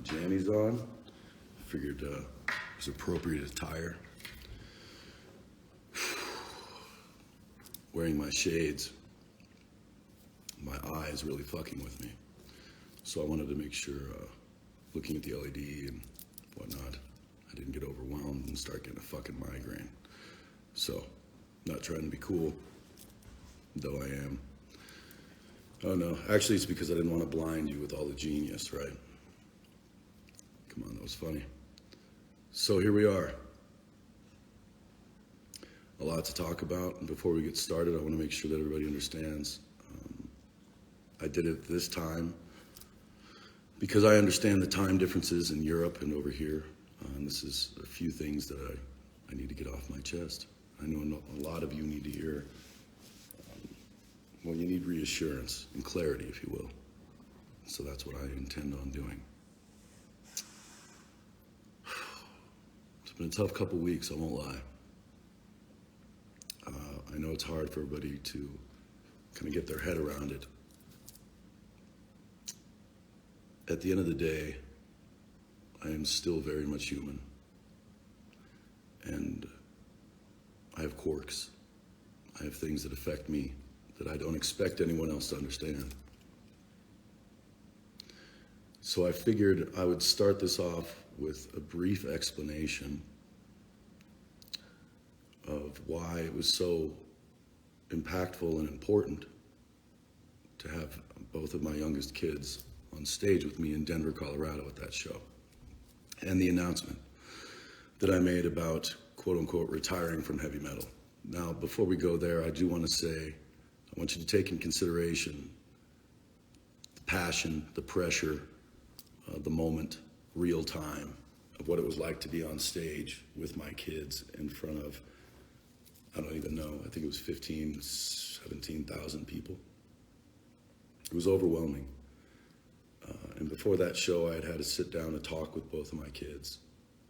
jammies on. Figured it was appropriate attire. Wearing my shades, my eyes really fucking with me. So I wanted to make sure, looking at the LED and whatnot, I didn't get overwhelmed and start getting a fucking migraine. So, not trying to be cool, though I am. Oh no, actually it's because I didn't want to blind you with all the genius, right? Come on, that was funny. So here we are. A lot to talk about, and before we get started, I want to make sure that everybody understands. I did it this time because I understand the time differences in Europe and over here. And this is a few things that I need to get off my chest. I know a lot of you need to hear, well, you need reassurance and clarity, if you will. So that's what I intend on doing. It's been a tough couple weeks, I won't lie. I know it's hard for everybody to kind of get their head around it. At the end of the day, I am still very much human. And I have quirks. I have things that affect me that I don't expect anyone else to understand. So I figured I would start this off with a brief explanation of why it was so impactful and important to have both of my youngest kids on stage with me in Denver, Colorado at that show. And the announcement that I made about, quote unquote, retiring from heavy metal. Now, before we go there, I do want to say, I want you to take in consideration the passion, the pressure, the moment, real time of what it was like to be on stage with my kids in front of, I don't even know, I think it was 15, 17,000 people. It was overwhelming. And before that show, I had to sit down and talk with both of my kids.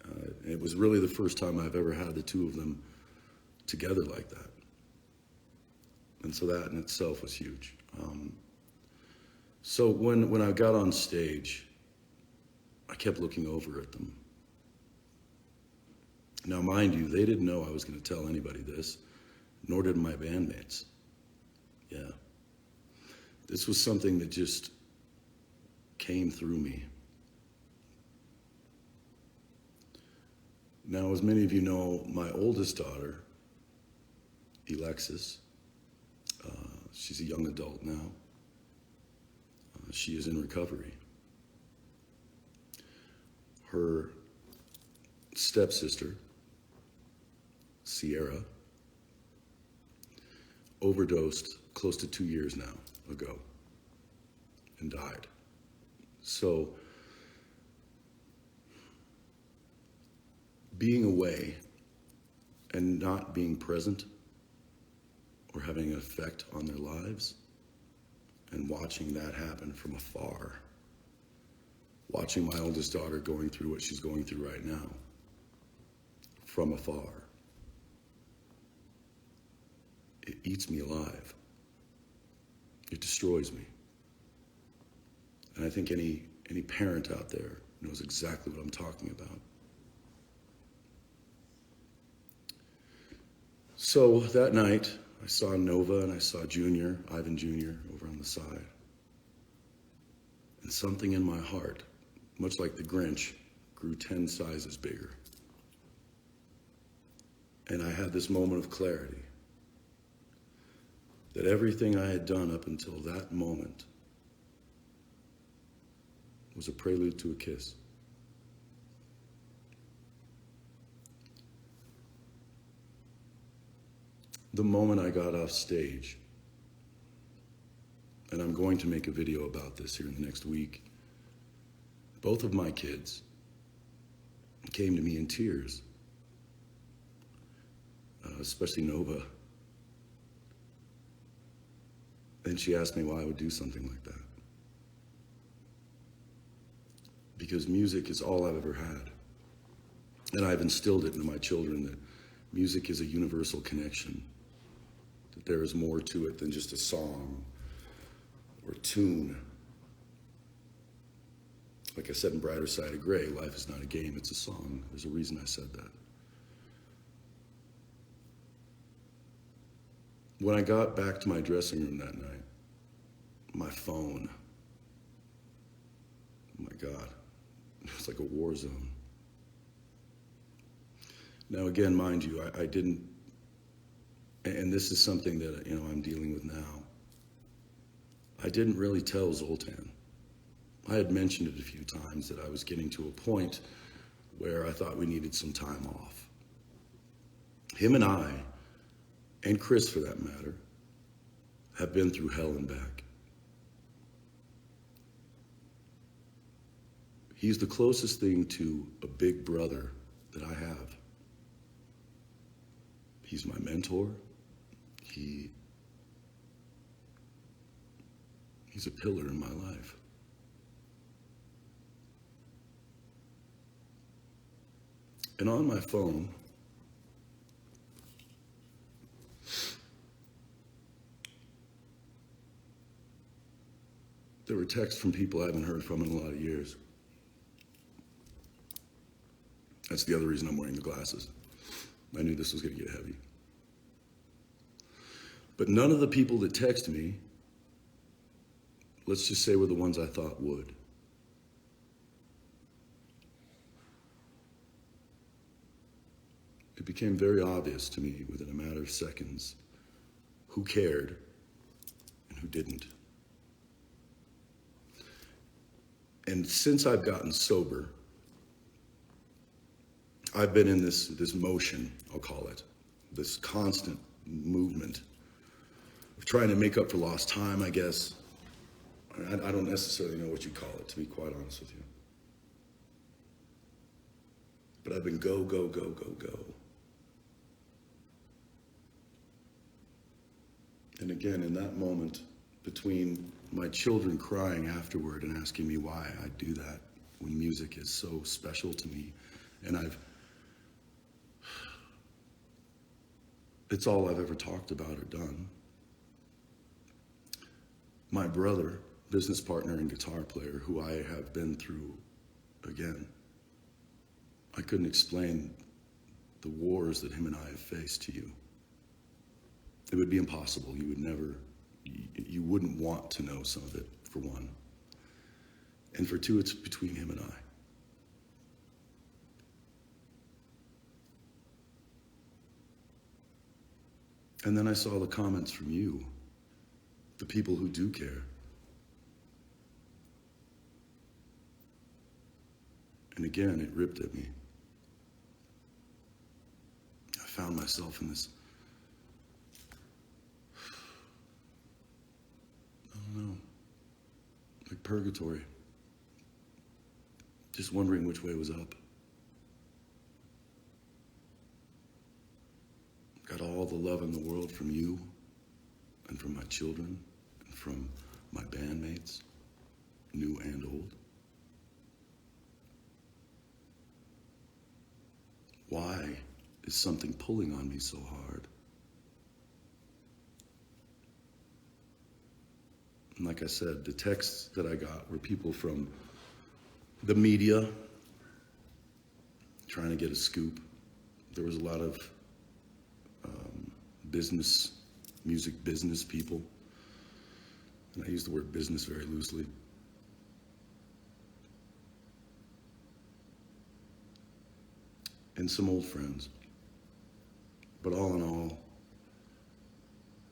And it was really the first time I've ever had the two of them together like that. And so that in itself was huge. So when I got on stage, I kept looking over at them. Now, mind you, they didn't know I was going to tell anybody this, nor did my bandmates. Yeah. This was something that just came through me. Now, as many of you know, my oldest daughter, Alexis, she's a young adult now. She is in recovery. Her stepsister, Sierra, overdosed close to 2 years now ago and died. So being away and not being present or having an effect on their lives and watching that happen from afar, watching my oldest daughter going through what she's going through right now from afar, it eats me alive. It destroys me. And I think any parent out there knows exactly what I'm talking about. So that night, I saw Nova and I saw Ivan Jr. over on the side. And something in my heart, much like the Grinch, grew 10 sizes bigger. And I had this moment of clarity that everything I had done up until that moment was a prelude to a kiss. The moment I got off stage, and I'm going to make a video about this here in the next week, both of my kids came to me in tears, especially Nova. And she asked me why I would do something like that. Because music is all I've ever had. And I've instilled it into my children that music is a universal connection, that there is more to it than just a song or tune. Like I said in Brighter Side of Gray, life is not a game, it's a song. There's a reason I said that. When I got back to my dressing room that night, my phone, oh my God, it was like a war zone. Now again, mind you, I didn't, and this is something that, I'm dealing with now. I didn't really tell Zoltan. I had mentioned it a few times that I was getting to a point where I thought we needed some time off. Him and I, and Chris for that matter, have been through hell and back. He's the closest thing to a big brother that I have. He's my mentor. He's a pillar in my life. And on my phone, there were texts from people I haven't heard from in a lot of years. That's the other reason I'm wearing the glasses. I knew this was going to get heavy. But none of the people that text me, let's just say, were the ones I thought would. It became very obvious to me within a matter of seconds who cared and who didn't. And since I've gotten sober, I've been in this motion, I'll call it, this constant movement of trying to make up for lost time, I guess. I don't necessarily know what you call it, to be quite honest with you. But I've been go, go, go, go, go. And again, in that moment, between my children crying afterward and asking me why I do that when music is so special to me, and it's all I've ever talked about or done. My brother, business partner and guitar player, who I have been through again, I couldn't explain the wars that him and I have faced to you. It would be impossible. You wouldn't want to know some of it, for one. And for two, it's between him and I. And then I saw the comments from you, the people who do care. And again, it ripped at me. I found myself in this, I don't know, like purgatory. Just wondering which way was up. Got all the love in the world from you and from my children and from my bandmates, new and old. Why is something pulling on me so hard? And like I said, the texts that I got were people from the media trying to get a scoop. There was a lot of music business people. And I use the word business very loosely. And some old friends. But all in all,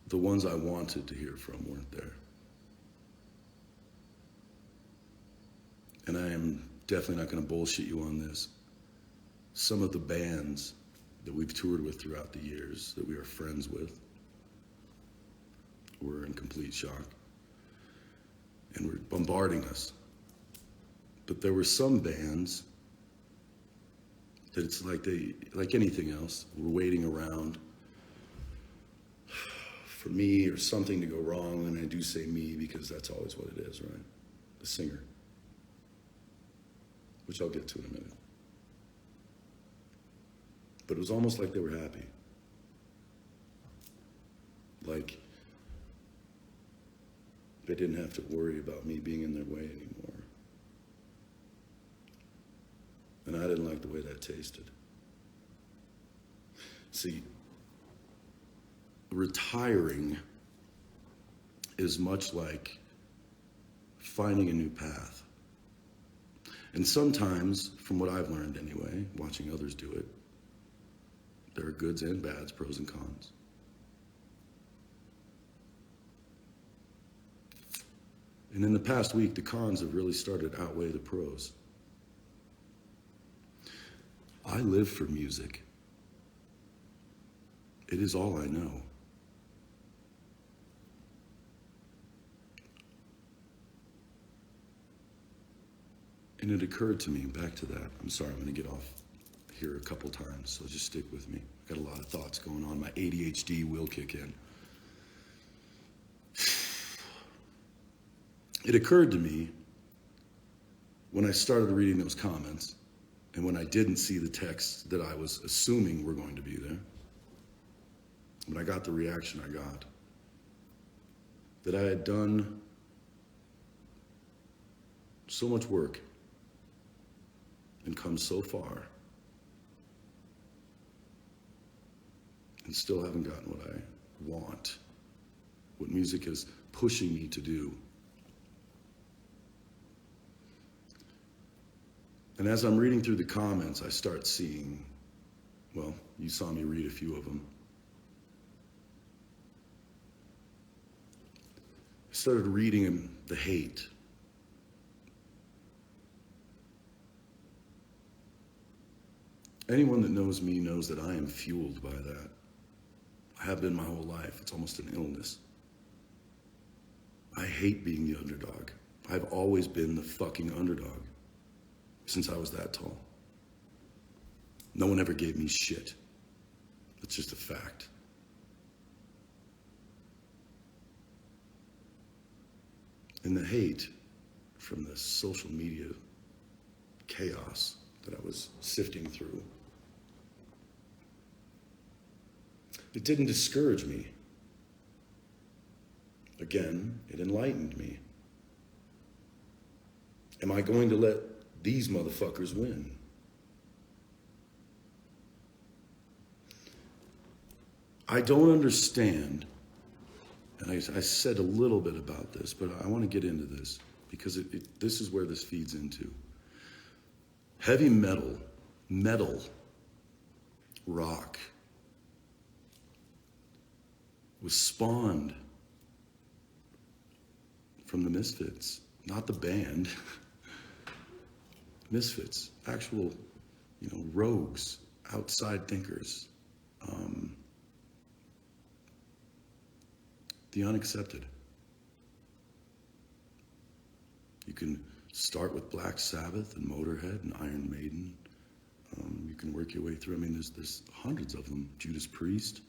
the ones I wanted to hear from weren't there. And I am definitely not going to bullshit you on this. Some of the bands that we've toured with throughout the years, that we are friends with, were in complete shock and were bombarding us. But there were some bands that it's like anything else, were waiting around for me or something to go wrong. And I do say me because that's always what it is, right? The singer, which I'll get to in a minute. But it was almost like they were happy. Like they didn't have to worry about me being in their way anymore. And I didn't like the way that tasted. See, retiring is much like finding a new path. And sometimes, from what I've learned anyway, watching others do it, there are goods and bads, pros and cons. And in the past week, the cons have really started to outweigh the pros. I live for music. It is all I know. And it occurred to me, back to that, I'm sorry, I'm gonna get off here a couple times, so just stick with me. I've got a lot of thoughts going on. My ADHD will kick in. It occurred to me when I started reading those comments and when I didn't see the text that I was assuming were going to be there, when I got the reaction I got, that I had done so much work and come so far and still haven't gotten what I want, what music is pushing me to do. And as I'm reading through the comments, I start seeing, well, you saw me read a few of them. I started reading the hate. Anyone that knows me knows that I am fueled by that. I have been my whole life. It's almost an illness. I hate being the underdog. I've always been the fucking underdog since I was that tall. No one ever gave me shit. It's just a fact. And the hate from the social media chaos that I was sifting through, it didn't discourage me. Again, it enlightened me. Am I going to let these motherfuckers win? I don't understand, and I said a little bit about this, but I want to get into this because this is where this feeds into. Heavy metal, rock was spawned from the Misfits, not the band. Misfits, actual, rogues, outside thinkers, the unaccepted. You can start with Black Sabbath and Motorhead and Iron Maiden. You can work your way through. I mean, there's hundreds of them. Judas Priest.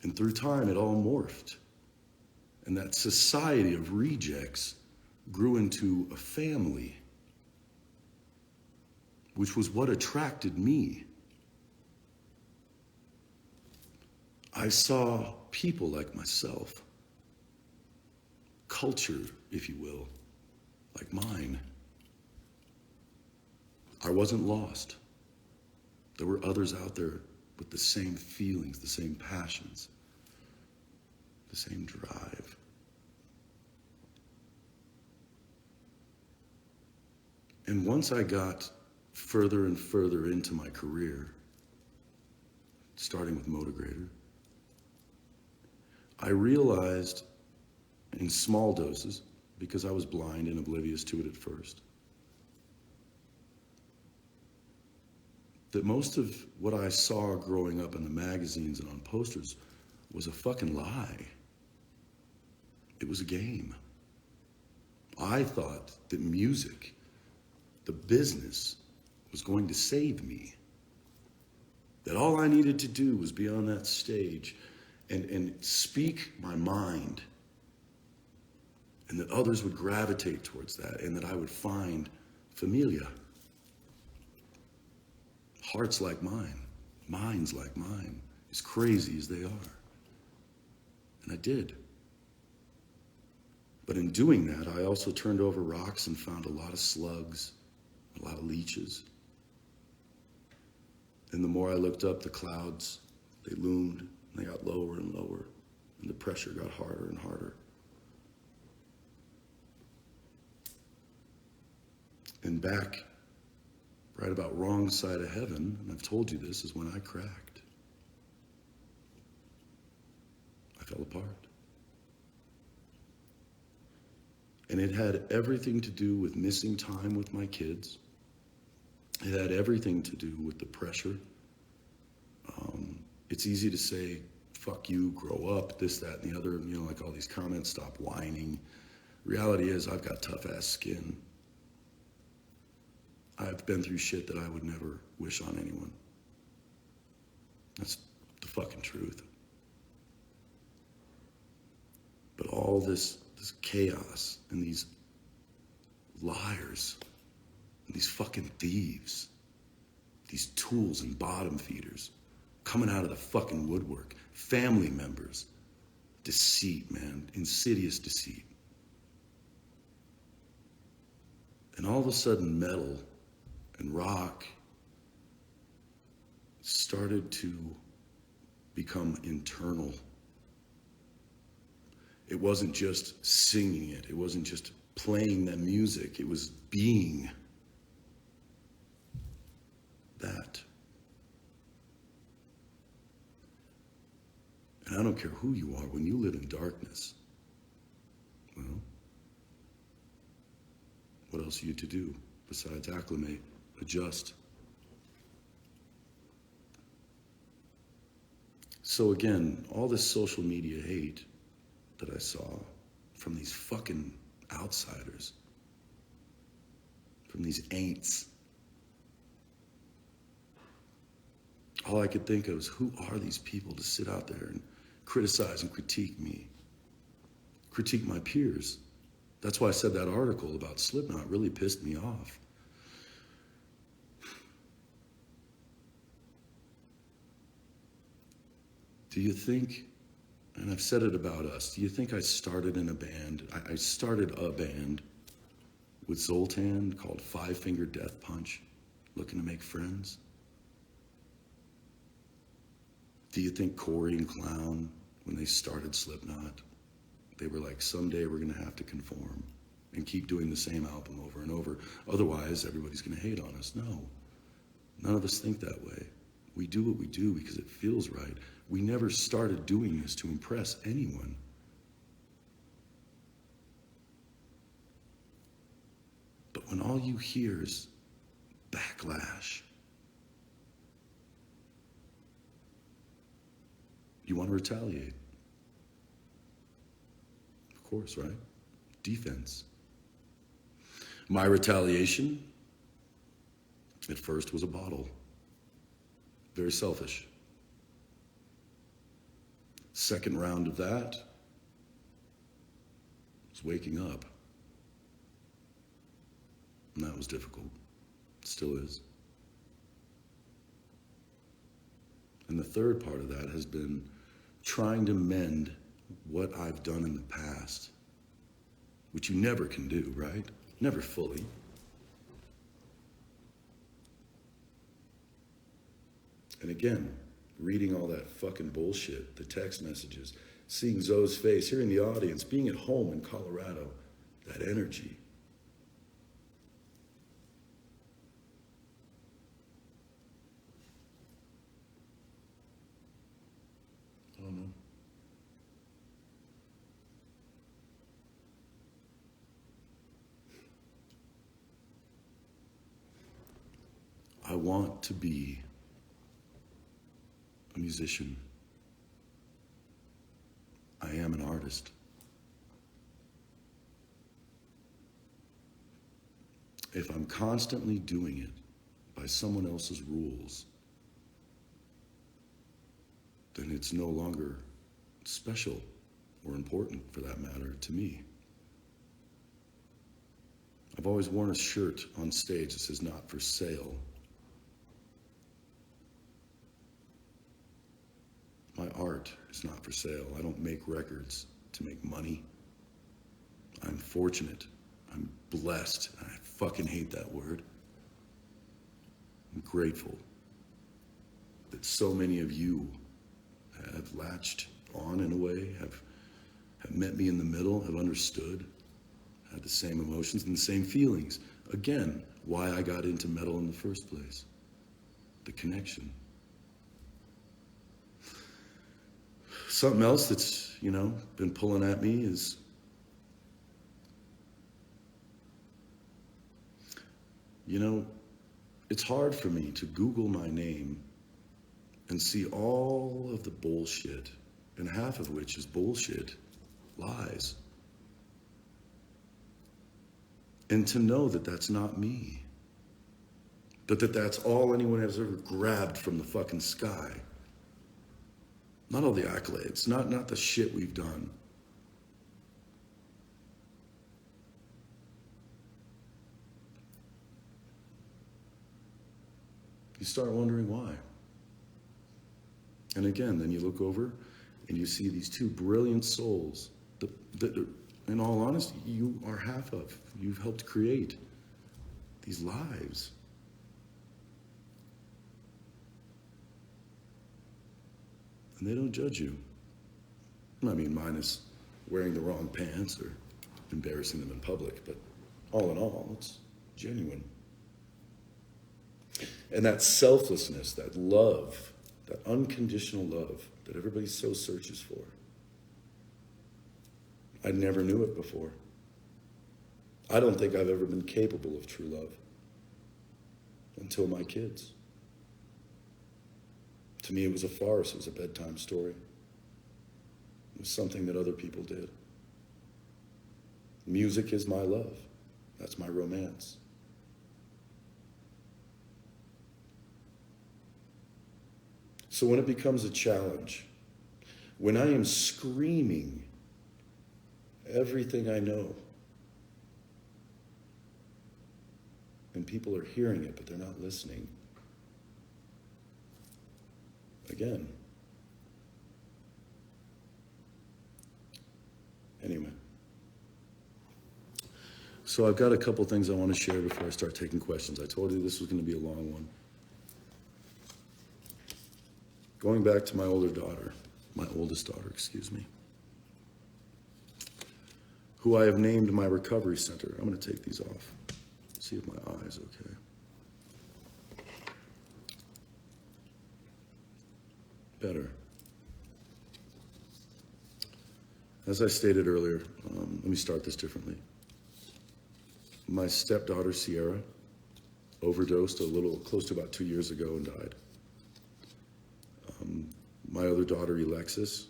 And through time, it all morphed. And that society of rejects grew into a family, which was what attracted me. I saw people like myself, culture, if you will, like mine. I wasn't lost. There were others out there with the same feelings, the same passions, the same drive. And once I got further and further into my career, starting with Motigrator, I realized in small doses, because I was blind and oblivious to it at first, that most of what I saw growing up in the magazines and on posters was a fucking lie. It was a game. I thought that music, the business, was going to save me. That all I needed to do was be on that stage and speak my mind, and that others would gravitate towards that, and that I would find familia. Hearts like mine, minds like mine, as crazy as they are. And I did. But in doing that, I also turned over rocks and found a lot of slugs a lot of leeches. And the more I looked up, the clouds, they loomed, and they got lower and lower, and the pressure got harder and harder. And back, right about wrong side of heaven, and I've told you this, is when I cracked. I fell apart. And it had everything to do with missing time with my kids. It had everything to do with the pressure. It's easy to say, fuck you, grow up, this, that, and the other, like all these comments, stop whining. Reality is, I've got tough ass skin. I've been through shit that I would never wish on anyone. That's the fucking truth. But all this chaos and these liars and these fucking thieves, these tools and bottom feeders coming out of the fucking woodwork, family members, deceit, man, insidious deceit. And all of a sudden, metal and rock started to become internal. It wasn't just singing it. It wasn't just playing that music. It was being that. And I don't care who you are, when you live in darkness, well, what else are you to do besides acclimate, adjust? So again, all this social media hate that I saw from these fucking outsiders, from these ain'ts, all I could think of is, who are these people to sit out there and criticize and critique me, critique my peers? That's why I said that article about Slipknot really pissed me off. Do you think, and I've said it about us, do you think I started in a band? I started a band with Zoltan called Five Finger Death Punch, looking to make friends? Do you think Corey and Clown, when they started Slipknot, they were like, someday we're gonna have to conform and keep doing the same album over and over, otherwise everybody's gonna hate on us? No, none of us think that way. We do what we do because it feels right. We never started doing this to impress anyone. But when all you hear is backlash, you want to retaliate. Of course, right? Defense. My retaliation, at first, was a bottle. Very selfish. Second round of that was waking up. And that was difficult. It still is. And the third part of that has been trying to mend what I've done in the past, which you never can do, right? Never fully. And again, reading all that fucking bullshit, the text messages, seeing Zoe's face, hearing the audience, being at home in Colorado, that energy. I don't know. I want to be a musician. I am an artist. If I'm constantly doing it by someone else's rules, then it's no longer special or important, for that matter, to me. I've always worn a shirt on stage that says "not for sale." My art is not for sale. I don't make records to make money. I'm fortunate. I'm blessed. I fucking hate that word. I'm grateful that so many of you have latched on in a way, have met me in the middle, have understood, had the same emotions and the same feelings. Again, why I got into metal in the first place. The connection. Something else that's, been pulling at me is it's hard for me to Google my name and see all of the bullshit, and half of which is bullshit, lies. And to know that that's not me. That's all anyone has ever grabbed from the fucking sky. Not all the accolades, not the shit we've done. You start wondering why. And again, then you look over and you see these two brilliant souls that in all honesty, you are half of. You've helped create these lives. And they don't judge you. I mean, minus wearing the wrong pants or embarrassing them in public, but all in all, it's genuine. And that selflessness, that love, that unconditional love that everybody so searches for. I never knew it before. I don't think I've ever been capable of true love until my kids. To me, it was a farce. It was a bedtime story. It was something that other people did. Music is my love. That's my romance. So when it becomes a challenge, when I am screaming everything I know, and people are hearing it, but they're not listening, again. Anyway. So I've got a couple things I want to share before I start taking questions. I told you this was going to be a long one. Going back to my oldest daughter, who I have named my recovery center. I'm going to take these off. See if my eye's okay. Better. As I stated earlier, let me start this differently. My stepdaughter, Sierra, overdosed a little close to about 2 years ago and died. My other daughter, Alexis,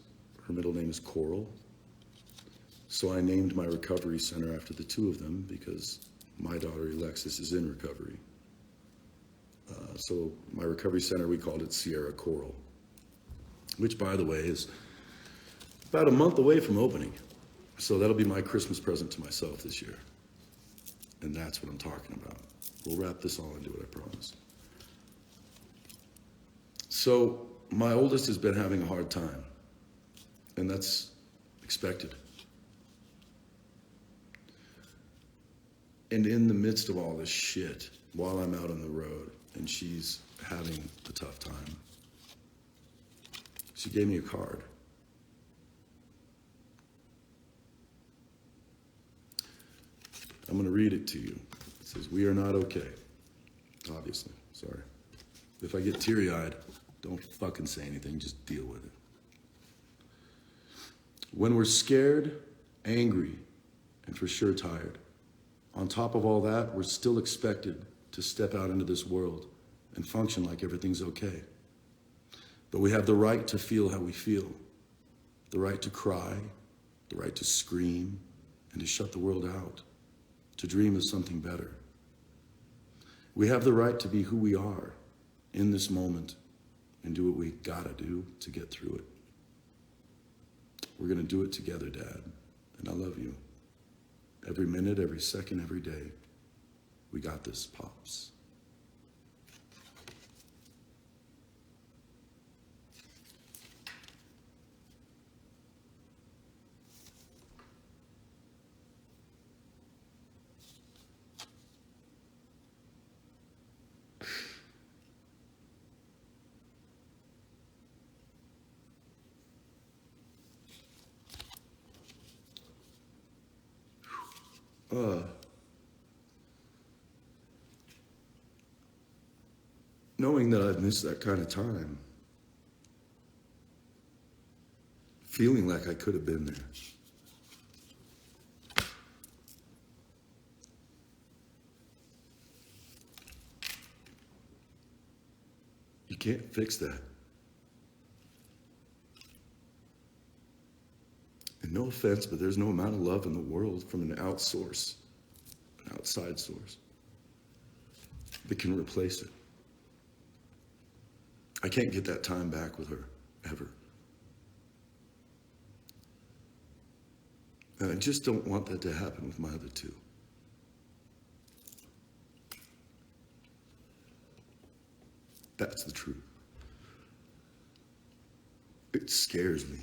her middle name is Coral. So I named my recovery center after the two of them because my daughter, Alexis, is in recovery. So my recovery center, we called it Sierra Coral, which, by the way, is about a month away from opening. So that'll be my Christmas present to myself this year. And that's what I'm talking about. We'll wrap this all into it, I promise. So my oldest has been having a hard time, and that's expected. And in the midst of all this shit, while I'm out on the road and she's having a tough time, she gave me a card. I'm going to read it to you. It says, "We are not okay." Obviously, sorry. If I get teary-eyed, don't fucking say anything, just deal with it. "When we're scared, angry, and for sure tired, on top of all that, we're still expected to step out into this world and function like everything's okay. But we have the right to feel how we feel, the right to cry, the right to scream, and to shut the world out, to dream of something better. We have the right to be who we are in this moment and do what we gotta do to get through it. We're gonna do it together, Dad, and I love you. Every minute, every second, every day. We got this, Pops." Uh, Knowing that I've missed that kind of time, feeling like I could have been there. You can't fix that. And no offense, but there's no amount of love in the world from an outside source, that can replace it. I can't get that time back with her, ever. And I just don't want that to happen with my other two. That's the truth. It scares me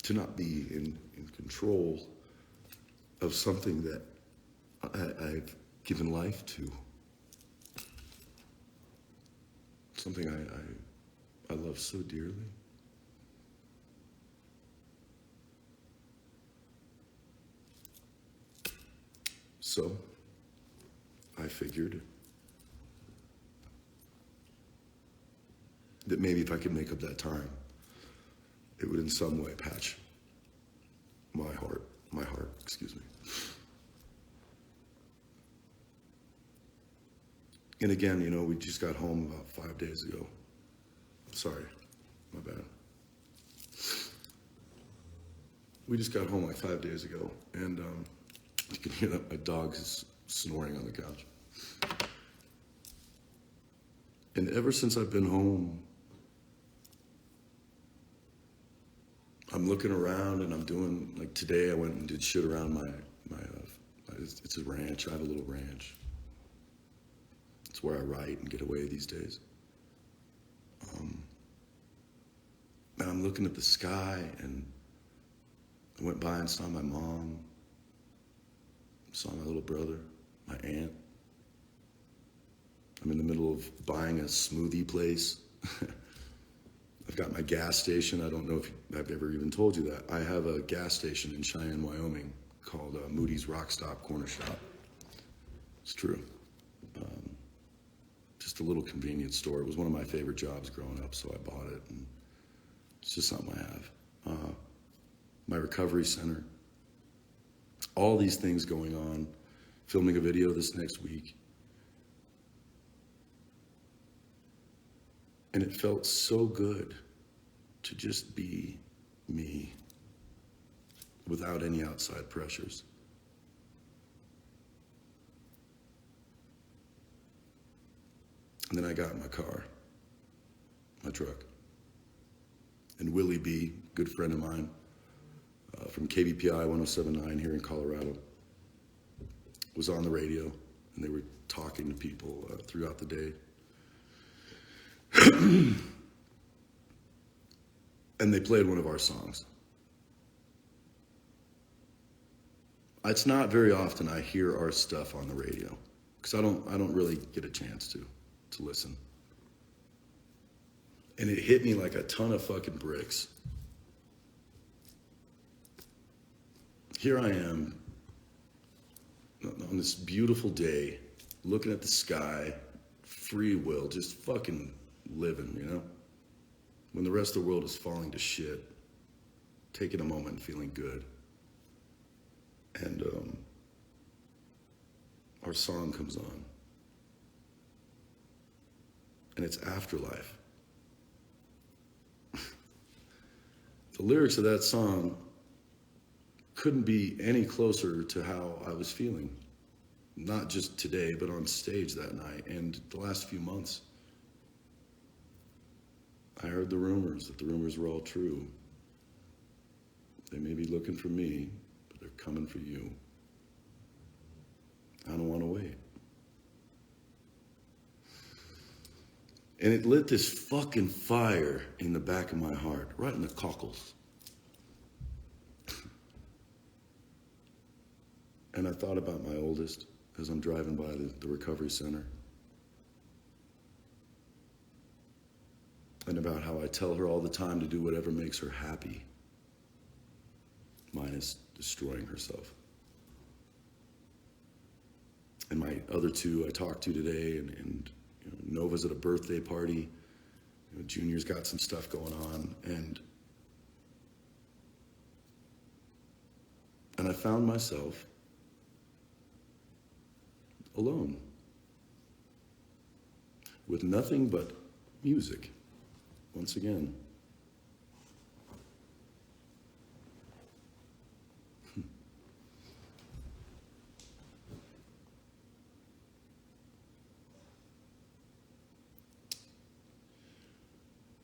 to not be in control of something that I've given life to. Something I love so dearly. So, I figured that maybe if I could make up that time, it would in some way patch my heart, excuse me. And again, you know, we just got home about 5 days ago. Sorry, my bad. We just got home like 5 days ago, and you can hear that my dog is snoring on the couch. And ever since I've been home, I'm looking around and I'm doing, like today I went and did shit around my it's a ranch. I have a little ranch. It's where I write and get away these days. And I'm looking at the sky, and I went by and saw my mom, saw my little brother, my aunt. I'm in the middle of buying a smoothie place. I've got my gas station. I don't know if I've ever even told you that. I have a gas station in Cheyenne, Wyoming called Moody's Rock Stop Corner Shop. It's true. Just a little convenience store. It was one of my favorite jobs growing up, so I bought it. And it's just something I have. My recovery center. All these things going on. Filming a video this next week. And it felt so good to just be me without any outside pressures. And then I got in my car, my truck. And Willie B., good friend of mine, from KBPI 1079 here in Colorado, was on the radio, and they were talking to people throughout the day. And they played one of our songs. It's not very often I hear our stuff on the radio, because I don't really get a chance to listen. And it hit me like a ton of fucking bricks. Here I am on this beautiful day, looking at the sky, free will, just fucking living, you know? When the rest of the world is falling to shit, taking a moment and feeling good. And our song comes on. And it's Afterlife. The lyrics of that song couldn't be any closer to how I was feeling. Not just today, but on stage that night and the last few months. I heard the rumors, that the rumors were all true. They may be looking for me, but they're coming for you. I don't want to wait. And it lit this fucking fire in the back of my heart, right in the cockles. And I thought about my oldest as I'm driving by the recovery center. And about how I tell her all the time to do whatever makes her happy, minus destroying herself. And my other two I talked to today, and Nova's at a birthday party. Junior's got some stuff going on, and I found myself alone with nothing but music once again.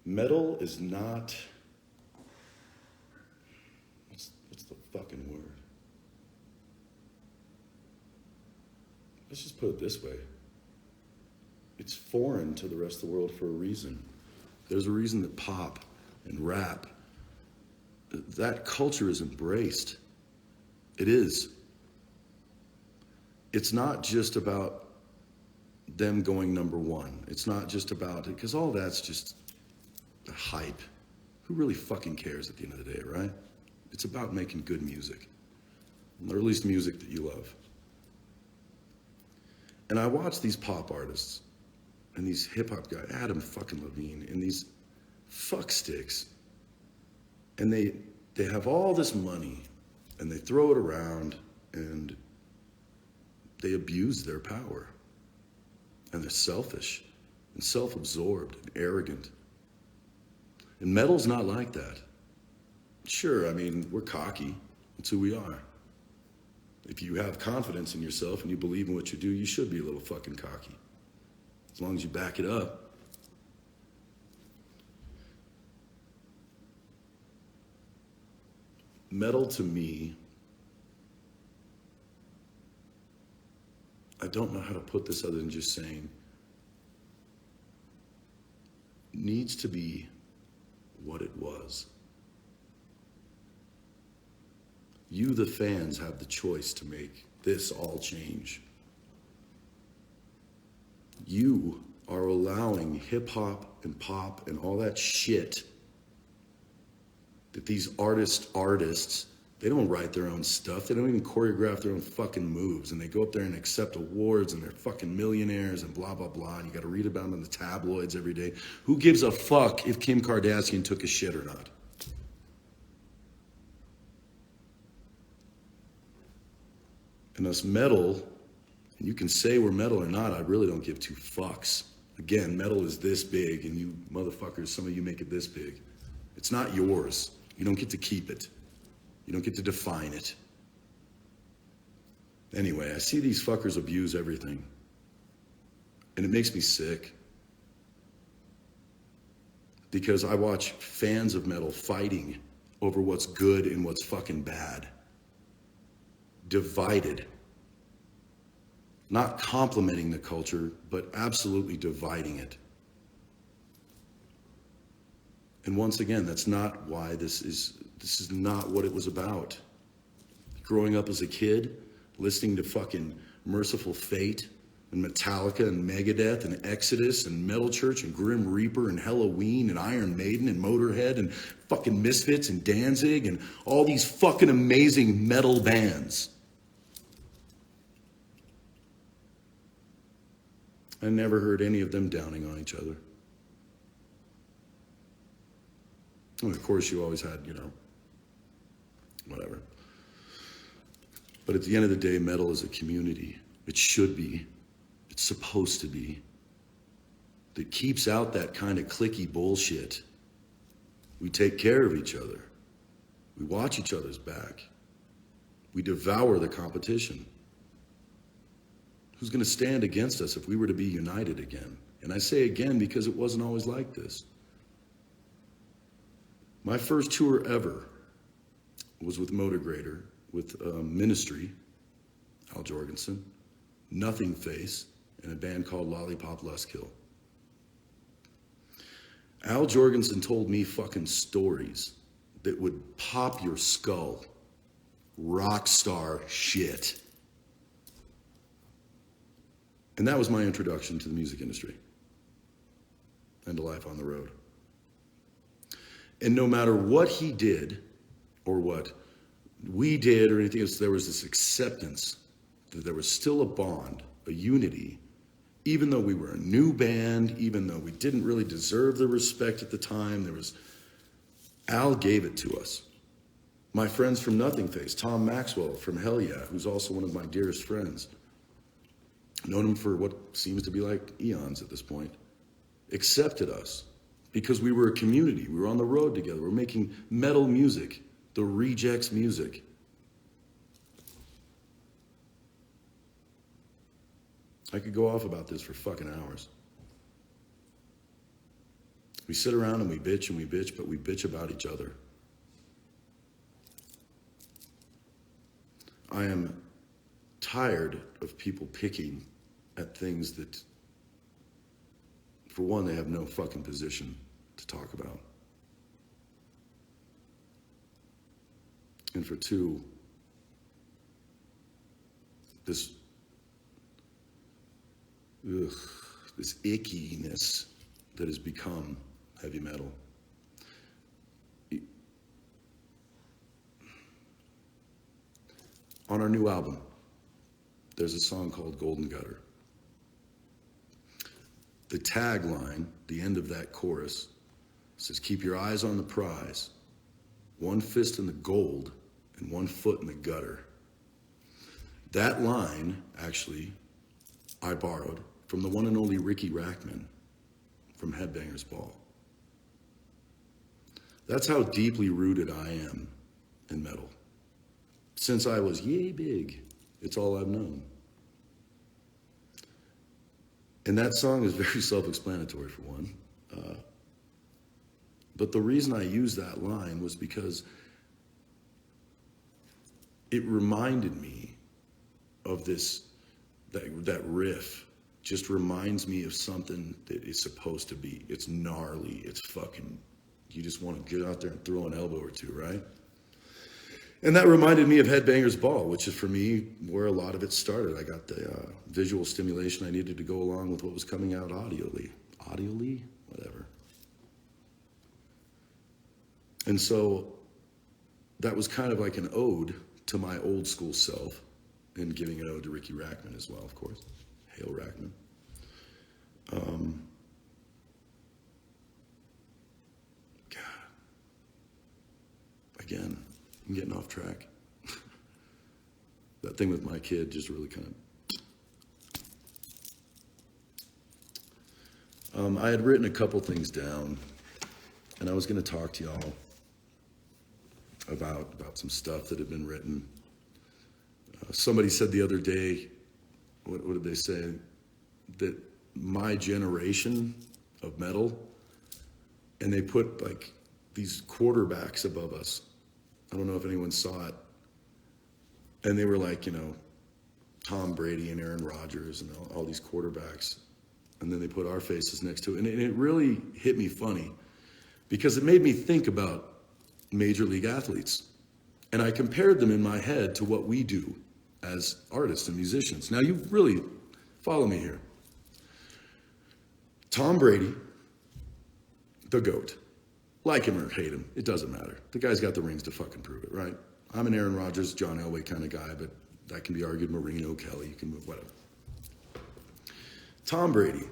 Metal is not, what's the fucking word? Let's just put it this way. It's foreign to the rest of the world for a reason. There's a reason that pop and rap, that culture is embraced. It is. It's not just about them going number one. It's not just about it, because all that's just hype. Who really fucking cares at the end of the day, right? It's about making good music, or at least music that you love. And I watch these pop artists and these hip hop guys, Adam fucking Levine, and these fuck sticks, and they have all this money and they throw it around and they abuse their power, and they're selfish and self-absorbed and arrogant. And metal's not like that. Sure, I mean, we're cocky. That's who we are. If you have confidence in yourself and you believe in what you do, you should be a little fucking cocky. As long as you back it up. Metal to me, I don't know how to put this other than just saying, needs to be what it was. You, the fans, have the choice to make this all change. You are allowing hip hop and pop and all that shit that these artists, they don't write their own stuff. They don't even choreograph their own fucking moves. And they go up there and accept awards and they're fucking millionaires and blah, blah, blah. And you got to read about them in the tabloids every day. Who gives a fuck if Kim Kardashian took a shit or not? And us metal, and you can say we're metal or not, I really don't give two fucks. Again, metal is this big, and you motherfuckers, some of you make it this big. It's not yours. You don't get to keep it. You don't get to define it. Anyway, I see these fuckers abuse everything. And it makes me sick. Because I watch fans of metal fighting over what's good and what's fucking bad. Divided. Not complimenting the culture, but absolutely dividing it. And once again, that's not why this is not what it was about. Growing up as a kid, listening to fucking Merciful Fate and Metallica and Megadeth and Exodus and Metal Church and Grim Reaper and Halloween and Iron Maiden and Motorhead and fucking Misfits and Danzig and all these fucking amazing metal bands. I never heard any of them downing on each other. And of course, you always had, whatever. But at the end of the day, metal is a community. It should be. It's supposed to be. That keeps out that kind of cliquey bullshit. We take care of each other. We watch each other's back. We devour the competition. Who's going to stand against us if we were to be united again? And I say again because it wasn't always like this. My first tour ever was with Motigrator, with Ministry, Al Jorgensen, Nothing Face, and a band called Lollipop Luskill. Al Jorgensen told me fucking stories that would pop your skull. Rock star shit. And that was my introduction to the music industry and to life on the road. And no matter what he did or what we did or anything else, there was this acceptance that there was still a bond a unity, even though we were a new band, even though we didn't really deserve the respect at the time. Al gave it to us. My friends from Nothing Face, Tom Maxwell from Hell Yeah, who's also one of my dearest friends, known him for what seems to be like eons at this point, accepted us because we were a community. We were on the road together. We were making metal music, the Rejects music. I could go off about this for fucking hours. We sit around and we bitch, but we bitch about each other. I am tired of people picking at things that, for one, they have no fucking position to talk about. And for two, this ickiness that has become heavy metal. On our new album, there's a song called Golden Gutter. The tagline, the end of that chorus, says, keep your eyes on the prize, one fist in the gold and one foot in the gutter. That line, actually, I borrowed from the one and only Ricky Rackman from Headbangers Ball. That's how deeply rooted I am in metal. Since I was yay big, it's all I've known. And that song is very self-explanatory for one. But the reason I used that line was because it reminded me of that riff. Just reminds me of something that is supposed to be. It's gnarly, it's fucking, you just want to get out there and throw an elbow or two, right? And that reminded me of Headbangers Ball, which is for me where a lot of it started. I got the visual stimulation I needed to go along with what was coming out audioly. Audioly? Whatever. And so that was kind of like an ode to my old school self, and giving an ode to Ricky Rackman as well, of course. Hail Rackman. God. Again, I'm getting off track. That thing with my kid just really kind of... I had written a couple things down, and I was going to talk to y'all about some stuff that had been written. Somebody said the other day, what did they say? That my generation of metal, and they put like these quarterbacks above us. I don't know if anyone saw it. And they were like, Tom Brady and Aaron Rodgers and all these quarterbacks. And then they put our faces next to it. And it really hit me funny because it made me think about major league athletes. And I compared them in my head to what we do as artists and musicians. Now, you really follow me here. Tom Brady, the GOAT. Like him or hate him, it doesn't matter. The guy's got the rings to fucking prove it, right? I'm an Aaron Rodgers, John Elway kind of guy, but that can be argued. Marino, Kelly, you can move, whatever. Tom Brady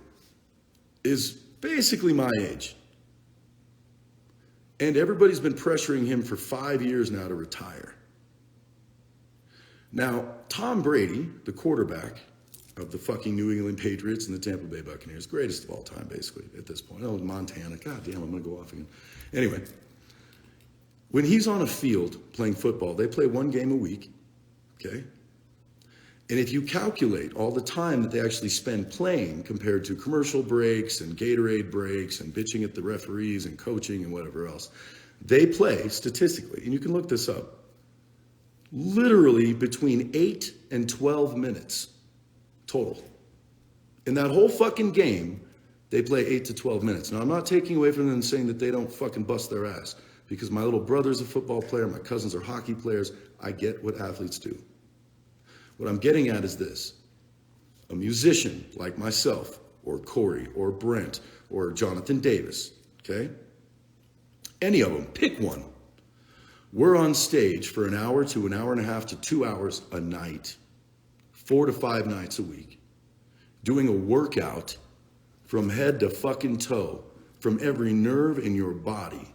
is basically my age. And everybody's been pressuring him for 5 years now to retire. Now, Tom Brady, the quarterback of the fucking New England Patriots and the Tampa Bay Buccaneers, greatest of all time, basically, at this point. Oh, Montana, God damn, I'm going to go off again. Anyway, when he's on a field playing football, they play one game a week, okay? And if you calculate all the time that they actually spend playing compared to commercial breaks and Gatorade breaks and bitching at the referees and coaching and whatever else, they play statistically, and you can look this up, literally between 8 and 12 minutes total. In that whole fucking game, they play 8 to 12 minutes. Now, I'm not taking away from them and saying that they don't fucking bust their ass, because my little brother's a football player, my cousins are hockey players. I get what athletes do. What I'm getting at is this. A musician like myself, or Corey, or Brent, or Jonathan Davis, okay? Any of them, pick one. We're on stage for an hour to an hour and a half to 2 hours a night, 4 to 5 nights a week. doing a workout from head to fucking toe, from every nerve in your body.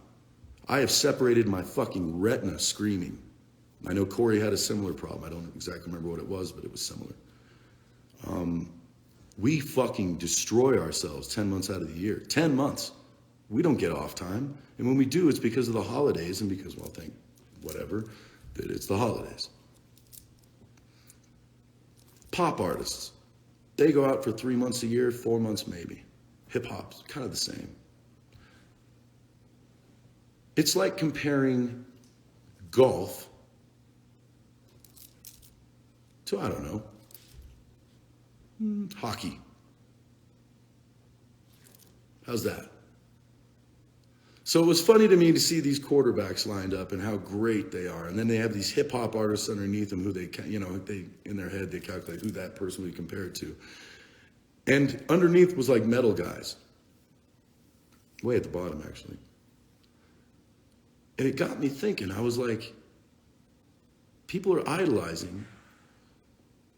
I have separated my fucking retina screaming. I know Corey had a similar problem. I don't exactly remember what it was, but it was similar. We fucking destroy ourselves 10 months out of the year. 10 months. We don't get off time. And when we do, it's because of the holidays and because, well, thank whatever, that it's the holidays. Pop artists, they go out for 3 months a year, 4 months maybe. Hip hop's kind of the same. It's like comparing golf to, I don't know, hockey. How's that? So it was funny to me to see these quarterbacks lined up and how great they are. And then they have these hip hop artists underneath them who they in their head, they calculate who that person would be compared to. And underneath was like metal guys. Way at the bottom, actually. And it got me thinking. I was like, people are idolizing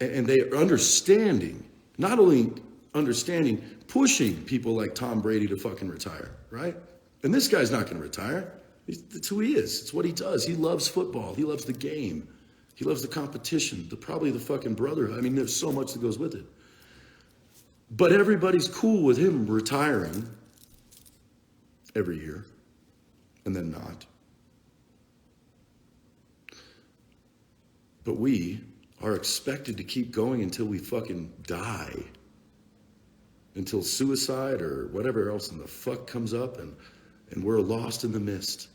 and they are understanding, not only understanding, pushing people like Tom Brady to fucking retire, right? And this guy's not going to retire. That's who he is. It's what he does. He loves football. He loves the game. He loves the competition, probably the fucking brotherhood. I mean, there's so much that goes with it. But everybody's cool with him retiring every year and then not. But we are expected to keep going until we fucking die. Until suicide or whatever else in the fuck comes up and we're lost in the mist.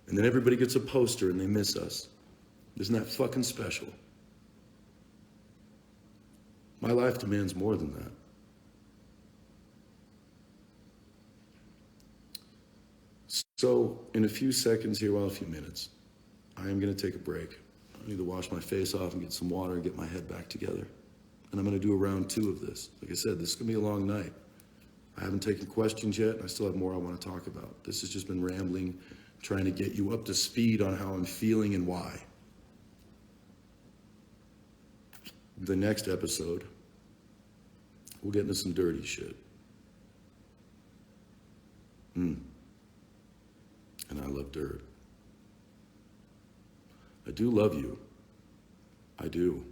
And then everybody gets a poster and they miss us. Isn't that fucking special? My life demands more than that. So in a few seconds here, well, a few minutes, I am going to take a break. I need to wash my face off and get some water and get my head back together. And I'm going to do a round 2 of this. Like I said, this is going to be a long night. I haven't taken questions yet, and I still have more I want to talk about. This has just been rambling, trying to get you up to speed on how I'm feeling and why. The next episode, we'll get into some dirty shit. And I love dirt. I do love you. I do.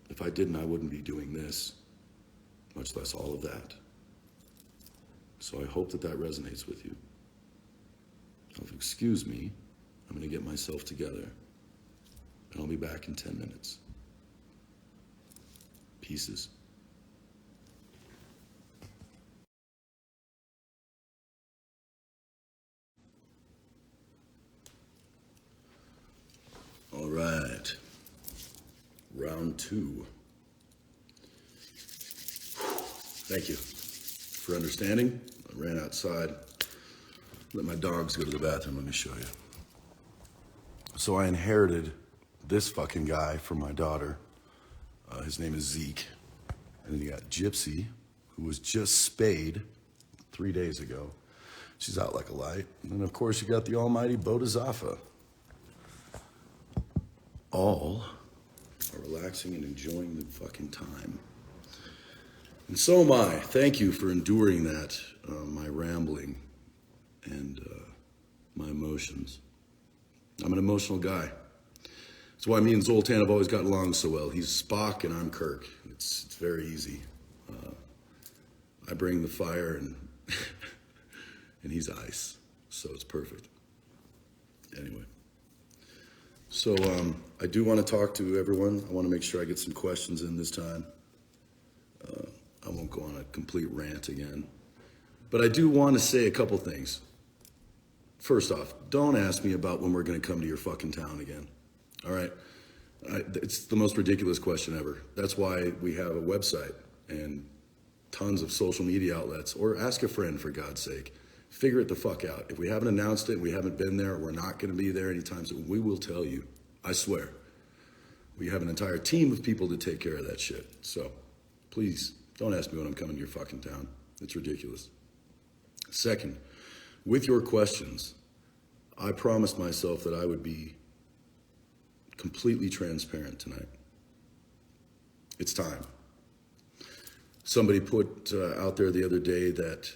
If I didn't, I wouldn't be doing this, much less all of that. So I hope that that resonates with you. Now, if you excuse me, I'm going to get myself together, and I'll be back in 10 minutes. Pieces. All right. Round 2. Thank you for understanding. I ran outside, let my dogs go to the bathroom. Let me show you. So I inherited this fucking guy from my daughter. His name is Zeke. And then you got Gypsy, who was just spayed 3 days ago. She's out like a light. And then, of course, you got the almighty Bodhisattva. All are relaxing and enjoying the fucking time. And so am I. Thank you for enduring that, my rambling and my emotions. I'm an emotional guy. That's why me and Zoltan have always gotten along so well. He's Spock and I'm Kirk. It's very easy. I bring the fire and and he's ice, so it's perfect. Anyway. So I do want to talk to everyone. I want to make sure I get some questions in this time. I won't go on a complete rant again. But I do want to say a couple things. First off, don't ask me about when we're going to come to your fucking town again. All right? It's the most ridiculous question ever. That's why we have a website and tons of social media outlets. Or ask a friend, for God's sake. Figure it the fuck out. If we haven't announced it, we haven't been there, we're not going to be there anytime soon, we will tell you. I swear. We have an entire team of people to take care of that shit. So, please, don't ask me when I'm coming to your fucking town. It's ridiculous. Second, with your questions, I promised myself that I would be completely transparent tonight. It's time. Somebody put out there the other day that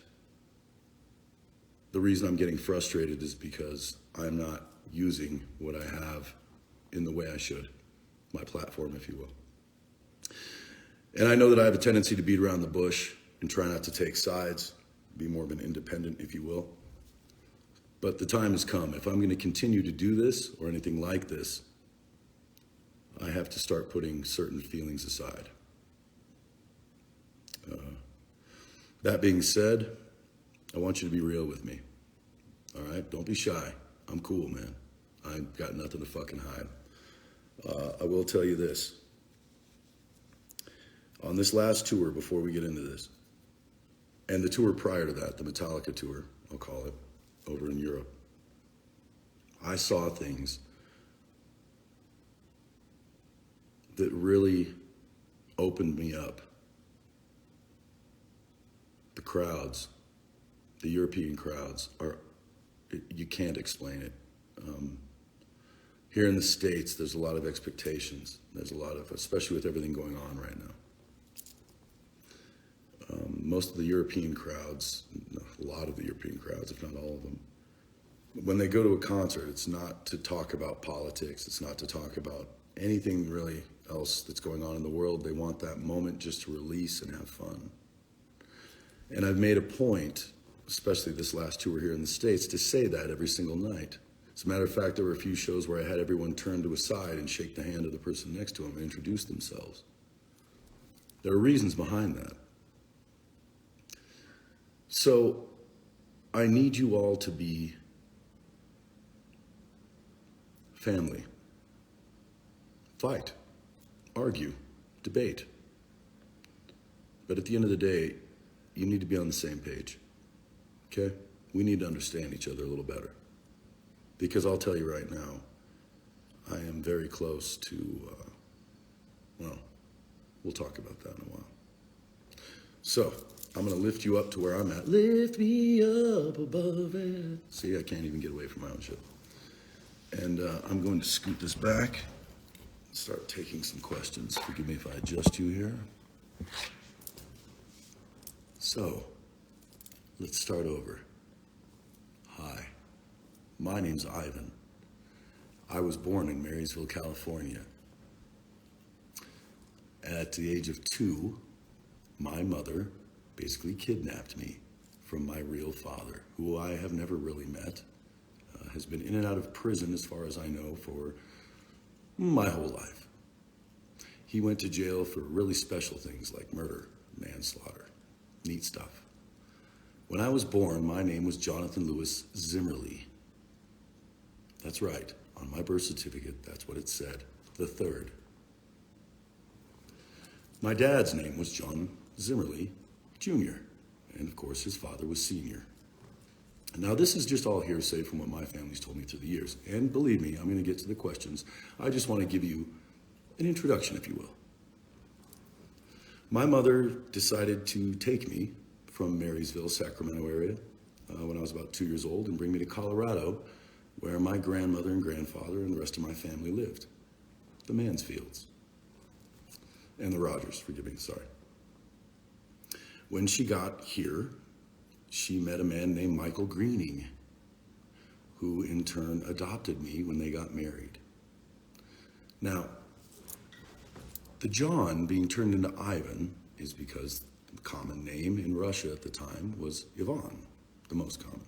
the reason I'm getting frustrated is because I'm not using what I have in the way I should, my platform, if you will. And I know that I have a tendency to beat around the bush and try not to take sides, be more of an independent, if you will. But the time has come. If I'm going to continue to do this or anything like this, I have to start putting certain feelings aside. That being said, I want you to be real with me. All right? Don't be shy. I'm cool, man. I've got nothing to fucking hide. I will tell you this. On this last tour, before we get into this, and the tour prior to that, the Metallica tour, I'll call it, over in Europe, I saw things that really opened me up. The crowds, the European crowds, you can't explain it. Here in the States, there's a lot of expectations. There's a lot of, especially with everything going on right now. Most of the European crowds, a lot of the European crowds, if not all of them, when they go to a concert, it's not to talk about politics. It's not to talk about anything really else that's going on in the world. They want that moment just to release and have fun. And I've made a point, especially this last tour here in the States, to say that every single night. As a matter of fact, there were a few shows where I had everyone turn to a side and shake the hand of the person next to them and introduce themselves. There are reasons behind that. So I need you all to be family. Fight, argue, debate. But at the end of the day, you need to be on the same page, okay? We need to understand each other a little better. Because I'll tell you right now, I am very close to, well, we'll talk about that in a while. So, I'm gonna lift you up to where I'm at. Lift me up above it. See, I can't even get away from my own shit. And I'm going to scoot this back, start taking some questions. Forgive me if I adjust you here. So, let's start over. Hi, my name's Ivan. I was born in Marysville, California. At the age of 2, my mother basically kidnapped me from my real father, who I have never really met, has been in and out of prison, as far as I know, for my whole life. He went to jail for really special things like murder, manslaughter. Neat stuff. When I was born, my name was Jonathan Lewis Zimmerly. That's right. On my birth certificate, that's what it said. The third. My dad's name was John Zimmerly Jr. And of course, his father was Senior. Now, this is just all hearsay from what my family's told me through the years. And believe me, I'm going to get to the questions. I just want to give you an introduction, if you will. My mother decided to take me from Marysville, Sacramento area, when I was about 2 years old and bring me to Colorado, where my grandmother and grandfather and the rest of my family lived. The Mansfields. And the Rogers, forgive me, sorry. When she got here, she met a man named Michael Greening, who in turn adopted me when they got married. Now, the John being turned into Ivan is because the common name in Russia at the time was Ivan, the most common.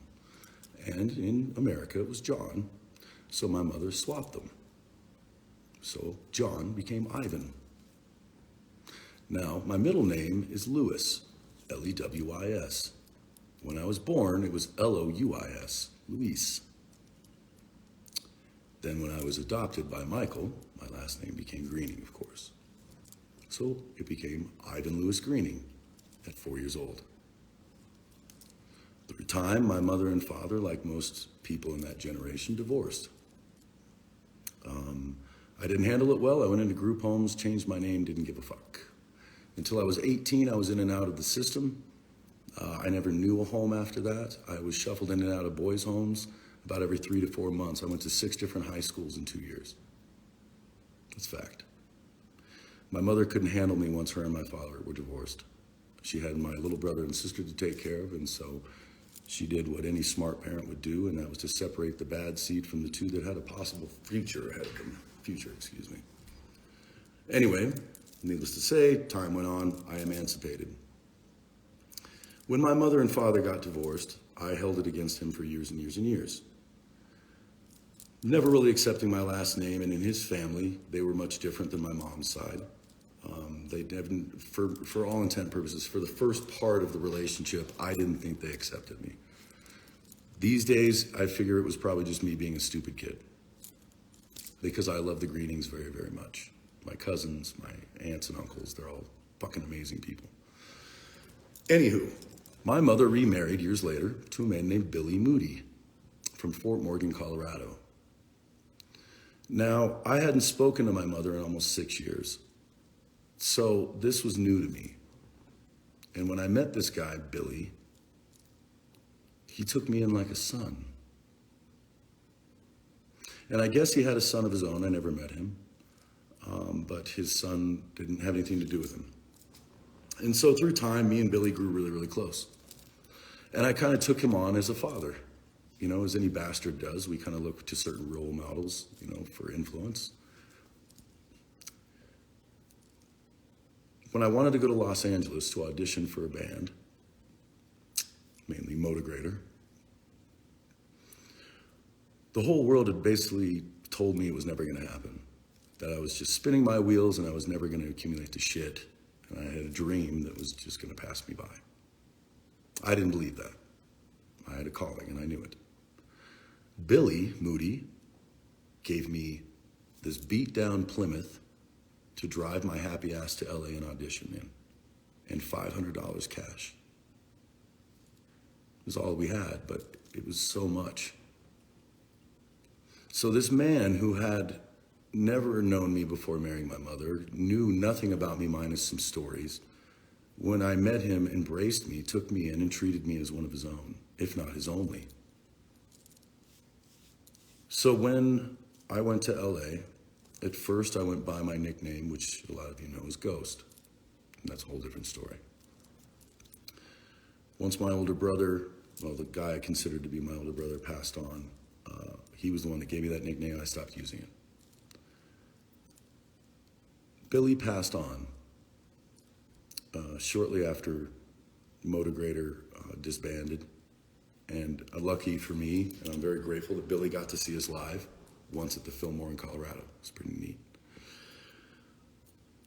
And in America it was John, so my mother swapped them. So John became Ivan. Now, my middle name is Lewis, L-E-W-I-S. When I was born, it was L-O-U-I-S, Luis. Then when I was adopted by Michael, my last name became Greening, of course. So it became Ivan Lewis Greening at 4 years old. Through time, my mother and father, like most people in that generation, divorced. I didn't handle it well. I went into group homes, changed my name, didn't give a fuck. Until I was 18, I was in and out of the system. I never knew a home after that. I was shuffled in and out of boys' homes about every 3 to 4 months. I went to 6 different high schools in 2 years. That's fact. My mother couldn't handle me once her and my father were divorced. She had my little brother and sister to take care of, and so she did what any smart parent would do, and that was to separate the bad seed from the two that had a possible future ahead of them. Excuse me. Anyway, needless to say, time went on, I emancipated. When my mother and father got divorced, I held it against him for years and years and years. Never really accepting my last name, and in his family, they were much different than my mom's side. They didn't, for all intent and purposes, for the first part of the relationship, I didn't think they accepted me. These days, I figure it was probably just me being a stupid kid, because I love the Greenings very, very much. My cousins, my aunts and uncles, they're all fucking amazing people. Anywho, my mother remarried years later to a man named Billy Moody from Fort Morgan, Colorado. Now, I hadn't spoken to my mother in almost 6 years, so this was new to me. And when I met this guy, Billy, he took me in like a son. And I guess he had a son of his own. I never met him, but his son didn't have anything to do with him. And so through time, me and Billy grew really, really close. And I kind of took him on as a father. You know, as any bastard does, we kind of look to certain role models, you know, for influence. When I wanted to go to Los Angeles to audition for a band, mainly Motigrator, the whole world had basically told me it was never going to happen. That I was just spinning my wheels and I was never going to accumulate the shit. And I had a dream that was just going to pass me by. I didn't believe that. I had a calling and I knew it. Billy Moody gave me this beat down Plymouth to drive my happy ass to LA and audition in, and $500 cash. It was all we had, but it was so much. So this man who had never known me before marrying my mother, knew nothing about me minus some stories, when I met him, embraced me, took me in, and treated me as one of his own, if not his only. So when I went to LA, at first I went by my nickname, which a lot of you know is Ghost. And that's a whole different story. Once my older brother, well, the guy I considered to be my older brother, passed on, he was the one that gave me that nickname, and I stopped using it. Billy passed on shortly after Motigrator disbanded. And lucky for me, and I'm very grateful that Billy got to see us live once at the Fillmore in Colorado. It's pretty neat.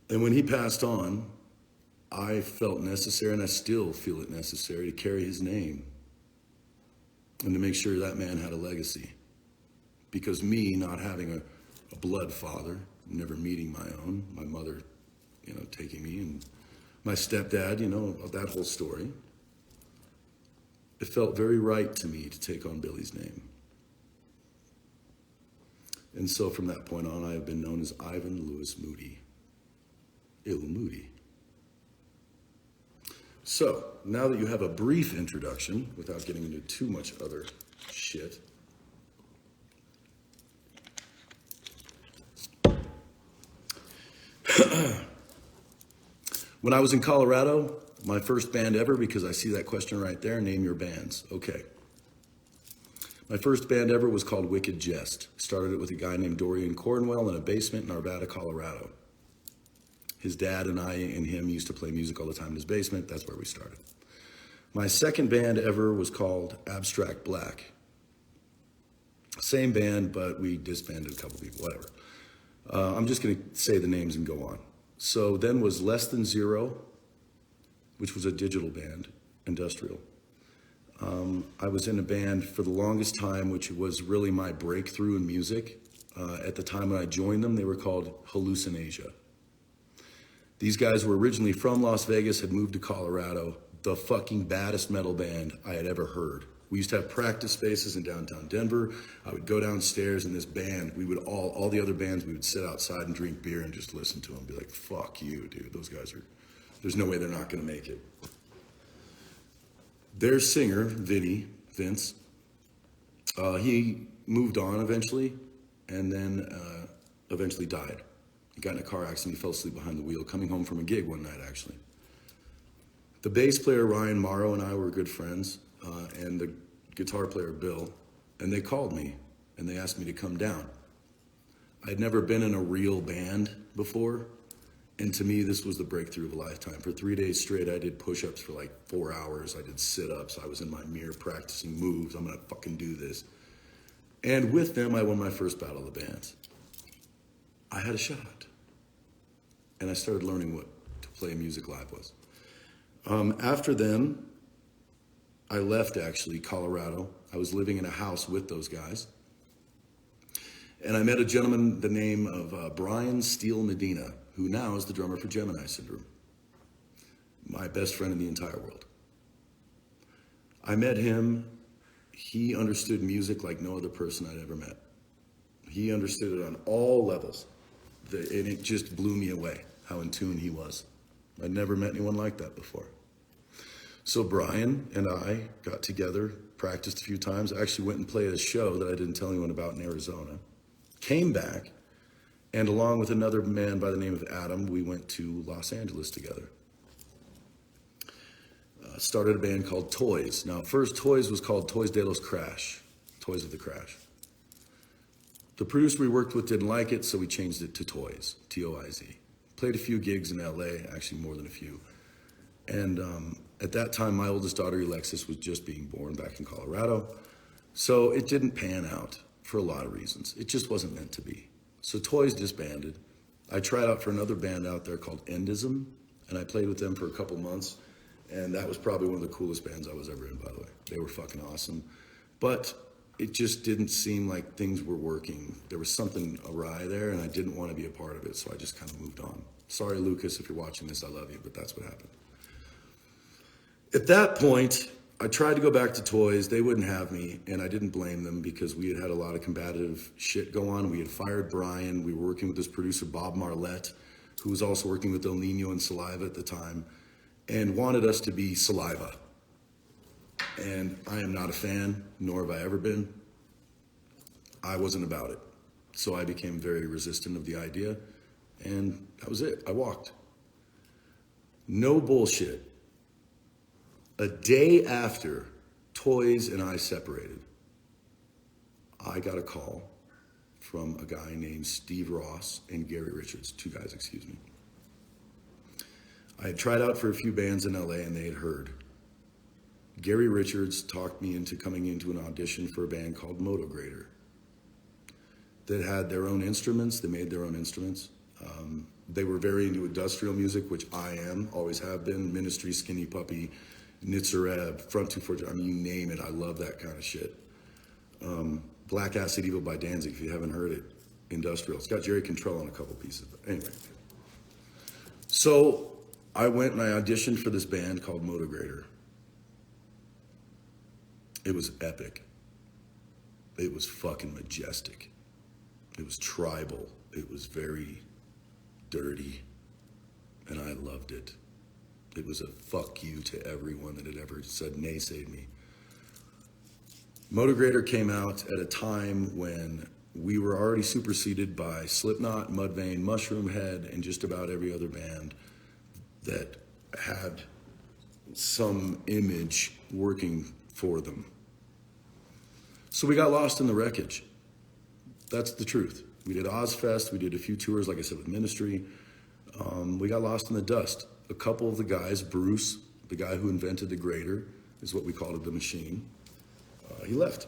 And when he passed on, I felt necessary, and I still feel it necessary, to carry his name and to make sure that man had a legacy. Because me not having a blood father, never meeting my own, my mother, you know, taking me, and my stepdad, you know, that whole story, it felt very right to me to take on Billy's name. And so from that point on, I have been known as Ivan Louis Moody, Il Moody. So, now that you have a brief introduction, without getting into too much other shit, when I was in Colorado, my first band ever, because I see that question right there, name your bands. Okay. My first band ever was called Wicked Jest. Started it with a guy named Dorian Cornwell in a basement in Arvada, Colorado. His dad and I and him used to play music all the time in his basement. That's where we started. My second band ever was called Abstract Black. Same band, but we disbanded a couple people, whatever. I'm just going to say the names and go on. So then was Less Than Zero, which was a digital band, industrial. I was in a band for the longest time, which was really my breakthrough in music. At the time when I joined them, they were called Hallucinasia. These guys were originally from Las Vegas, had moved to Colorado, the fucking baddest metal band I had ever heard. We used to have practice spaces in downtown Denver. I would go downstairs, and this band, we would all the other bands, we would sit outside and drink beer and just listen to them, be like, fuck you, dude, those guys are, there's no way they're not gonna make it. Their singer, Vince, he moved on eventually, and then eventually died. He got in a car accident, he fell asleep behind the wheel, coming home from a gig one night, actually. The bass player, Ryan Morrow, and I were good friends, and the guitar player, Bill, and they called me and they asked me to come down. I'd never been in a real band before, and to me, this was the breakthrough of a lifetime. For 3 days straight, I did push-ups for like 4 hours. I did sit-ups. I was in my mirror practicing moves. I'm gonna fucking do this. And with them, I won my first battle of the bands. I had a shot. And I started learning what to play music live was. After them, I left actually Colorado. I was living in a house with those guys. And I met a gentleman, the name of Brian Steele Medina, who now is the drummer for Gemini Syndrome. My best friend in the entire world. I met him. He understood music like no other person I'd ever met. He understood it on all levels. And it just blew me away how in tune he was. I'd never met anyone like that before. So Brian and I got together, practiced a few times. I actually went and played a show that I didn't tell anyone about in Arizona. Came back, and along with another man by the name of Adam, we went to Los Angeles together. Started a band called Toys. Now, first Toys was called Toys de los Crash, Toys of the Crash. The producer we worked with didn't like it, so we changed it to Toys, T-O-I-Z. Played a few gigs in LA, actually more than a few. And at that time, my oldest daughter, Alexis, was just being born back in Colorado. So it didn't pan out for a lot of reasons. It just wasn't meant to be. So Toys disbanded. I tried out for another band out there called Endism, and I played with them for a couple months. And that was probably one of the coolest bands I was ever in, by the way. They were fucking awesome. But it just didn't seem like things were working. There was something awry there, and I didn't want to be a part of it, so I just kind of moved on. Sorry, Lucas, if you're watching this, I love you, but that's what happened. At that point, I tried to go back to Toys. They wouldn't have me, and I didn't blame them because we had had a lot of combative shit go on. We had fired Brian. We were working with this producer, Bob Marlette, who was also working with El Nino and Saliva at the time, and wanted us to be Saliva. And I am not a fan, nor have I ever been. I wasn't about it. So I became very resistant of the idea, and that was it. I walked. No bullshit. A day after Toys and I separated, I got a call from a guy named Steve Ross and Gary Richards, two guys, excuse me. I had tried out for a few bands in LA and they had heard. Gary Richards talked me into coming into an audition for a band called Motograder that had their own instruments. They made their own instruments. They were very into industrial music, which I am, always have been. Ministry, Skinny Puppy, Nitzareb, Front 240, I mean, you name it. I love that kind of shit. Black Acid Evil by Danzig, if you haven't heard it, industrial. It's got Jerry Cantrell on a couple pieces, but anyway. So I went and I auditioned for this band called Motograder. It was epic. It was fucking majestic. It was tribal. It was very dirty, and I loved it. It was a fuck you to everyone that had ever said naysayed me. Motograder came out at a time when we were already superseded by Slipknot, Mudvayne, Mushroomhead, and just about every other band that had some image working for them. So we got lost in the wreckage. That's the truth. We did Ozfest, we did a few tours, like I said, with Ministry. We got lost in the dust. A couple of the guys, Bruce, the guy who invented the grader, is what we called it, the machine. He left.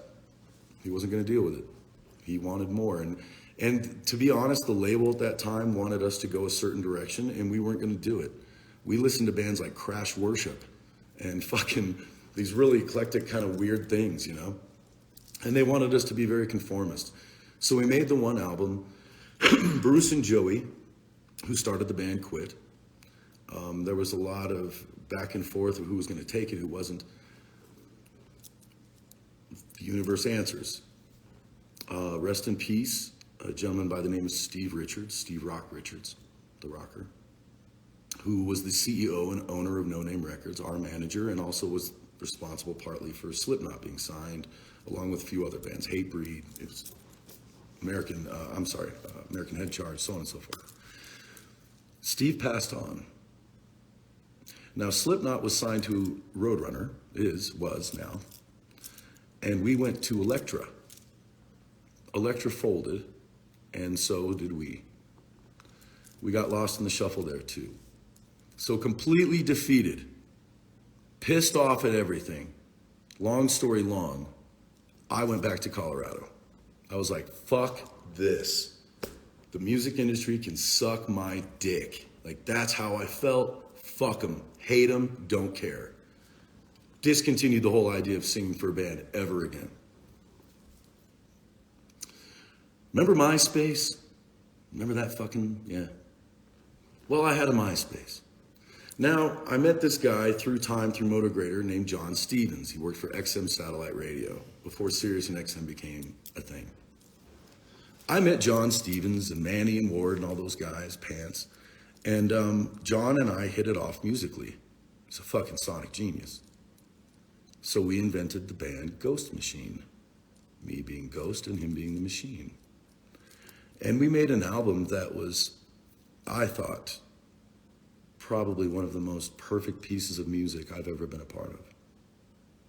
He wasn't going to deal with it. He wanted more. And to be honest, the label at that time wanted us to go a certain direction, and we weren't going to do it. We listened to bands like Crash Worship and fucking these really eclectic kind of weird things, you know? And they wanted us to be very conformist. So we made the one album. Bruce and Joey, who started the band, quit. There was a lot of back and forth of who was going to take it, who wasn't. The universe answers. Rest in peace, a gentleman by the name of Steve Richards, Steve Rock Richards, the rocker, who was the CEO and owner of No Name Records, our manager, and also was responsible partly for Slipknot being signed, along with a few other bands, Hatebreed, it was American Head Charge, so on and so forth. Steve passed on. Now, Slipknot was signed to Roadrunner, was now, and we went to Elektra. Elektra folded, and so did we. We got lost in the shuffle there too. So completely defeated, pissed off at everything. Long story long, I went back to Colorado. I was like, fuck this. The music industry can suck my dick. Like, that's how I felt. Fuck them. Hate them. Don't care. Discontinued the whole idea of singing for a band ever again. Remember MySpace? Remember that fucking, yeah. Well, I had a MySpace. Now, I met this guy through Motograder named John Stevens. He worked for XM Satellite Radio before Sirius and XM became a thing. I met John Stevens and Manny and Ward and all those guys, Pants. And John and I hit it off musically. He's a fucking sonic genius. So we invented the band Ghost Machine. Me being Ghost and him being the Machine. And we made an album that was, I thought, probably one of the most perfect pieces of music I've ever been a part of.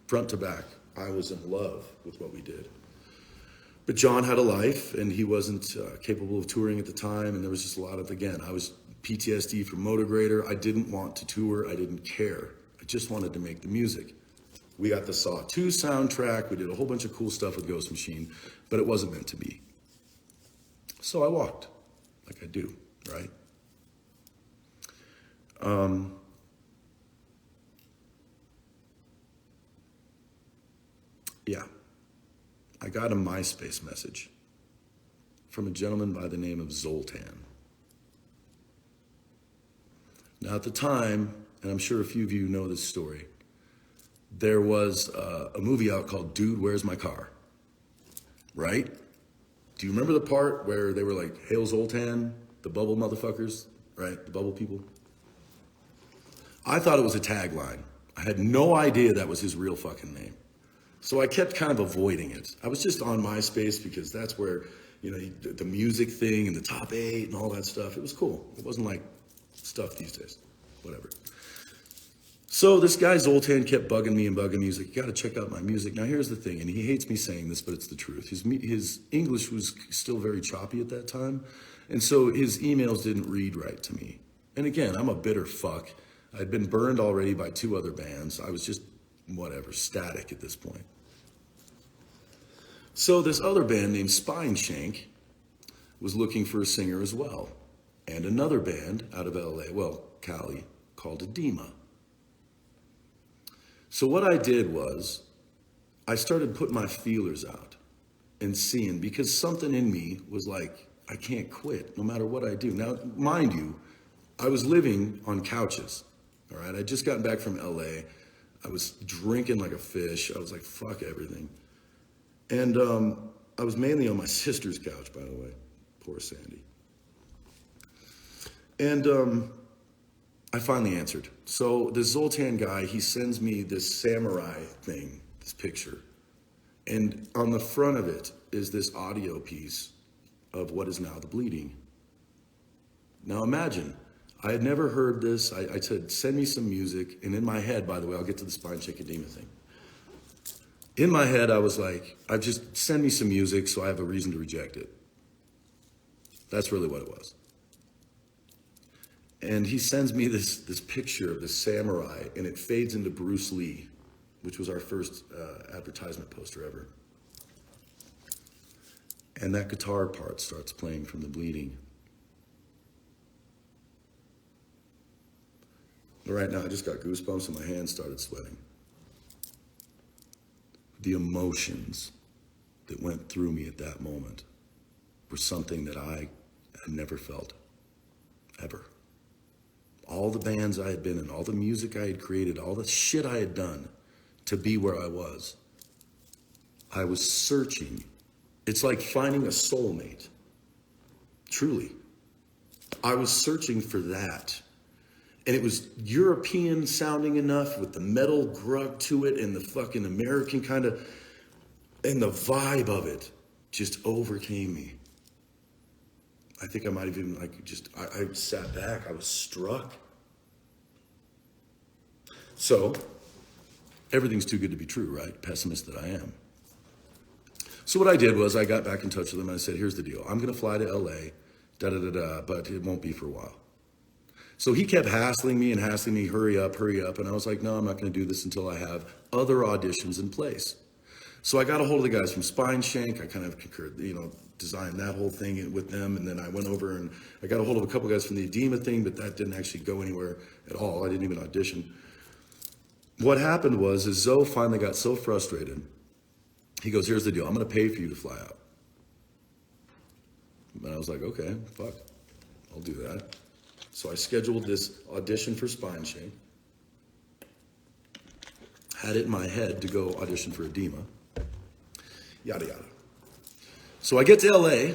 Front to back, I was in love with what we did. But John had a life, and he wasn't capable of touring at the time, and there was just a lot of, again, I was PTSD from Motograder. I didn't want to tour. I didn't care. I just wanted to make the music. We got the Saw 2 soundtrack. We did a whole bunch of cool stuff with Ghost Machine, but it wasn't meant to be. So I walked, like I do, right? Yeah, I got a MySpace message from a gentleman by the name of Zoltan. Now at the time, and I'm sure a few of you know this story, there was a movie out called Dude, Where's My Car? Right? Do you remember the part where they were like, Hail Zoltan, the bubble motherfuckers, right? The bubble people? I thought it was a tagline. I had no idea that was his real fucking name. So I kept kind of avoiding it. I was just on MySpace because that's where, you know, the music thing and the top 8 and all that stuff. It was cool. It wasn't like stuff these days. Whatever. So this guy Zoltan kept bugging me. He's like, you gotta check out my music. Now here's the thing, and he hates me saying this, but it's the truth. His English was still very choppy at that time. And so his emails didn't read right to me. And again, I'm a bitter fuck. I'd been burned already by 2 other bands. I was just, whatever, static at this point. So this other band named Spineshank was looking for a singer as well. And another band out of LA, well, Cali, called Edema. So what I did was, I started putting my feelers out and seeing, because something in me was like, I can't quit no matter what I do. Now, mind you, I was living on couches, all right? I'd just gotten back from LA. I was drinking like a fish. I was like, fuck everything. And I was mainly on my sister's couch, by the way. Poor Sandy. And I finally answered. So this Zoltan guy, he sends me this samurai thing, this picture. And on the front of it is this audio piece of What Is Now the Bleeding. Now imagine, I had never heard this. I said, send me some music. And in my head, by the way, I'll get to the Spineshank Edema thing. In my head, I was like, just send me some music so I have a reason to reject it. That's really what it was. And he sends me this picture of this samurai, and it fades into Bruce Lee, which was our first advertisement poster ever. And that guitar part starts playing from The Bleeding. Right now, I just got goosebumps and my hands started sweating. The emotions that went through me at that moment were something that I had never felt, ever. All the bands I had been in, all the music I had created, all the shit I had done to be where I was searching. It's like finding a soulmate. Truly. I was searching for that. And it was European sounding enough with the metal grug to it and the fucking American kind of, and the vibe of it just overcame me. I think I might have even I sat back, I was struck. So everything's too good to be true, right? Pessimist that I am. So what I did was I got back in touch with him and I said, here's the deal. I'm going to fly to LA, but it won't be for a while. So he kept hassling me, hurry up. And I was like, no, I'm not going to do this until I have other auditions in place. So I got a hold of the guys from Spine Shank. I kind of concurred, designed that whole thing with them. And then I went over and I got a hold of a couple guys from the Edema thing, but that didn't actually go anywhere at all. I didn't even audition. What happened was Zoe finally got so frustrated. He goes, here's the deal. I'm going to pay for you to fly out. And I was like, okay, fuck, I'll do that. So I scheduled this audition for Spine Shank. Had it in my head to go audition for Edema. Yada, yada. So I get to LA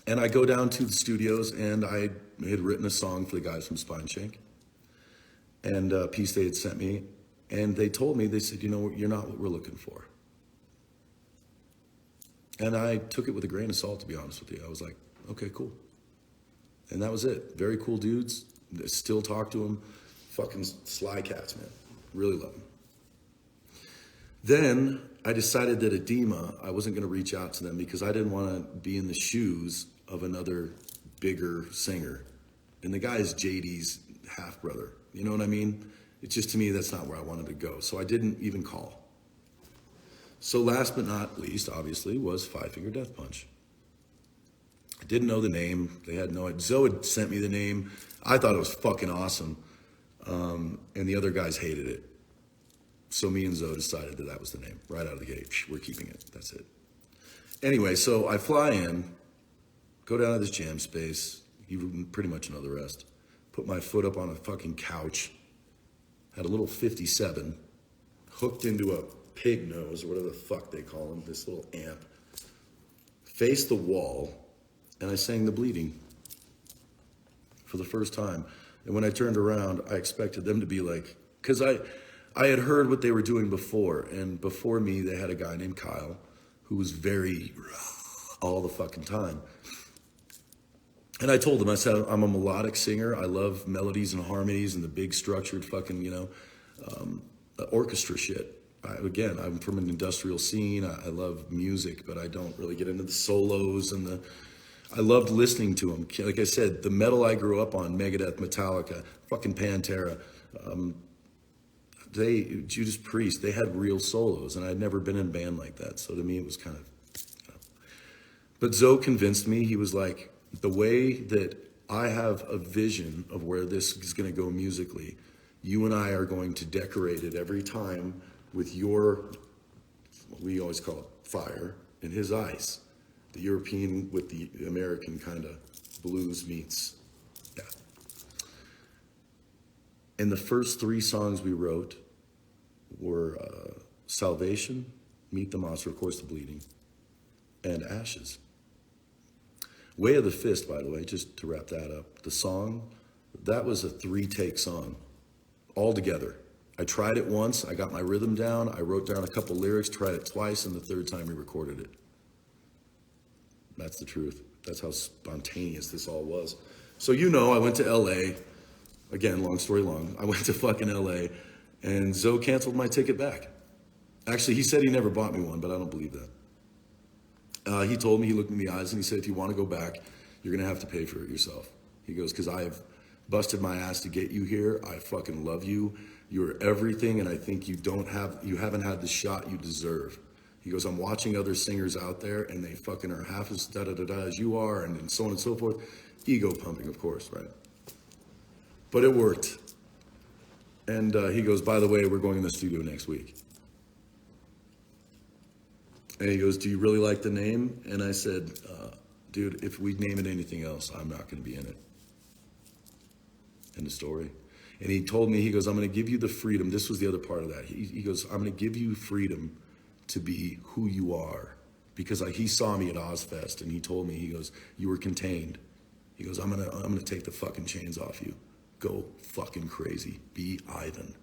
and I go down to the studios and I had written a song for the guys from Spine Shank. And a piece they had sent me. And they told me, they said, you're not what we're looking for. And I took it with a grain of salt, to be honest with you. I was like, okay, cool. And that was it. Very cool dudes. Still talk to them. Fucking sly cats, man. Really love them. Then I decided that Edema, I wasn't going to reach out to them because I didn't want to be in the shoes of another bigger singer. And the guy is JD's half brother. You know what I mean? It's just, to me, that's not where I wanted to go. So I didn't even call. So last but not least, obviously, was Five Finger Death Punch. I didn't know the name. They had no idea. Zoe had sent me the name. I thought it was fucking awesome. And the other guys hated it. So me and Zoe decided that was the name. Right out of the gate. We're keeping it. That's it. Anyway, so I fly in, go down to this jam space. You pretty much know the rest. Put my foot up on a fucking couch. Had a little 57 hooked into a pig nose or whatever the fuck they call them, this little amp. Faced the wall, and I sang The Bleeding for the first time. And when I turned around, I expected them to be like, because I had heard what they were doing before, and before me, they had a guy named Kyle who was very all the fucking time. And I told them, I said, I'm a melodic singer. I love melodies and harmonies and the big structured fucking, orchestra shit. I'm from an industrial scene. I love music, but I don't really get into the solos and I loved listening to them. Like I said, the metal I grew up on, Megadeth, Metallica, fucking Pantera, Judas Priest, they had real solos, and I'd never been in a band like that. So to me, it was kind of, But Zoe convinced me. He was like, the way that I have a vision of where this is going to go musically, you and I are going to decorate it every time with your, what we always call it, fire, and his ice. The European with the American kind of blues meets. Yeah. And the first 3 songs we wrote were Salvation, Meet the Monster, of course, The Bleeding, and Ashes. Way of the Fist, by the way, just to wrap that up. The song, that was a 3-take song, all together. I tried it once, I got my rhythm down, I wrote down a couple lyrics, tried it twice, and the 3rd time we recorded it. That's the truth. That's how spontaneous this all was. So I went to LA, again, long story long, I went to fucking LA, and Zoe canceled my ticket back. Actually, he said he never bought me one, but I don't believe that. He told me, he looked me in the eyes and he said, if you want to go back, you're going to have to pay for it yourself. He goes, because I have busted my ass to get you here. I fucking love you. You're everything. And I think you haven't had the shot you deserve. He goes, I'm watching other singers out there and they fucking are half as da-da-da-da as you are and so on and so forth. Ego pumping, of course, right? But it worked. And he goes, by the way, we're going in the studio next week. And he goes, do you really like the name? And I said, dude, if we name it anything else, I'm not going to be in it. End of story. And he told me, he goes, I'm going to give you the freedom. This was the other part of that. He goes, I'm going to give you freedom to be who you are. Because he saw me at Ozfest and he told me, he goes, you were contained. He goes, I'm gonna take the fucking chains off you. Go fucking crazy. Be Ivan.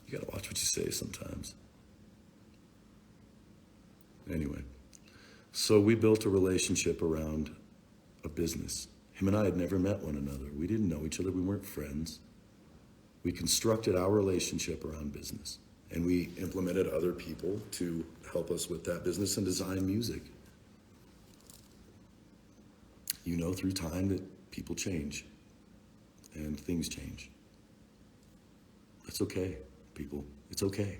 You gotta watch what you say sometimes. Anyway, So we built a relationship around a business. Him and I had never met one another. We didn't know each other. We weren't friends. We constructed our relationship around business. And we implemented other people to help us with that business and design music. You know through time that people change and things change. It's okay, people. It's okay.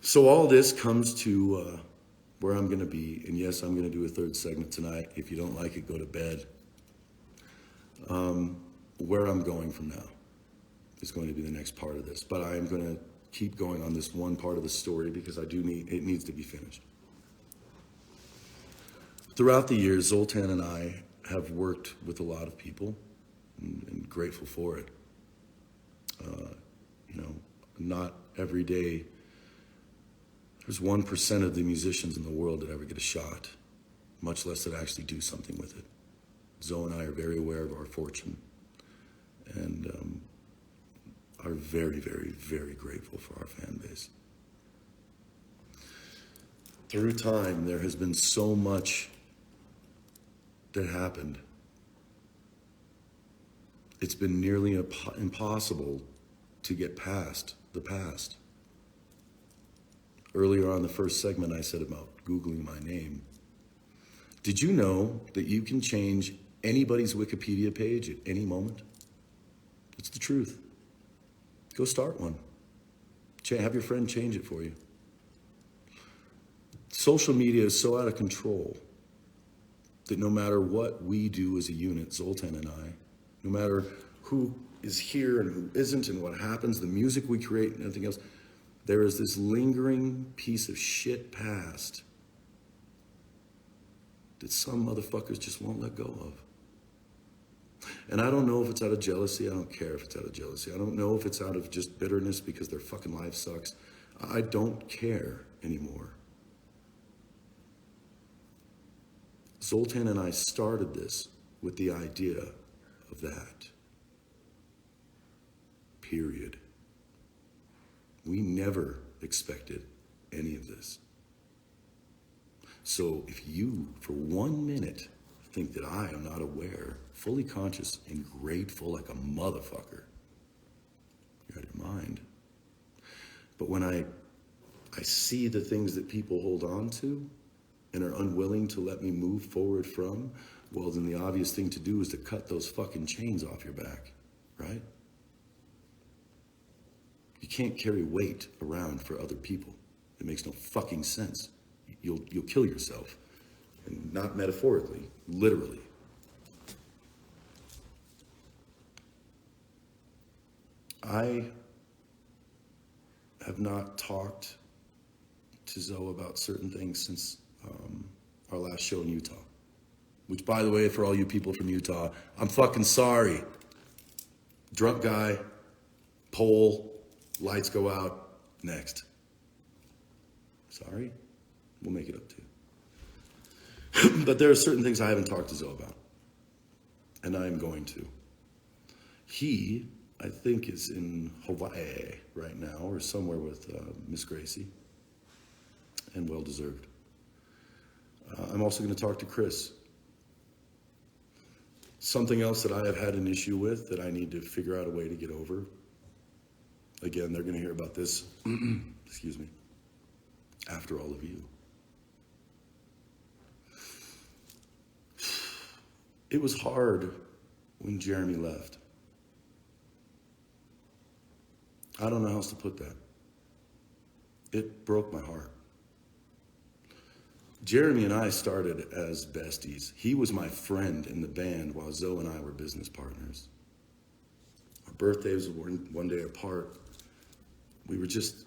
So all this comes to where I'm going to be. And yes, I'm going to do a third segment tonight. If you don't like it, go to bed. Where I'm going from now is going to be the next part of this. But I am going to keep going on this one part of the story because it needs to be finished. Throughout the years, Zoltan and I have worked with a lot of people and grateful for it. Not every day. There's 1% of the musicians in the world that ever get a shot, much less that actually do something with it. Zoe and I are very aware of our fortune and are very, very, very grateful for our fan base. Through time, there has been so much that happened. It's been nearly impossible to get past the past. Earlier on the first segment, I said about Googling my name. Did you know that you can change anybody's Wikipedia page at any moment? It's the truth. Go start one. Have your friend change it for you. Social media is so out of control that no matter what we do as a unit, Zoltan and I, no matter who is here and who isn't and what happens, the music we create and everything else, there is this lingering piece of shit past that some motherfuckers just won't let go of. And I don't know if it's out of jealousy. I don't care if it's out of jealousy. I don't know if it's out of just bitterness because their fucking life sucks. I don't care anymore. Zoltan and I started this with the idea of that. Period. We never expected any of this. So if you, for 1 minute, think that I am not aware, fully conscious, and grateful like a motherfucker, you're out of your mind. But when I see the things that people hold on to and are unwilling to let me move forward from, well, then the obvious thing to do is to cut those fucking chains off your back, right? You can't carry weight around for other people. It makes no fucking sense. You'll kill yourself. And not metaphorically, literally. I have not talked to Zoe about certain things since our last show in Utah. Which, by the way, for all you people from Utah, I'm fucking sorry. Drunk guy, pole, lights go out, next. Sorry, we'll make it up to you. But there are certain things I haven't talked to Zoe about, and I am going to. He, I think, is in Hawaii right now, or somewhere with Miss Gracie, and well-deserved. I'm also going to talk to Chris. Something else that I have had an issue with that I need to figure out a way to get over. Again, they're going to hear about this, excuse me, after all of you. It was hard when Jeremy left. I don't know how else to put that. It broke my heart. Jeremy and I started as besties. He was my friend in the band while Zoe and I were business partners. Our birthdays were one day apart. We were just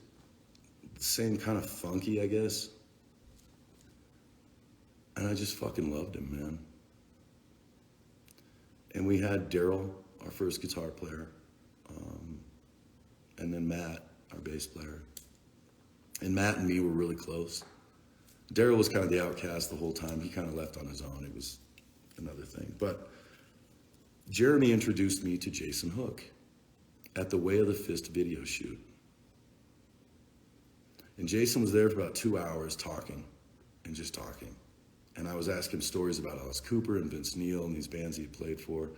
the same kind of funky, I guess. And I just fucking loved him, man. And we had Daryl, our first guitar player, and then Matt, our bass player. And Matt and me were really close. Daryl was kind of the outcast the whole time. He kind of left on his own. It was another thing. But Jeremy introduced me to Jason Hook at the Way of the Fist video shoot. And Jason was there for about 2 hours talking. and just talking. And I was asking him stories about Alice Cooper and Vince Neil and these bands he had played for.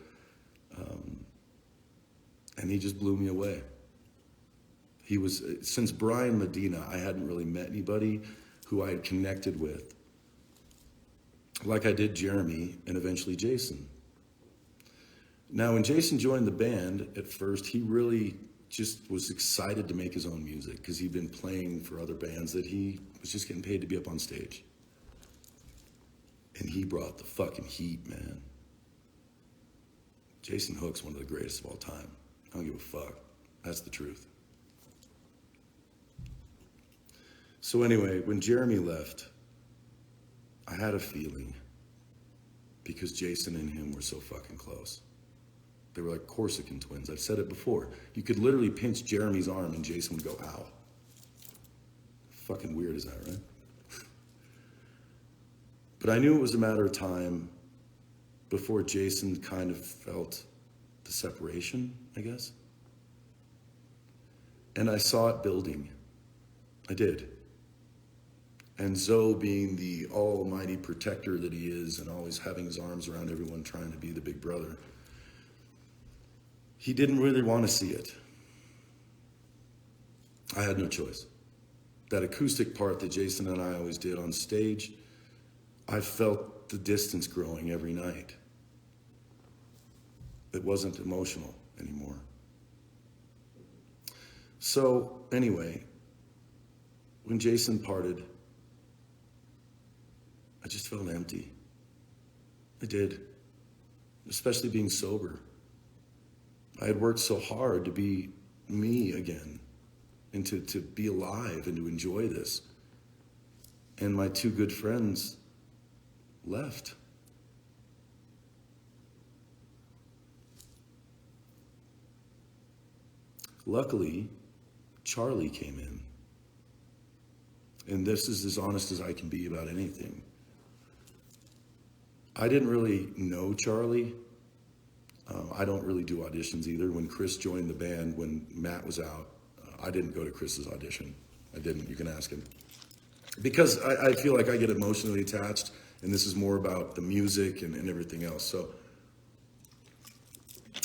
And he just blew me away. He was, since Brian Medina, I hadn't really met anybody who I had connected with like I did Jeremy and eventually Jason. Now, when Jason joined the band, at first, he really just was excited to make his own music because he'd been playing for other bands that he was just getting paid to be up on stage. And he brought the fucking heat, man. Jason Hook's one of the greatest of all time. I don't give a fuck. That's the truth. So anyway, when Jeremy left, I had a feeling because Jason and him were so fucking close. They were like Corsican twins. I've said it before. You could literally pinch Jeremy's arm and Jason would go, ow. Fucking weird is that, right? But I knew it was a matter of time before Jason kind of felt the separation, I guess. And I saw it building. I did. And Zoe, being the almighty protector that he is and always having his arms around everyone trying to be the big brother, he didn't really want to see it. I had no choice. That acoustic part that Jason and I always did on stage, I felt the distance growing every night. It wasn't emotional anymore. So anyway, when Jason parted, I just felt empty. I did, especially being sober. I had worked so hard to be me again and to be alive and to enjoy this. And my two good friends left. Luckily, Charlie came in. And this is as honest as I can be about anything. I didn't really know Charlie. I don't really do auditions either. When Chris joined the band, when Matt was out, I didn't go to Chris's audition. I didn't, you can ask him. Because I feel like I get emotionally attached, and this is more about the music and everything else. So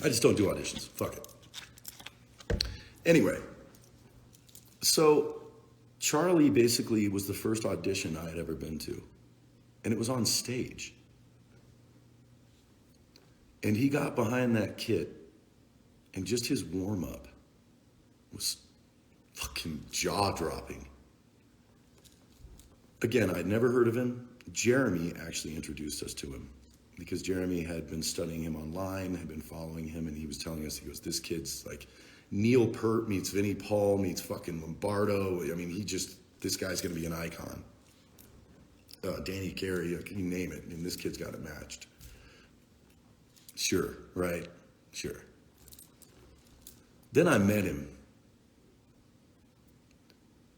I just don't do auditions, fuck it. Anyway, so Charlie basically was the first audition I had ever been to, and it was on stage. And he got behind that kit, and just his warm-up was fucking jaw-dropping. Again, I'd never heard of him. Jeremy actually introduced us to him because Jeremy had been studying him online, had been following him, and he was telling us, he goes, this kid's like Neil Peart meets Vinnie Paul meets fucking Lombardo. I mean, this guy's gonna be an icon. Danny Carey, you name it. I mean, this kid's got it matched. Sure, right? Sure. Then I met him.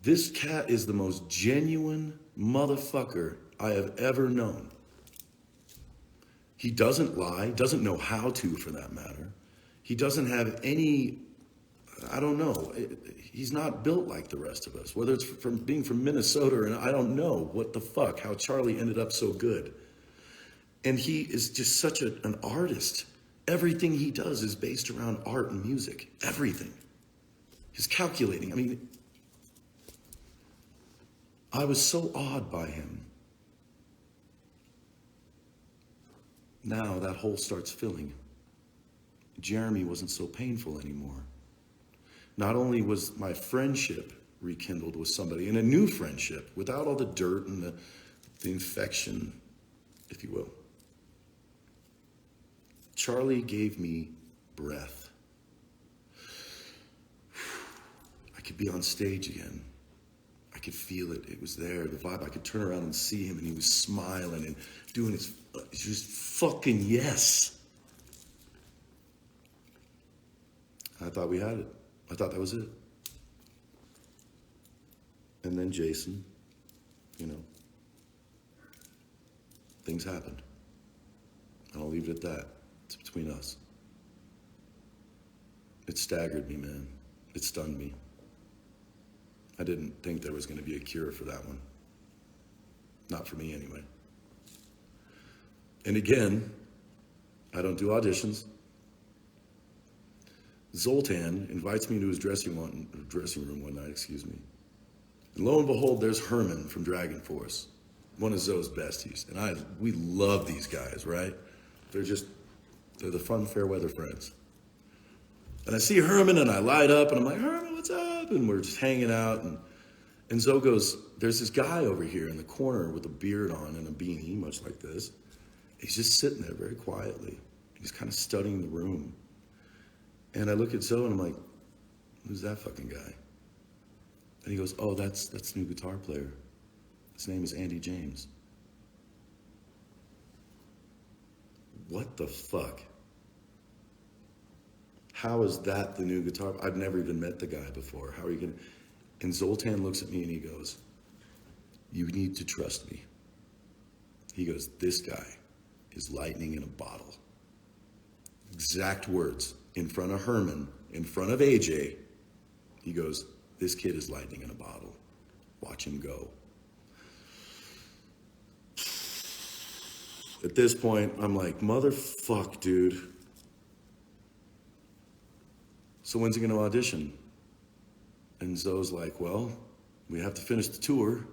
This cat is the most genuine motherfucker I have ever known. He doesn't lie, doesn't know how to for that matter. He doesn't have any, I don't know, he's not built like the rest of us. Whether it's from being from Minnesota and I don't know what the fuck, how Charlie ended up so good. And he is just such an artist. Everything he does is based around art and music. Everything. He's calculating. I mean, I was so awed by him. Now that hole starts filling. Jeremy wasn't so painful anymore. Not only was my friendship rekindled with somebody, and a new friendship, without all the dirt and the infection, if you will. Charlie gave me breath. I could be on stage again. I could feel it. It was there, the vibe. I could turn around and see him, and he was smiling and doing his just fucking yes. I thought we had it. I thought that was it. And then Jason, things happened. And I'll leave it at that. It's between us. It staggered me, man. It stunned me. I didn't think there was going to be a cure for that one. Not for me anyway. And again, I don't do auditions. Zoltan invites me to his dressing room one night, excuse me. And lo and behold, there's Herman from Dragon Force, one of Zoe's besties. And we love these guys, right? They're the fun, fair weather friends. And I see Herman and I light up and I'm like, Herman, what's up? And we're just hanging out. And Zoe goes, there's this guy over here in the corner with a beard on and a beanie, much like this. He's just sitting there very quietly. He's kind of studying the room. And I look at Zoe and I'm like, who's that fucking guy? And he goes, oh, that's the new guitar player. His name is Andy James. What the fuck? How is that the new guitar? I've never even met the guy before. How are you gonna? And Zoltan looks at me and he goes, you need to trust me. He goes, this guy is lightning in a bottle. Exact words. In front of Herman, in front of AJ, he goes, this kid is lightning in a bottle. Watch him go. At this point, I'm like, motherfuck, dude. So when's he gonna audition? And Zoe's like, well, we have to finish the tour.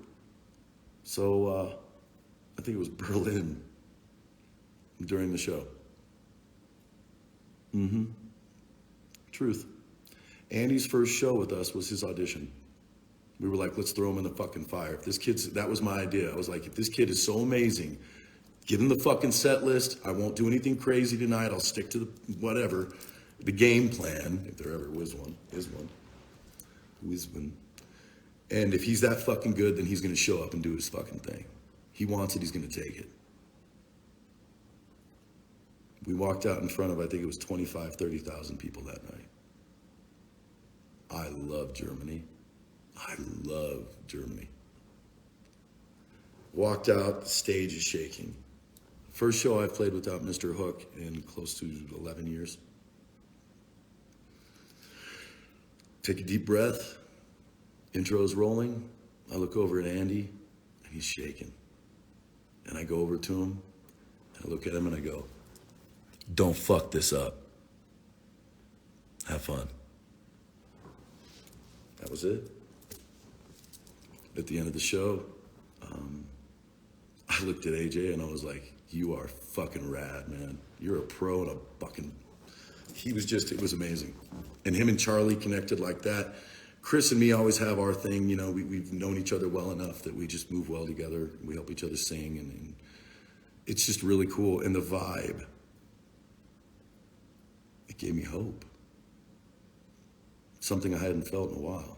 So I think it was Berlin during the show. Mm-hmm. Truth. Andy's first show with us was his audition. We were like, let's throw him in the fucking fire. That was my idea. I was like, if this kid is so amazing, give him the fucking set list. I won't do anything crazy tonight. I'll stick to the game plan, if there ever was one, is one. And if he's that fucking good, then he's gonna show up and do his fucking thing. He wants it, he's gonna take it. We walked out in front of, I think it was 25, 30,000 people that night. I love Germany. I love Germany. Walked out, the stage is shaking. First show I've played without Mr. Hook in close to 11 years. Take a deep breath. Intro's rolling. I look over at Andy, and he's shaking. And I go over to him, and I look at him, and I go, don't fuck this up. Have fun. That was it. At the end of the show, I looked at AJ and I was like, you are fucking rad, man. You're a pro and a fucking... it was amazing. And him and Charlie connected like that. Chris and me always have our thing, you know, we've known each other well enough that we just move well together. We help each other sing and it's just really cool. And the vibe, it gave me hope. Something I hadn't felt in a while.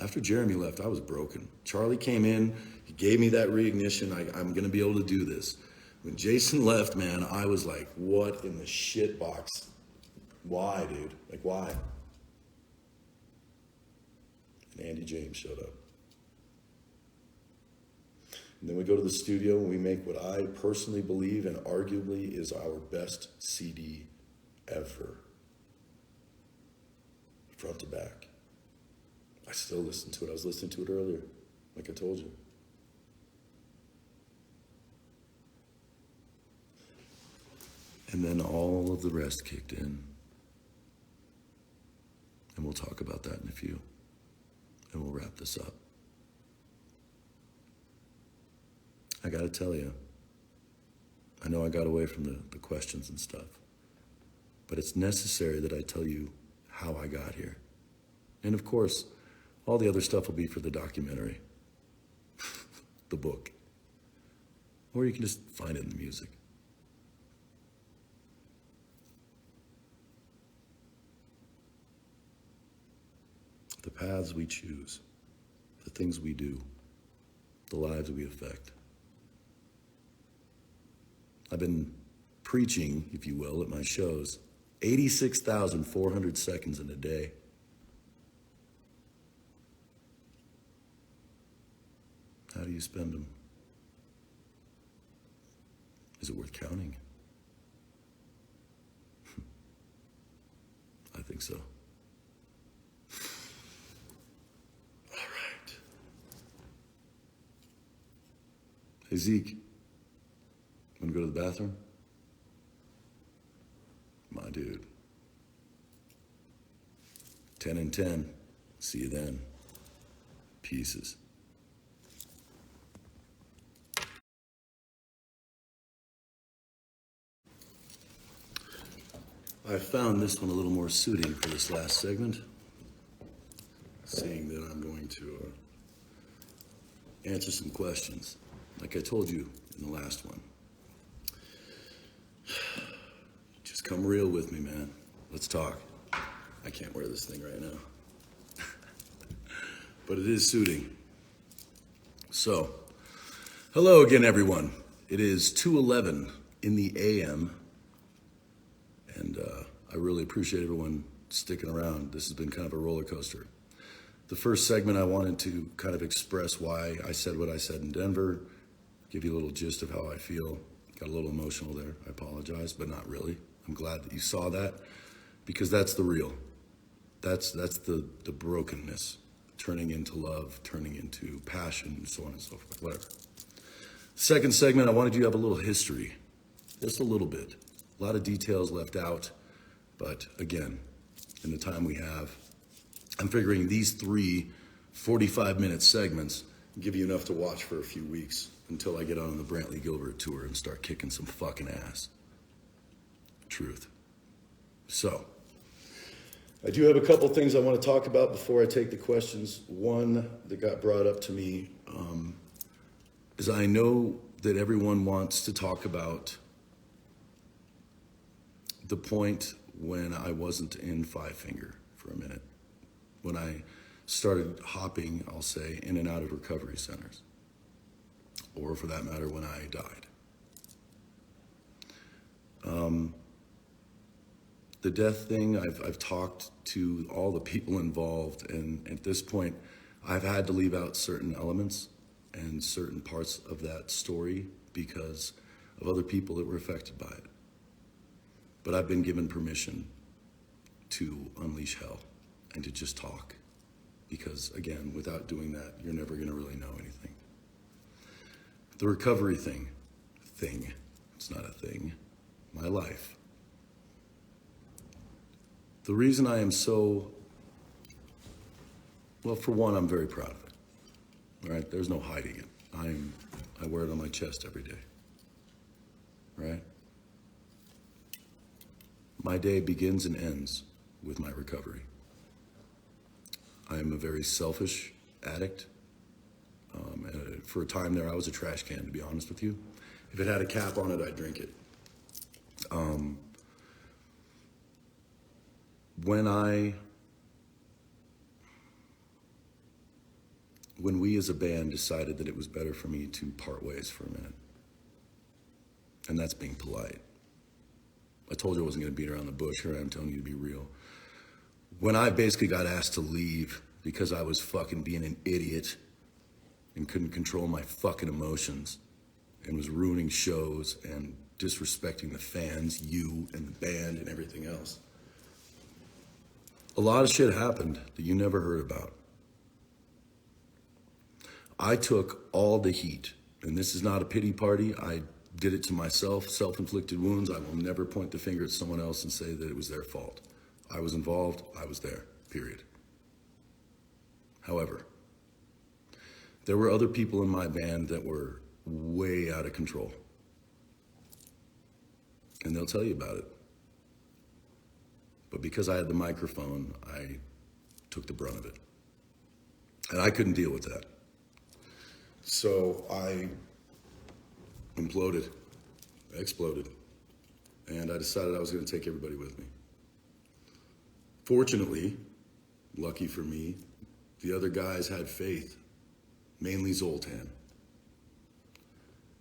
After Jeremy left, I was broken. Charlie came in, he gave me that reignition. I'm gonna be able to do this. When Jason left, man, I was like, what in the shit box? Why, dude? Like, why? And Andy James showed up. And then we go to the studio and we make what I personally believe and arguably is our best CD ever. Front to back. I still listen to it. I was listening to it earlier, like I told you. And then all of the rest kicked in. And we'll talk about that in a few. And we'll wrap this up. I gotta tell you, I know I got away from the questions and stuff, but it's necessary that I tell you how I got here. And of course, all the other stuff will be for the documentary, the book, or you can just find it in the music. The paths we choose, the things we do, the lives we affect. I've been preaching, if you will, at my shows, 86,400 seconds in a day. How do you spend them? Is it worth counting? I think so. All right. Hey, Zeke, wanna go to the bathroom? My dude. 10 and 10. See you then. Pieces. I found this one a little more suiting for this last segment, seeing that I'm going to answer some questions, like I told you in the last one. Just come real with me, man. Let's talk. I can't wear this thing right now. But it is suiting. So, hello again, everyone. It is 2:11 in the AM, and I really appreciate everyone sticking around. This has been kind of a roller coaster. The first segment, I wanted to kind of express why I said what I said in Denver, give you a little gist of how I feel. Got a little emotional there. I apologize, but not really. I'm glad that you saw that, because that's the real. That's the brokenness, turning into love, turning into passion, so on and so forth, whatever. Second segment, I wanted you to have a little history, just a little bit. A lot of details left out, but again, in the time we have, I'm figuring these 3 45-minute segments give you enough to watch for a few weeks until I get on the Brantley Gilbert tour and start kicking some fucking ass. Truth. So, I do have a couple things I want to talk about before I take the questions. One that got brought up to me is I know that everyone wants to talk about the point when I wasn't in Five Finger for a minute. When I started hopping, I'll say, in and out of recovery centers. Or for that matter, when I died. The death thing, I've talked to all the people involved, and at this point, I've had to leave out certain elements and certain parts of that story because of other people that were affected by it. But I've been given permission to unleash hell and to just talk. Because again, without doing that, you're never gonna really know anything. The recovery thing, it's not a thing, my life. The reason I am so, well, for one, I'm very proud of it. All right, there's no hiding it. I wear it on my chest every day. Right? My day begins and ends with my recovery. I am a very selfish addict. And for a time there, I was a trash can, to be honest with you. If it had a cap on it, I'd drink it. When we as a band decided that it was better for me to part ways for a minute, and that's being polite. I told you I wasn't gonna beat around the bush. Here I am telling you to be real. When I basically got asked to leave because I was fucking being an idiot and couldn't control my fucking emotions and was ruining shows and disrespecting the fans, you and the band and everything else. A lot of shit happened that you never heard about. I took all the heat, and this is not a pity party. I did it to myself, self-inflicted wounds. I will never point the finger at someone else and say that it was their fault. I was involved, I was there, period. However, there were other people in my band that were way out of control. And they'll tell you about it. But because I had the microphone, I took the brunt of it. And I couldn't deal with that. So I imploded, exploded. And I decided I was gonna take everybody with me. Fortunately, lucky for me, the other guys had faith, mainly Zoltan.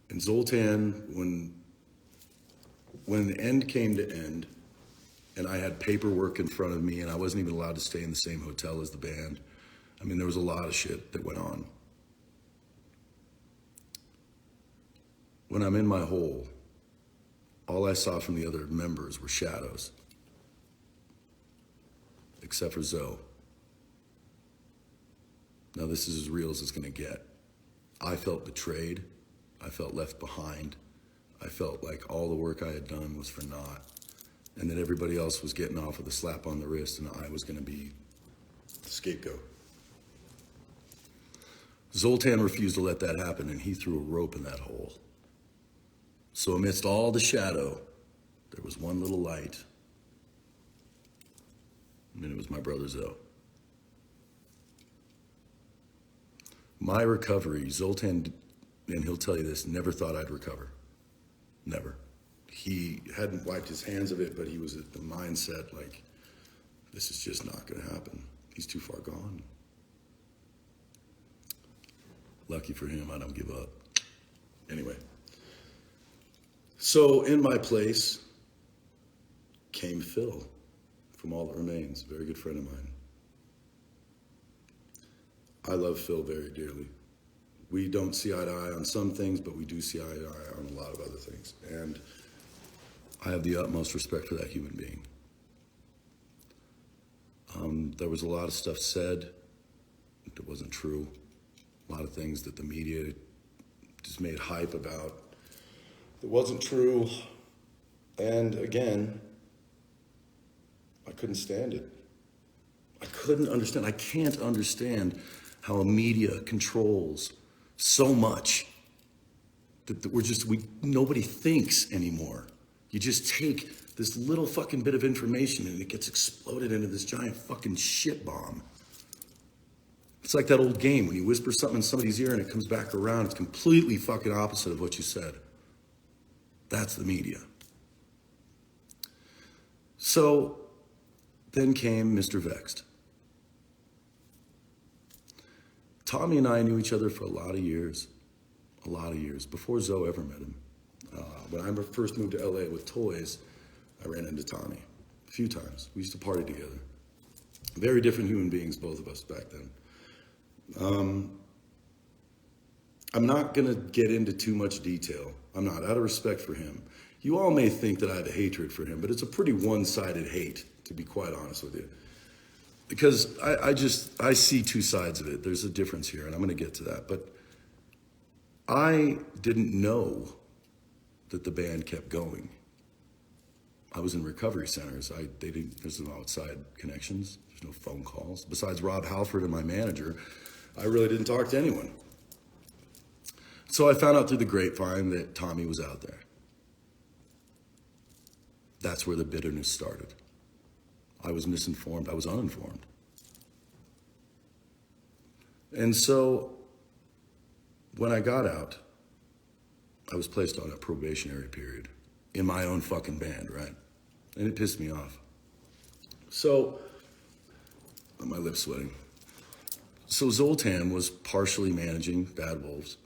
And Zoltan, when the end came to end, and I had paperwork in front of me, and I wasn't even allowed to stay in the same hotel as the band. I mean, there was a lot of shit that went on. When I'm in my hole, all I saw from the other members were shadows. Except for Zoe. Now this is as real as it's gonna get. I felt betrayed. I felt left behind. I felt like all the work I had done was for naught, and that everybody else was getting off with a slap on the wrist, and I was going to be the scapegoat. Zoltan refused to let that happen, and he threw a rope in that hole. So amidst all the shadow, there was one little light, and it was my brother Zoe. My recovery, Zoltan, and he'll tell you this, never thought I'd recover. Never. He hadn't wiped his hands of it, but he was at the mindset like, this is just not going to happen. He's too far gone. Lucky for him, I don't give up. Anyway. So in my place came Phil from All That Remains, a very good friend of mine. I love Phil very dearly. We don't see eye to eye on some things, but we do see eye to eye on a lot of other things. And I have the utmost respect for that human being. There was a lot of stuff said that wasn't true. A lot of things that the media just made hype about that wasn't true. And again, I couldn't stand it. I couldn't understand. I can't understand how a media controls so much that nobody thinks anymore. You just take this little fucking bit of information and it gets exploded into this giant fucking shit bomb. It's like that old game when you whisper something in somebody's ear and it comes back around. It's completely fucking opposite of what you said. That's the media. So then came Mr. Vexed. Tommy and I knew each other for a lot of years, before Zoe ever met him. When I first moved to LA with toys, I ran into Tommy a few times. We used to party together. Very different human beings, both of us back then. I'm not gonna get into too much detail. I'm not, out of respect for him. You all may think that I have a hatred for him, but it's a pretty one-sided hate, to be quite honest with you. Because I see two sides of it. There's a difference here, and I'm gonna get to that. But I didn't know that the band kept going. I was in recovery centers. There's no outside connections. There's no phone calls. Besides Rob Halford and my manager, I really didn't talk to anyone. So I found out through the grapevine that Tommy was out there. That's where the bitterness started. I was misinformed. I was uninformed. And so when I got out, I was placed on a probationary period in my own fucking band, right? And it pissed me off. So, my lips sweating. So Zoltan was partially managing Bad Wolves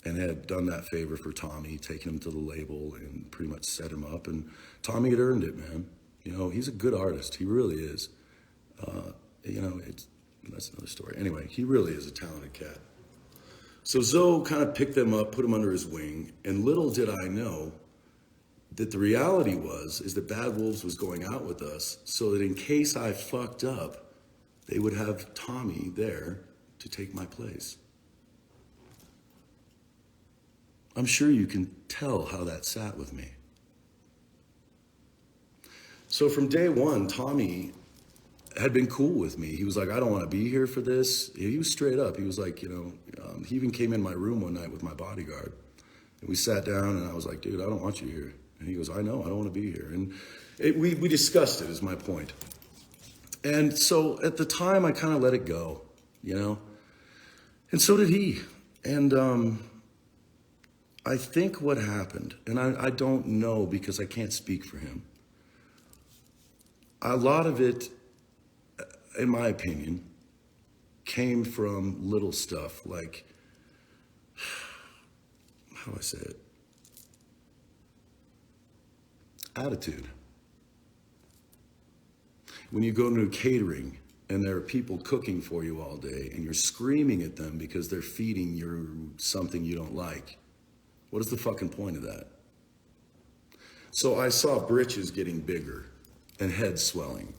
and had done that favor for Tommy, taken him to the label and pretty much set him up. And Tommy had earned it, man. You know, he's a good artist. He really is. That's another story. Anyway, he really is a talented cat. So Zoe kind of picked them up, put him under his wing, and little did I know that the reality is that Bad Wolves was going out with us so that in case I fucked up, they would have Tommy there to take my place. I'm sure you can tell how that sat with me. So from day one, Tommy had been cool with me. He was like, I don't want to be here for this. He was straight up. He was like, he even came in my room one night with my bodyguard. And we sat down and I was like, dude, I don't want you here. And he goes, I know, I don't want to be here. And we discussed it, is my point. And so at the time, I kind of let it go, And so did he. And I think what happened, and I don't know because I can't speak for him. A lot of it, in my opinion, came from little stuff like, how do I say it? Attitude. When you go to catering and there are people cooking for you all day and you're screaming at them because they're feeding you something you don't like, what is the fucking point of that? So I saw britches getting bigger and heads swelling.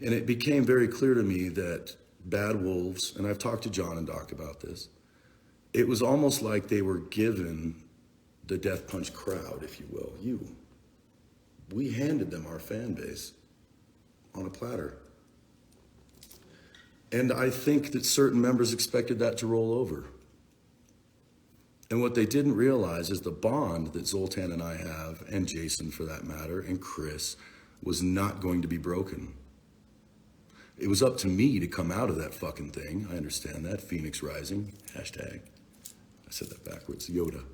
And it became very clear to me that Bad Wolves, and I've talked to John and Doc about this, it was almost like they were given the Death Punch crowd, if you will, we handed them our fan base on a platter. And I think that certain members expected that to roll over. And what they didn't realize is the bond that Zoltan and I have, and Jason for that matter, and Chris, was not going to be broken. It was up to me to come out of that fucking thing. I understand that. Phoenix Rising, hashtag. I said that backwards, Yoda.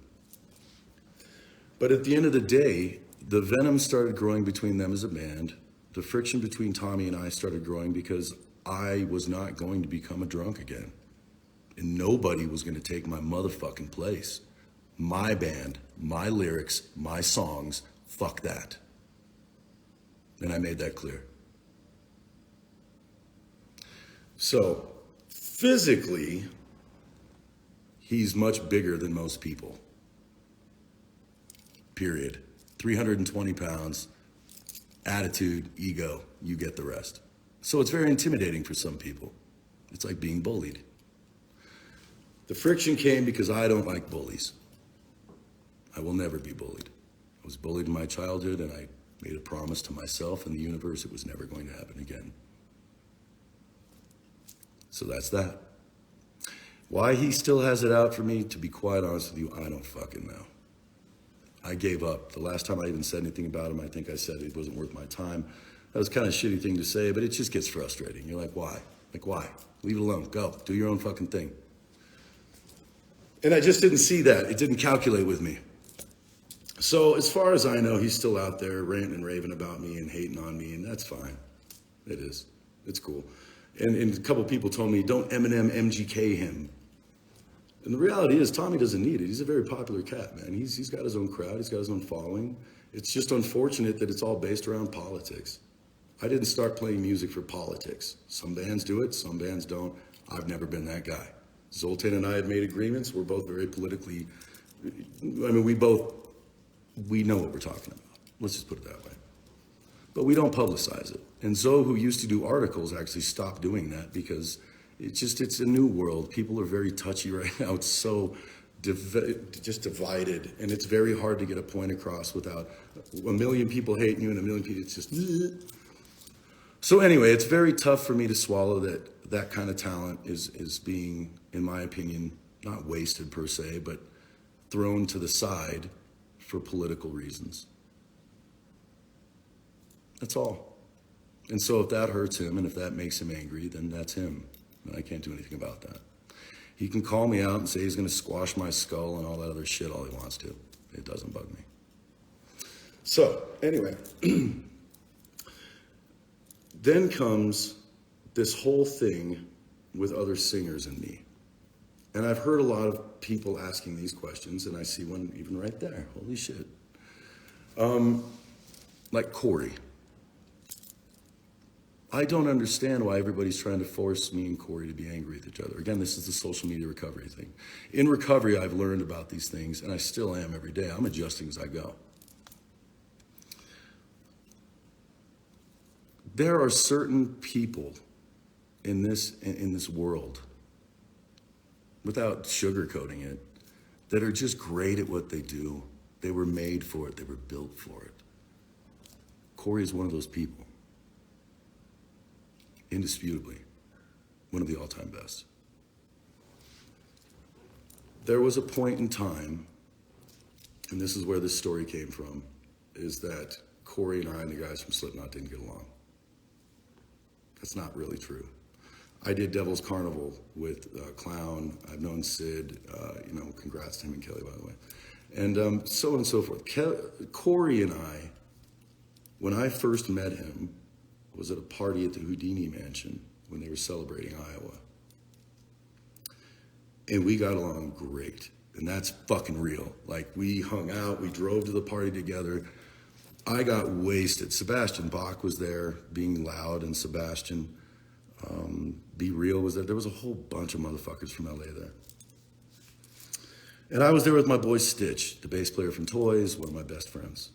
But at the end of the day, the venom started growing between them as a band. The friction between Tommy and I started growing because I was not going to become a drunk again. And nobody was going to take my motherfucking place. My band, my lyrics, my songs, fuck that. And I made that clear. So, physically, he's much bigger than most people. Period. 320 pounds, attitude, ego, you get the rest. So it's very intimidating for some people. It's like being bullied. The friction came because I don't like bullies. I will never be bullied. I was bullied in my childhood, and I made a promise to myself and the universe it was never going to happen again. So that's that. Why he still has it out for me, to be quite honest with you, I don't fucking know. I gave up. The last time I even said anything about him, I think I said it wasn't worth my time. That was kind of a shitty thing to say, but it just gets frustrating. You're like, why? Like, why? Leave it alone. Go. Do your own fucking thing. And I just didn't see that. It didn't calculate with me. So as far as I know, he's still out there ranting and raving about me and hating on me, and that's fine. It is. It's cool. And a couple people told me, don't Eminem MGK him. And the reality is, Tommy doesn't need it. He's a very popular cat, man. He's got his own crowd. He's got his own following. It's just unfortunate that it's all based around politics. I didn't start playing music for politics. Some bands do it, some bands don't. I've never been that guy. Zoltan and I had made agreements. We're both very politically, we know what we're talking about. Let's just put it that way. But we don't publicize it. And Zoe, who used to do articles, actually stopped doing that because it's a new world. People are very touchy right now. It's so just divided, and it's very hard to get a point across without a million people hating you and a million people, it's just... So anyway, it's very tough for me to swallow that kind of talent is being, in my opinion, not wasted per se, but thrown to the side for political reasons. That's all. And so if that hurts him and if that makes him angry, then that's him. And I can't do anything about that. He can call me out and say he's going to squash my skull and all that other shit all he wants to. It doesn't bug me. So, anyway. Then comes this whole thing with other singers and me. And I've heard a lot of people asking these questions, and I see one even right there. Holy shit. Like Corey. I don't understand why everybody's trying to force me and Corey to be angry with each other. Again, this is the social media recovery thing. In recovery, I've learned about these things, and I still am every day. I'm adjusting as I go. There are certain people in this world, without sugarcoating it, that are just great at what they do. They were made for it. They were built for it. Corey is one of those people. Indisputably, one of the all-time best. There was a point in time, and this is where this story came from, is that Corey and I and the guys from Slipknot didn't get along. That's not really true. I did Devil's Carnival with Clown. I've known Sid, congrats to him and Kelly, by the way. And so on and so forth. Corey and I, when I first met him, was at a party at the Houdini Mansion when they were celebrating Iowa. And we got along great. And that's fucking real. Like, we hung out, we drove to the party together. I got wasted. Sebastian Bach was there, being loud, and Sebastian Be Real was there. There was a whole bunch of motherfuckers from LA there. And I was there with my boy Stitch, the bass player from Toys, one of my best friends.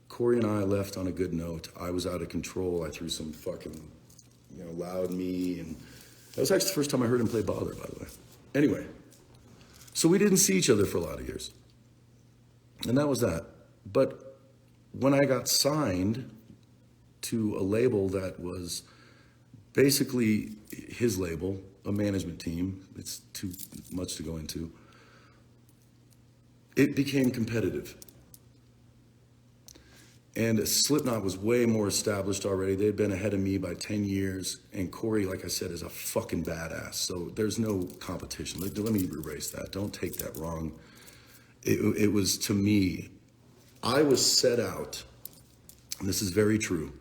Corey and I left on a good note. I was out of control. I threw some fucking, loud me. And that was actually the first time I heard him play Bother, by the way. Anyway, So we didn't see each other for a lot of years. And that was that. But when I got signed to a label that was basically his label, a management team, it's too much to go into, it became competitive. And Slipknot was way more established already. They'd been ahead of me by 10 years. And Corey, like I said, is a fucking badass. So there's no competition. Let me erase that. Don't take that wrong. It was, to me, I was set out, and this is very true.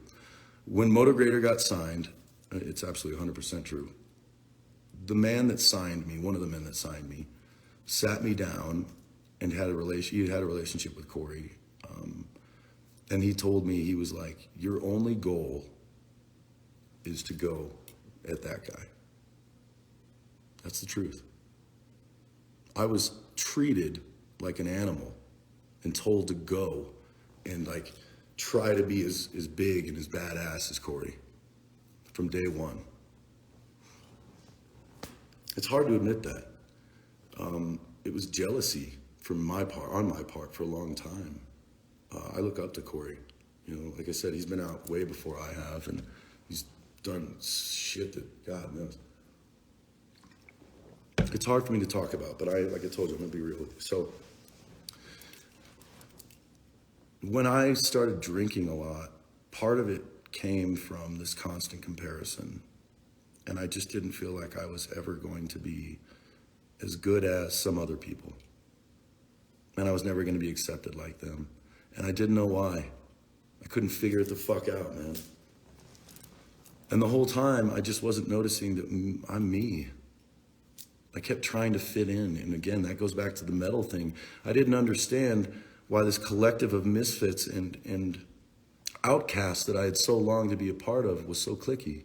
When Motograder got signed, it's absolutely 100% true. The man that signed me, one of the men that signed me, sat me down and he had a relationship with Corey. And he told me, he was like, your only goal is to go at that guy. That's the truth. I was treated like an animal and told to go and like try to be as big and as badass as Corey from day one. It's hard to admit that. It was jealousy on my part for a long time. I look up to Corey. You know, like I said, he's been out way before I have, and he's done shit that God knows. It's hard for me to talk about, but like I told you, I'm gonna be real with you. So when I started drinking a lot, part of it came from this constant comparison. And I just didn't feel like I was ever going to be as good as some other people. And I was never going to be accepted like them. And I didn't know why. I couldn't figure it the fuck out, man. And the whole time, I just wasn't noticing that I'm me. I kept trying to fit in. And again, that goes back to the metal thing. I didn't understand why this collective of misfits and outcasts that I had so longed to be a part of was so cliquey.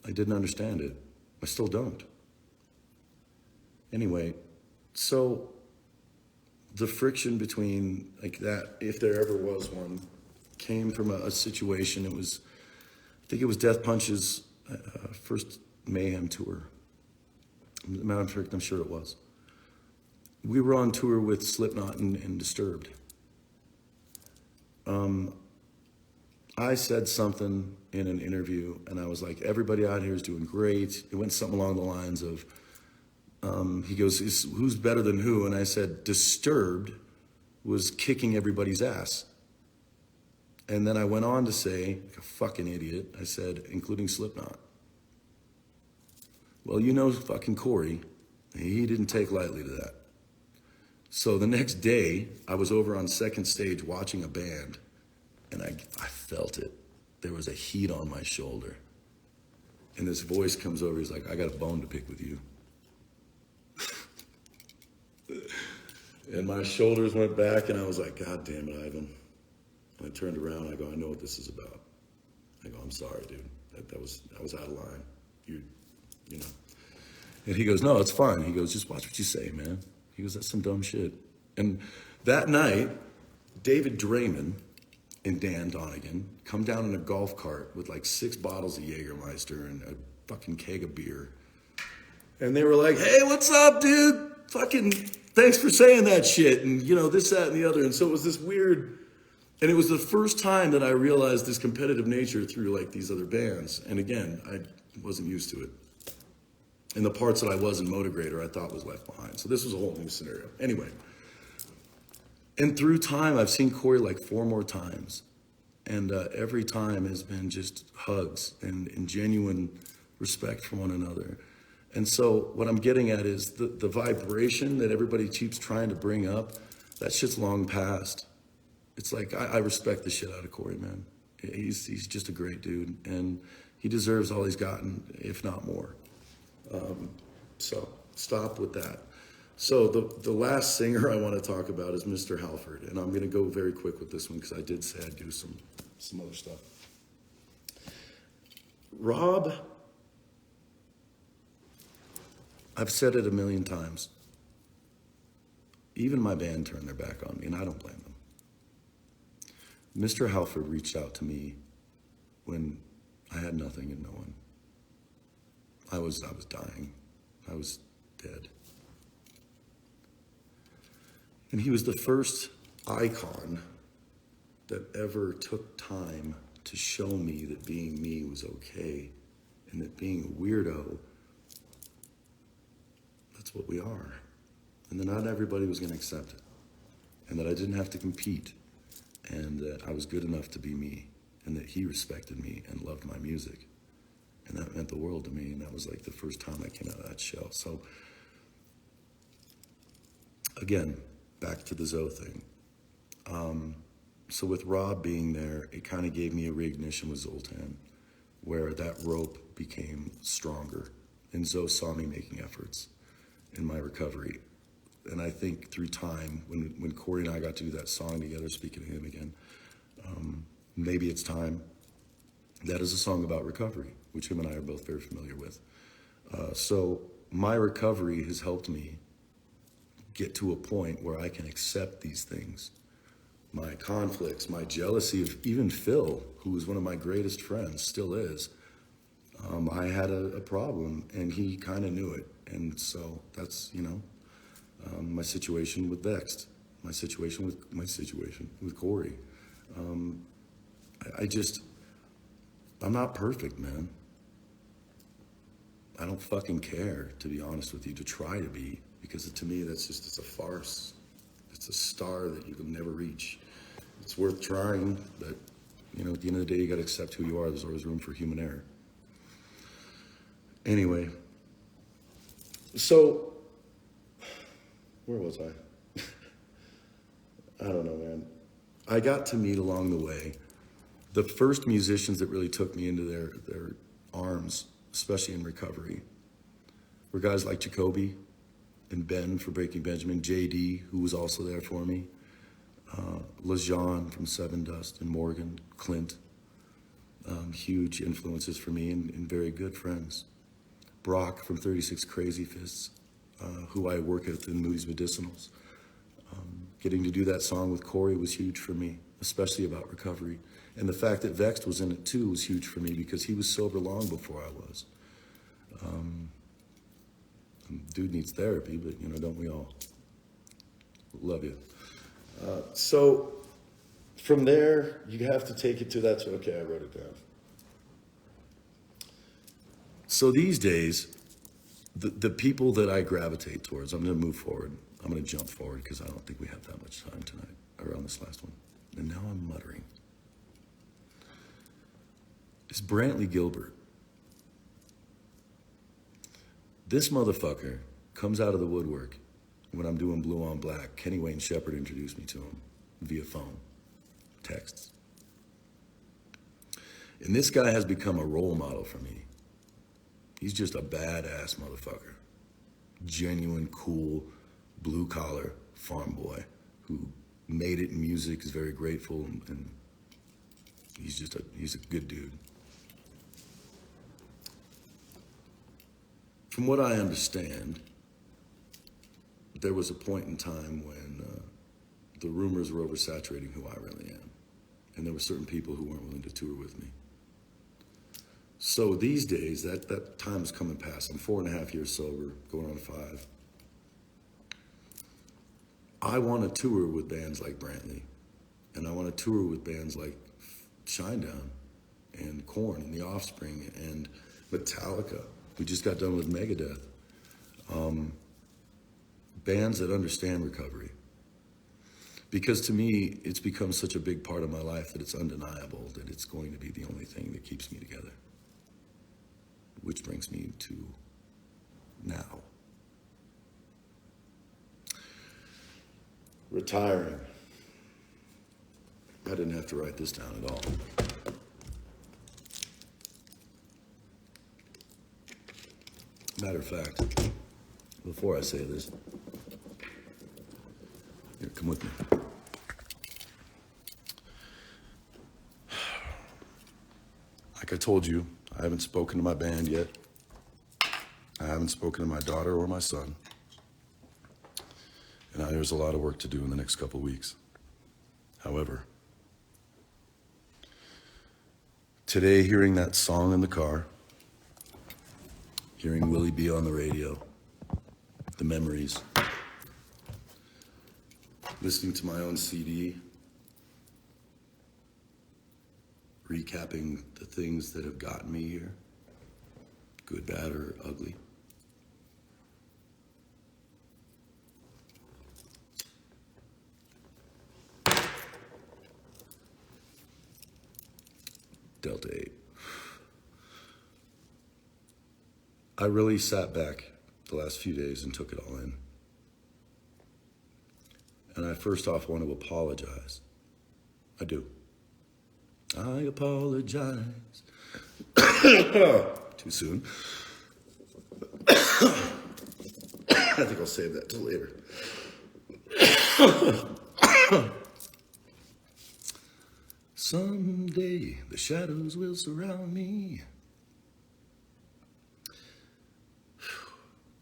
I didn't understand it. I still don't. Anyway, so the friction between like that, if there ever was one, came from a situation. I think it was Death Punch's first Mayhem tour. I'm sure it was. We were on tour with Slipknot and Disturbed. I said something in an interview, and I was like, everybody out here is doing great. It went something along the lines of, he goes, who's better than who? And I said, Disturbed was kicking everybody's ass. And then I went on to say, like a fucking idiot, I said, including Slipknot. Well, you know fucking Corey, he didn't take lightly to that. So the next day, I was over on second stage watching a band, and I felt it. There was a heat on my shoulder. And this voice comes over, he's like, I got a bone to pick with you. And my shoulders went back, and I was like, God damn it, Ivan. And I turned around, I go, I know what this is about. I go, I'm sorry, dude. That was out of line. You know. And he goes, no, it's fine. He goes, just watch what you say, man. He goes, that's some dumb shit. And that night, David Draymond and Dan Donegan come down in a golf cart with like 6 bottles of Jägermeister and a fucking keg of beer. And they were like, hey, what's up, dude? Fucking thanks for saying that shit. And, you know, this, that, and the other. And so it was this weird, and it was the first time that I realized this competitive nature through like these other bands. And again, I wasn't used to it. And the parts that I was in Motograder, I thought was left behind. So this was a whole new scenario. Anyway. And through time, I've seen Corey like 4 more times. And every time has been just hugs and genuine respect for one another. And so what I'm getting at is the vibration that everybody keeps trying to bring up, that shit's long past. It's like, I respect the shit out of Corey, man. He's just a great dude. And he deserves all he's gotten, if not more. So stop with that. So the last singer I want to talk about is Mr. Halford, and I'm going to go very quick with this one because I did say I'd do some other stuff. Rob, I've said it a million times. Even my band turned their back on me, and I don't blame them. Mr. Halford reached out to me when I had nothing and no one. I was dying. I was dead. And he was the first icon that ever took time to show me that being me was okay, and that being a weirdo, that's what we are. And that not everybody was gonna accept it. And that I didn't have to compete, and that I was good enough to be me, and that he respected me and loved my music. And that meant the world to me, and that was like the first time I came out of that shell. So, again, back to the Zoe thing. So with Rob being there, it kind of gave me a reignition with Zoltan, where that rope became stronger. And Zoe saw me making efforts in my recovery. And I think through time, when Corey and I got to do that song together, speaking of him again, maybe it's time. That is a song about recovery, which him and I are both very familiar with. So my recovery has helped me get to a point where I can accept these things. My conflicts, my jealousy of even Phil, who was one of my greatest friends, still is. I had a problem, and he kind of knew it. And so that's, my situation with Vexed, my situation with Corey. I'm not perfect, man. I don't fucking care, to be honest with you, to try to be, because to me, it's a farce. It's a star that you can never reach. It's worth trying, but, at the end of the day, you gotta accept who you are. There's always room for human error. Anyway, so, where was I? I don't know, man. I got to meet along the way the first musicians that really took me into their arms, especially in recovery, were guys like Jacoby and Ben for Breaking Benjamin, JD, who was also there for me, LaJean from Seven Dust, and Morgan, Clint, huge influences for me and very good friends. Brock from 36 Crazy Fists, who I work at in Moody's Medicinals. Getting to do that song with Corey was huge for me, especially about recovery. And the fact that Vexed was in it too was huge for me because he was sober long before I was. Dude needs therapy, but don't we all? Love you. So from there, you have to take it to that. Okay, I wrote it down. So these days, the people that I gravitate towards, I'm going to move forward. I'm going to jump forward because I don't think we have that much time tonight, or on this last one. And now I'm muttering. It's Brantley Gilbert. This motherfucker comes out of the woodwork when I'm doing Blue on Black. Kenny Wayne Shepherd introduced me to him via phone, texts. And this guy has become a role model for me. He's just a badass motherfucker. Genuine, cool, blue-collar farm boy who made it in music, is very grateful, and he's a good dude. From what I understand, there was a point in time when the rumors were oversaturating who I really am. And there were certain people who weren't willing to tour with me. So these days, that time's come and passed. I'm 4.5 years sober, going on 5. I want to tour with bands like Brantley. And I want to tour with bands like Shinedown and Korn and The Offspring and Metallica. We just got done with Megadeth. Bands that understand recovery. Because to me, it's become such a big part of my life that it's undeniable that it's going to be the only thing that keeps me together. Which brings me to now. Retiring. I didn't have to write this down at all. Matter of fact, before I say this, here, come with me. Like I told you, I haven't spoken to my band yet. I haven't spoken to my daughter or my son. And there's a lot of work to do in the next couple weeks. However, today, hearing that song in the car, hearing Willie B on the radio, the memories, listening to my own CD, recapping the things that have gotten me here, good, bad, or ugly. Delta 8. I really sat back the last few days and took it all in. And I first off want to apologize. I do. I apologize. Too soon. I think I'll save that till later. Someday the shadows will surround me.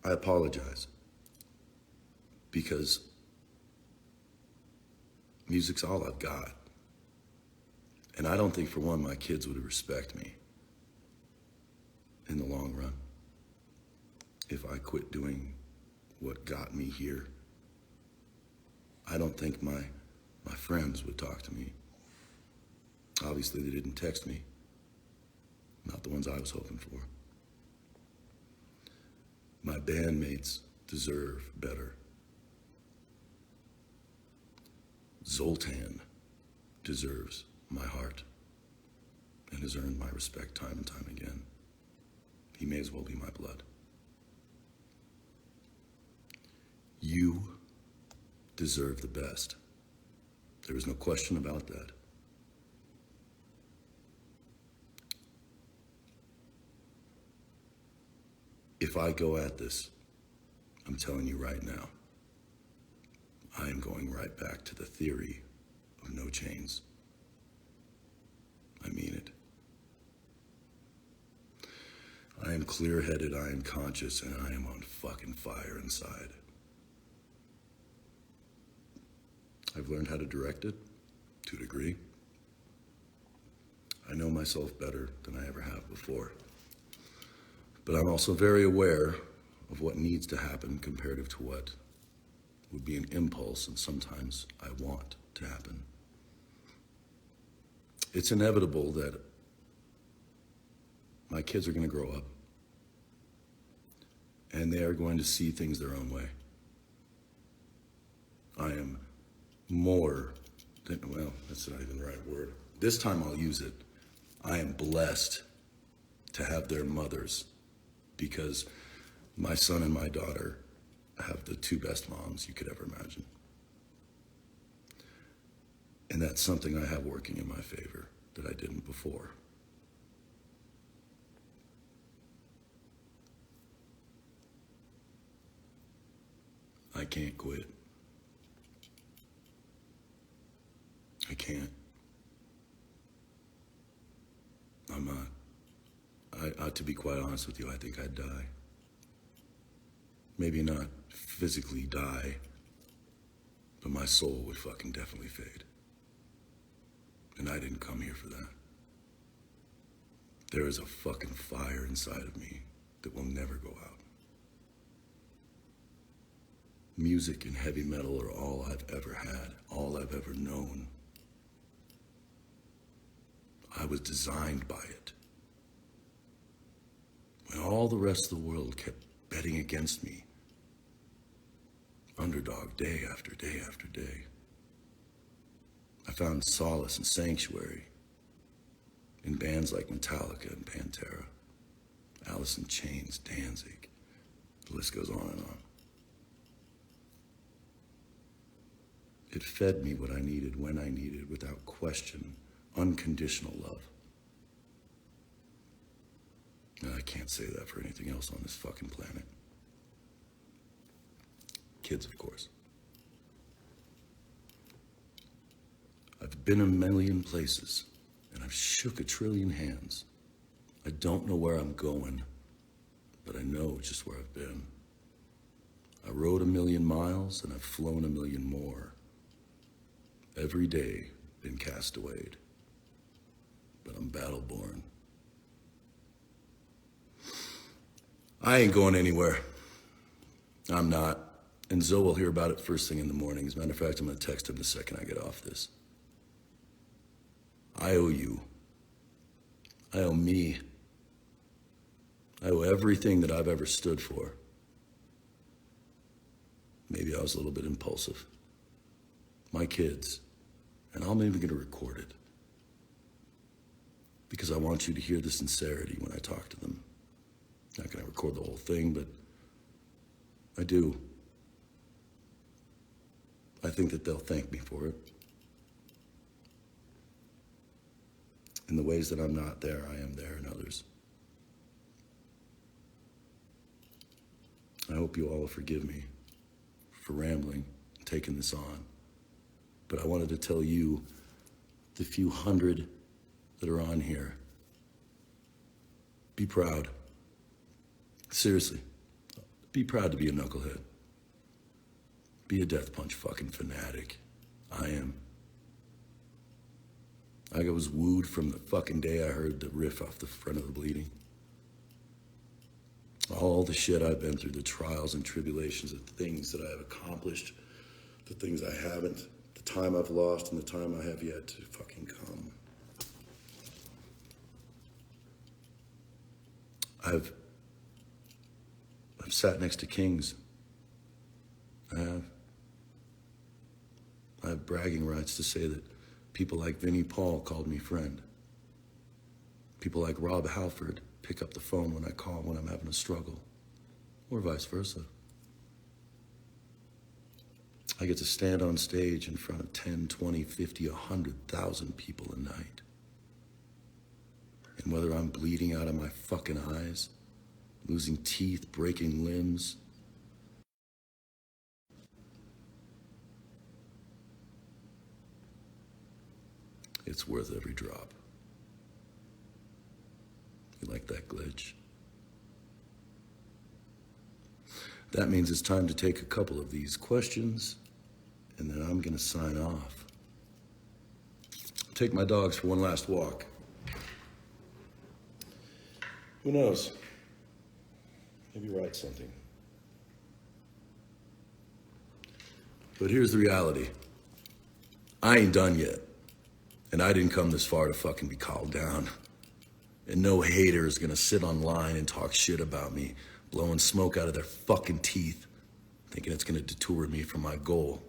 I apologize because music's all I've got. And I don't think for one my kids would respect me in the long run if I quit doing what got me here. I don't think my friends would talk to me. Obviously they didn't text me, not the ones I was hoping for. My bandmates deserve better. Zoltan deserves my heart and has earned my respect time and time again. He may as well be my blood. You deserve the best. There is no question about that. If I go at this, I'm telling you right now, I am going right back to the theory of no chains. I mean it. I am clear-headed, I am conscious, and I am on fucking fire inside. I've learned how to direct it, to a degree. I know myself better than I ever have before. But I'm also very aware of what needs to happen comparative to what would be an impulse and sometimes I want to happen. It's inevitable that my kids are going to grow up and they are going to see things their own way. I am more than, well, that's not even the right word. This time I'll use it. I am blessed to have their mothers, because my son and my daughter have the two best moms you could ever imagine. And that's something I have working in my favor that I didn't before. I can't quit. I can't. I'm not. To be quite honest with you, I think I'd die. Maybe not physically die, but my soul would fucking definitely fade. And I didn't come here for that. There is a fucking fire inside of me that will never go out. Music and heavy metal are all I've ever had, all I've ever known. I was designed by it. When all the rest of the world kept betting against me, Underdog day after day after day, I found solace and sanctuary in bands like Metallica and Pantera, Alice in Chains, Danzig, the list goes on and on. It fed me what I needed when I needed, without question, unconditional love. And I can't say that for anything else on this fucking planet. Kids, of course. I've been a million places, and I've shook a trillion hands. I don't know where I'm going, but I know just where I've been. I rode 1,000,000 miles, and I've flown 1,000,000 more. Every day, been cast away, but I'm battle-born. I ain't going anywhere. I'm not. And Zoe will hear about it first thing in the morning. As a matter of fact, I'm going to text him the second I get off this. I owe you. I owe me. I owe everything that I've ever stood for. Maybe I was a little bit impulsive. My kids. And I'm even going to record it. Because I want you to hear the sincerity when I talk to them. I'm not going to record the whole thing, but I do. I think that they'll thank me for it. In the ways that I'm not there, I am there in others. I hope you all will forgive me for rambling and taking this on. But I wanted to tell you, the few hundred that are on here, be proud. Seriously, be proud to be a knucklehead. Be a death punch fucking fanatic. I am. I was wooed from the fucking day I heard the riff off the front of the Bleeding. All the shit I've been through, the trials and tribulations, the things that I have accomplished, the things I haven't, the time I've lost and the time I have yet to fucking come. I've sat next to kings. I have bragging rights to say that people like Vinnie Paul called me friend. People like Rob Halford pick up the phone when I call when I'm having a struggle, or vice versa. I get to stand on stage in front of 10, 20, 50, 100,000 people a night. And whether I'm bleeding out of my fucking eyes, losing teeth, breaking limbs, it's worth every drop. You like that glitch? That means it's time to take a couple of these questions, and then I'm gonna sign off. Take my dogs for one last walk. Who knows? Maybe write something. But here's the reality. I ain't done yet. And I didn't come this far to fucking be called down. And no hater is gonna sit online and talk shit about me, blowing smoke out of their fucking teeth, thinking it's gonna detour me from my goal,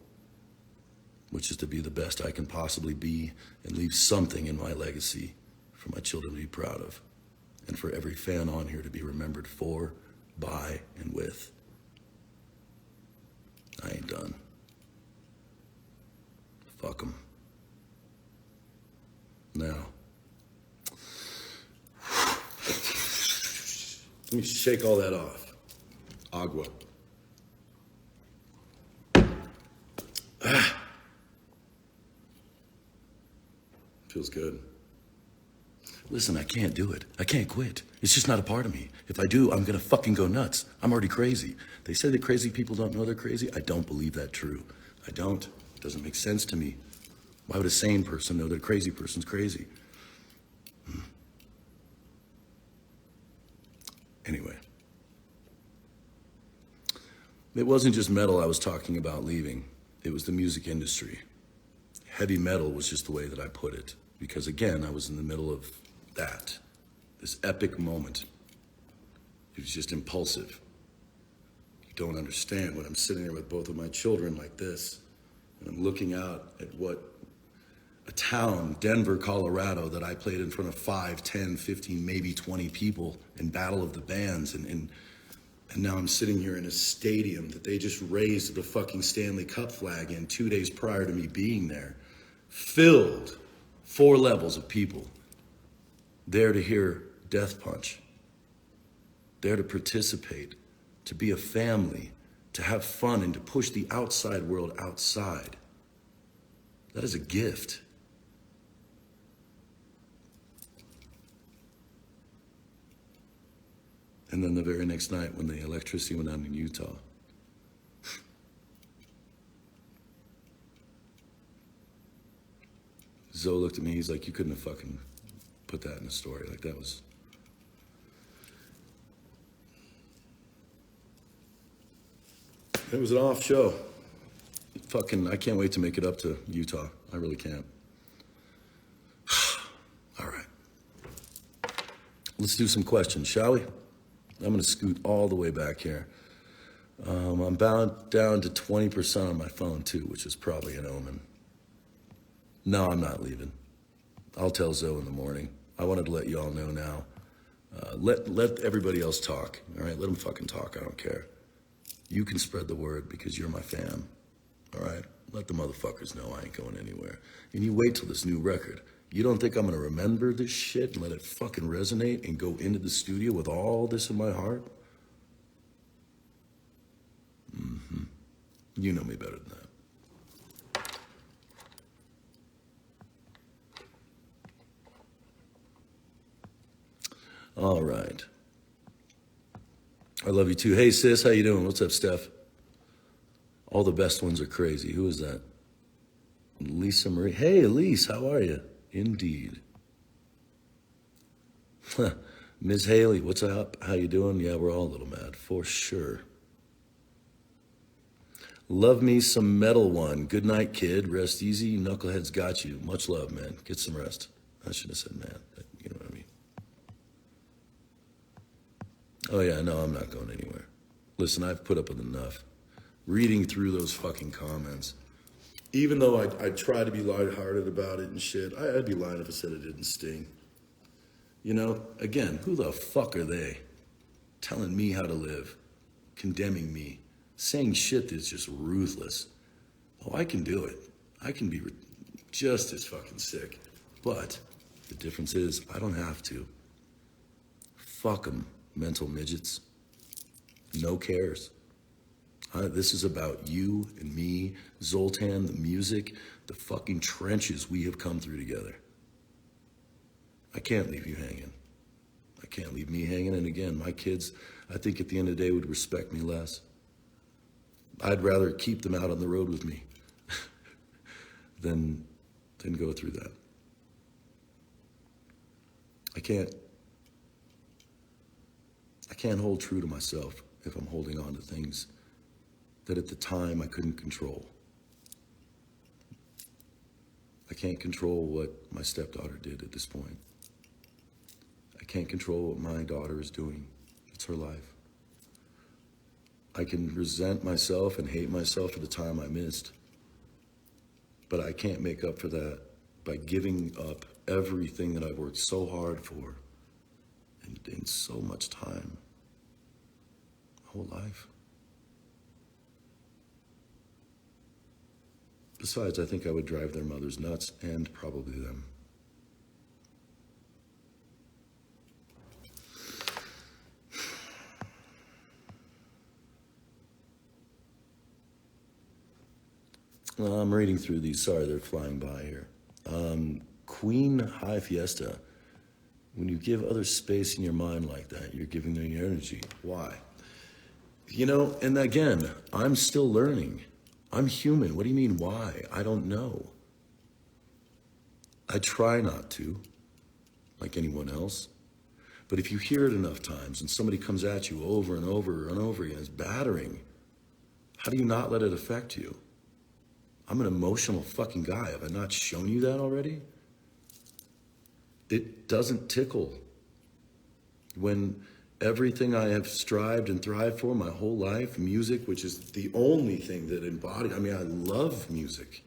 which is to be the best I can possibly be and leave something in my legacy for my children to be proud of, and for every fan on here to be remembered for, by, and with. I ain't done. Fuck 'em. Now, let me shake all that off. Agua. Feels good. Listen, I can't do it. I can't quit. It's just not a part of me. If I do, I'm gonna fucking go nuts. I'm already crazy. They say that crazy people don't know they're crazy. I don't believe that true. I don't. It doesn't make sense to me. Why would a sane person know that a crazy person's crazy? Anyway. It wasn't just metal I was talking about leaving. It was the music industry. Heavy metal was just the way that I put it. Because again, I was in the middle of that. This epic moment. It was just impulsive. You don't understand when I'm sitting there with both of my children like this, and I'm looking out at what a town, Denver, Colorado, that I played in front of 5, 10, 15, maybe 20 people in Battle of the Bands, and now I'm sitting here in a stadium that they just raised the fucking Stanley Cup flag in 2 days prior to me being there, filled, 4 levels of people, there to hear Death Punch, there to participate, to be a family, to have fun, and to push the outside world outside. That is a gift. And then the very next night when the electricity went out in Utah, Zoe looked at me, he's like, you couldn't have fucking put that in a story. Like, that was... It was an off show. I can't wait to make it up to Utah. I really can't. All right. Let's do some questions, shall we? I'm gonna scoot all the way back here. I'm bound down to 20% on my phone too, which is probably an omen. No, I'm not leaving. I'll tell Zoe in the morning. I wanted to let you all know now. Let everybody else talk, all right? Let them fucking talk, I don't care. You can spread the word because you're my fam, all right? Let the motherfuckers know I ain't going anywhere. And you wait till this new record. You don't think I'm gonna remember this shit and let it fucking resonate and go into the studio with all this in my heart? Mm-hmm. You know me better than that. All right. I love you too. Hey sis, how you doing? What's up, Steph? All the best ones are crazy. Who is that? Lisa Marie. Hey, Elise, how are you? Indeed. Ms. Haley, what's up? How you doing? Yeah, we're all a little mad, for sure. Love me some Metal One. Good night, kid. Rest easy. Knuckleheads got you. Much love, man. Get some rest. I should have said man, but you know what I mean. Oh yeah, no, I'm not going anywhere. Listen, I've put up with enough. Reading through those fucking comments. Even though I try to be lighthearted about it and shit, I'd be lying if I said it didn't sting. You know, again, who the fuck are they? Telling me how to live, condemning me, saying shit that's just ruthless. Oh, I can do it. I can be just as fucking sick. But the difference is I don't have to. Fuck them, mental midgets. No cares. This is about you and me, Zoltan, the music, the fucking trenches we have come through together. I can't leave you hanging. I can't leave me hanging. And again, my kids, I think at the end of the day would respect me less. I'd rather keep them out on the road with me than go through that. I can't hold true to myself if I'm holding on to things that at the time I couldn't control. I can't control what my stepdaughter did at this point. I can't control what my daughter is doing. It's her life. I can resent myself and hate myself for the time I missed, but I can't make up for that by giving up everything that I've worked so hard for and in so much time, my whole life. Besides, I think I would drive their mothers nuts and probably them. I'm reading through these. Sorry, they're flying by here. Queen High Fiesta. When you give others space in your mind like that, you're giving them your energy. Why? You know, and again, I'm still learning. I'm human. What do you mean, why? I don't know. I try not to, like anyone else. But if you hear it enough times and somebody comes at you over and over and over again, it's battering. How do you not let it affect you? I'm an emotional fucking guy. Have I not shown you that already? It doesn't tickle. When everything I have strived and thrived for my whole life, music, which is the only thing that embodies, I mean, I love music.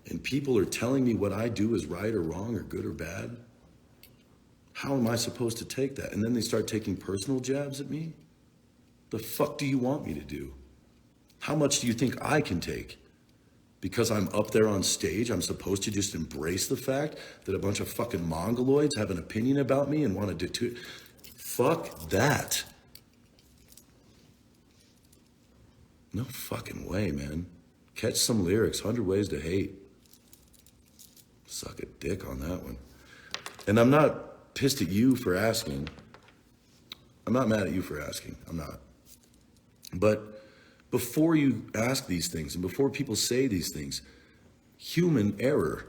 And people are telling me what I do is right or wrong or good or bad. How am I supposed to take that? And then they start taking personal jabs at me? The fuck do you want me to do? How much do you think I can take? Because I'm up there on stage, I'm supposed to just embrace the fact that a bunch of fucking mongoloids have an opinion about me and want to fuck that. No fucking way, man. Catch some lyrics, 100 Ways to Hate. Suck a dick on that one. And I'm not pissed at you for asking. I'm not mad at you for asking. I'm not. But before you ask these things and before people say these things, human error.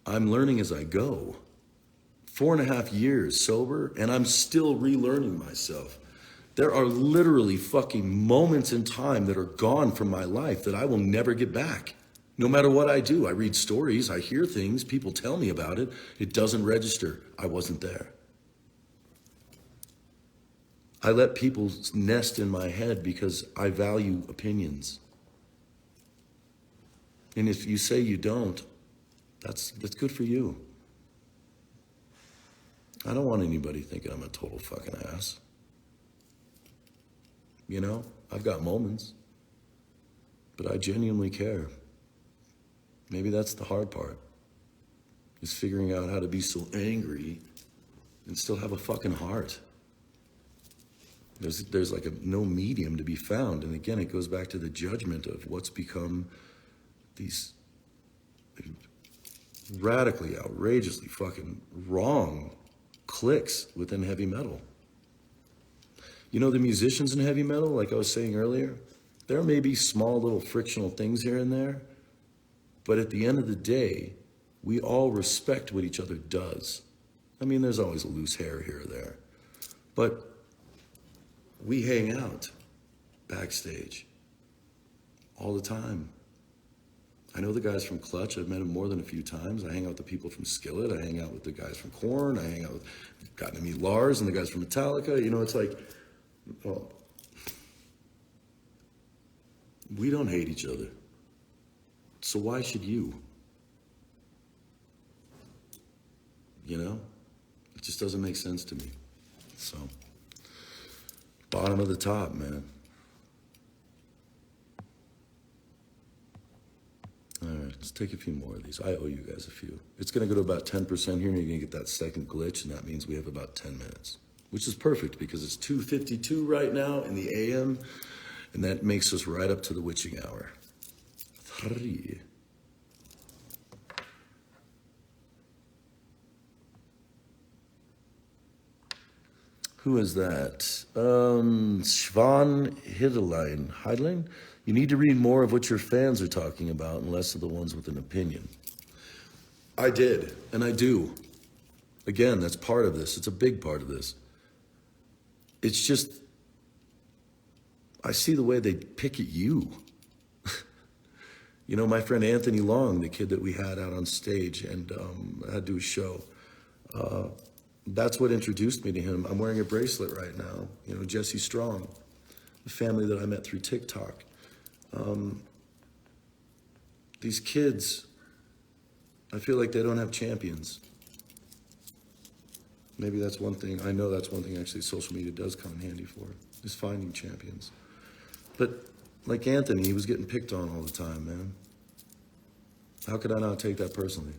I'm learning as I go. 4.5 years sober, and I'm still relearning myself. There are literally fucking moments in time that are gone from my life that I will never get back. No matter what I do, I read stories, I hear things, people tell me about it. It doesn't register. I wasn't there. I let people nest in my head because I value opinions. And if you say you don't, that's good for you. I don't want anybody thinking I'm a total fucking ass. You know, I've got moments, but I genuinely care. Maybe that's the hard part, is figuring out how to be so angry and still have a fucking heart. There's like no medium to be found. And again, it goes back to the judgment of what's become these radically, outrageously fucking wrong cliques within heavy metal. You know, the musicians in heavy metal, like I was saying earlier, there may be small little frictional things here and there, but at the end of the day, we all respect what each other does. I mean, there's always a loose hair here or there, but we hang out backstage all the time. I know the guys from Clutch. I've met them more than a few times. I hang out with the people from Skillet. I hang out with the guys from Korn. I hang out with, gotten to meet Lars and the guys from Metallica. You know, it's like, well, we don't hate each other. So why should you? You know? It just doesn't make sense to me. So, bottom of the top, man. All right, let's take a few more of these. I owe you guys a few. It's going to go to about 10% here, and you're going to get that second glitch, and that means we have about 10 minutes, which is perfect because it's 2:52 right now in the AM, and that makes us right up to the witching hour. 3. Who is that? Svan Heidlein? You need to read more of what your fans are talking about and less of the ones with an opinion. I did, and I do. Again, that's part of this. It's a big part of this. It's just, I see the way they pick at you. You know, my friend Anthony Long, the kid that we had out on stage and had to do a show, that's what introduced me to him. I'm wearing a bracelet right now. You know, Jesse Strong, the family that I met through TikTok. These kids, I feel like they don't have champions. Maybe that's one thing. I know that's one thing actually social media does come in handy for, is finding champions. But like Anthony, he was getting picked on all the time, man. How could I not take that personally?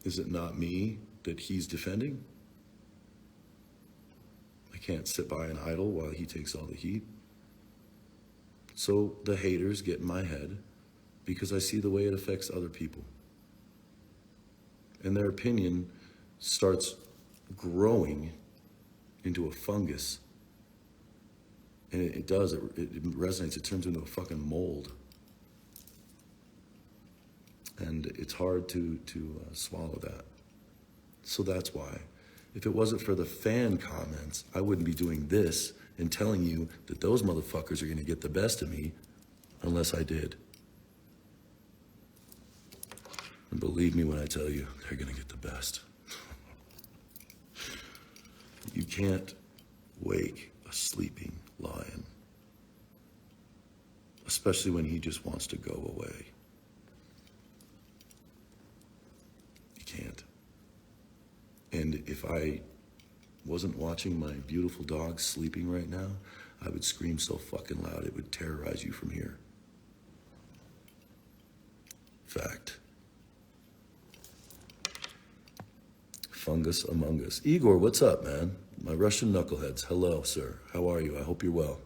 Is it not me that he's defending? I can't sit by and idle while he takes all the heat. So the haters get in my head because I see the way it affects other people. And their opinion starts growing into a fungus. And it does, it resonates, it turns into a fucking mold. And it's hard to swallow that. So that's why. If it wasn't for the fan comments, I wouldn't be doing this and telling you that those motherfuckers are gonna get the best of me unless I did. And believe me when I tell you, they're gonna get the best. You can't wake a sleeping lion, especially when he just wants to go away. You can't. And if I wasn't watching my beautiful dog sleeping right now, I would scream so fucking loud it would terrorize you from here. Fact. Fungus among us. Igor, what's up, man? My Russian knuckleheads. Hello, sir. How are you? I hope you're well.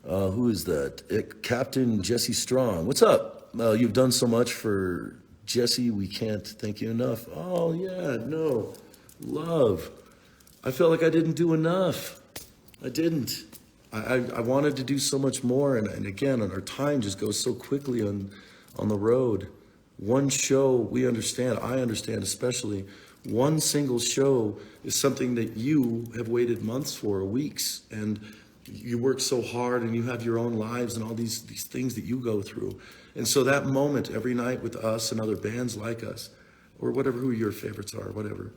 Who is that? Captain Jesse Strong. What's up? You've done so much for Jesse. We can't thank you enough. Oh, yeah, no. Love. I felt like I didn't do enough. I didn't. I wanted to do so much more. And again, our time just goes so quickly on the road. One show, we understand, I understand especially, One single show is something that you have waited months for, or weeks, and you work so hard and you have your own lives and all these things that you go through. And so that moment every night with us and other bands like us, or whatever, who your favorites are, whatever,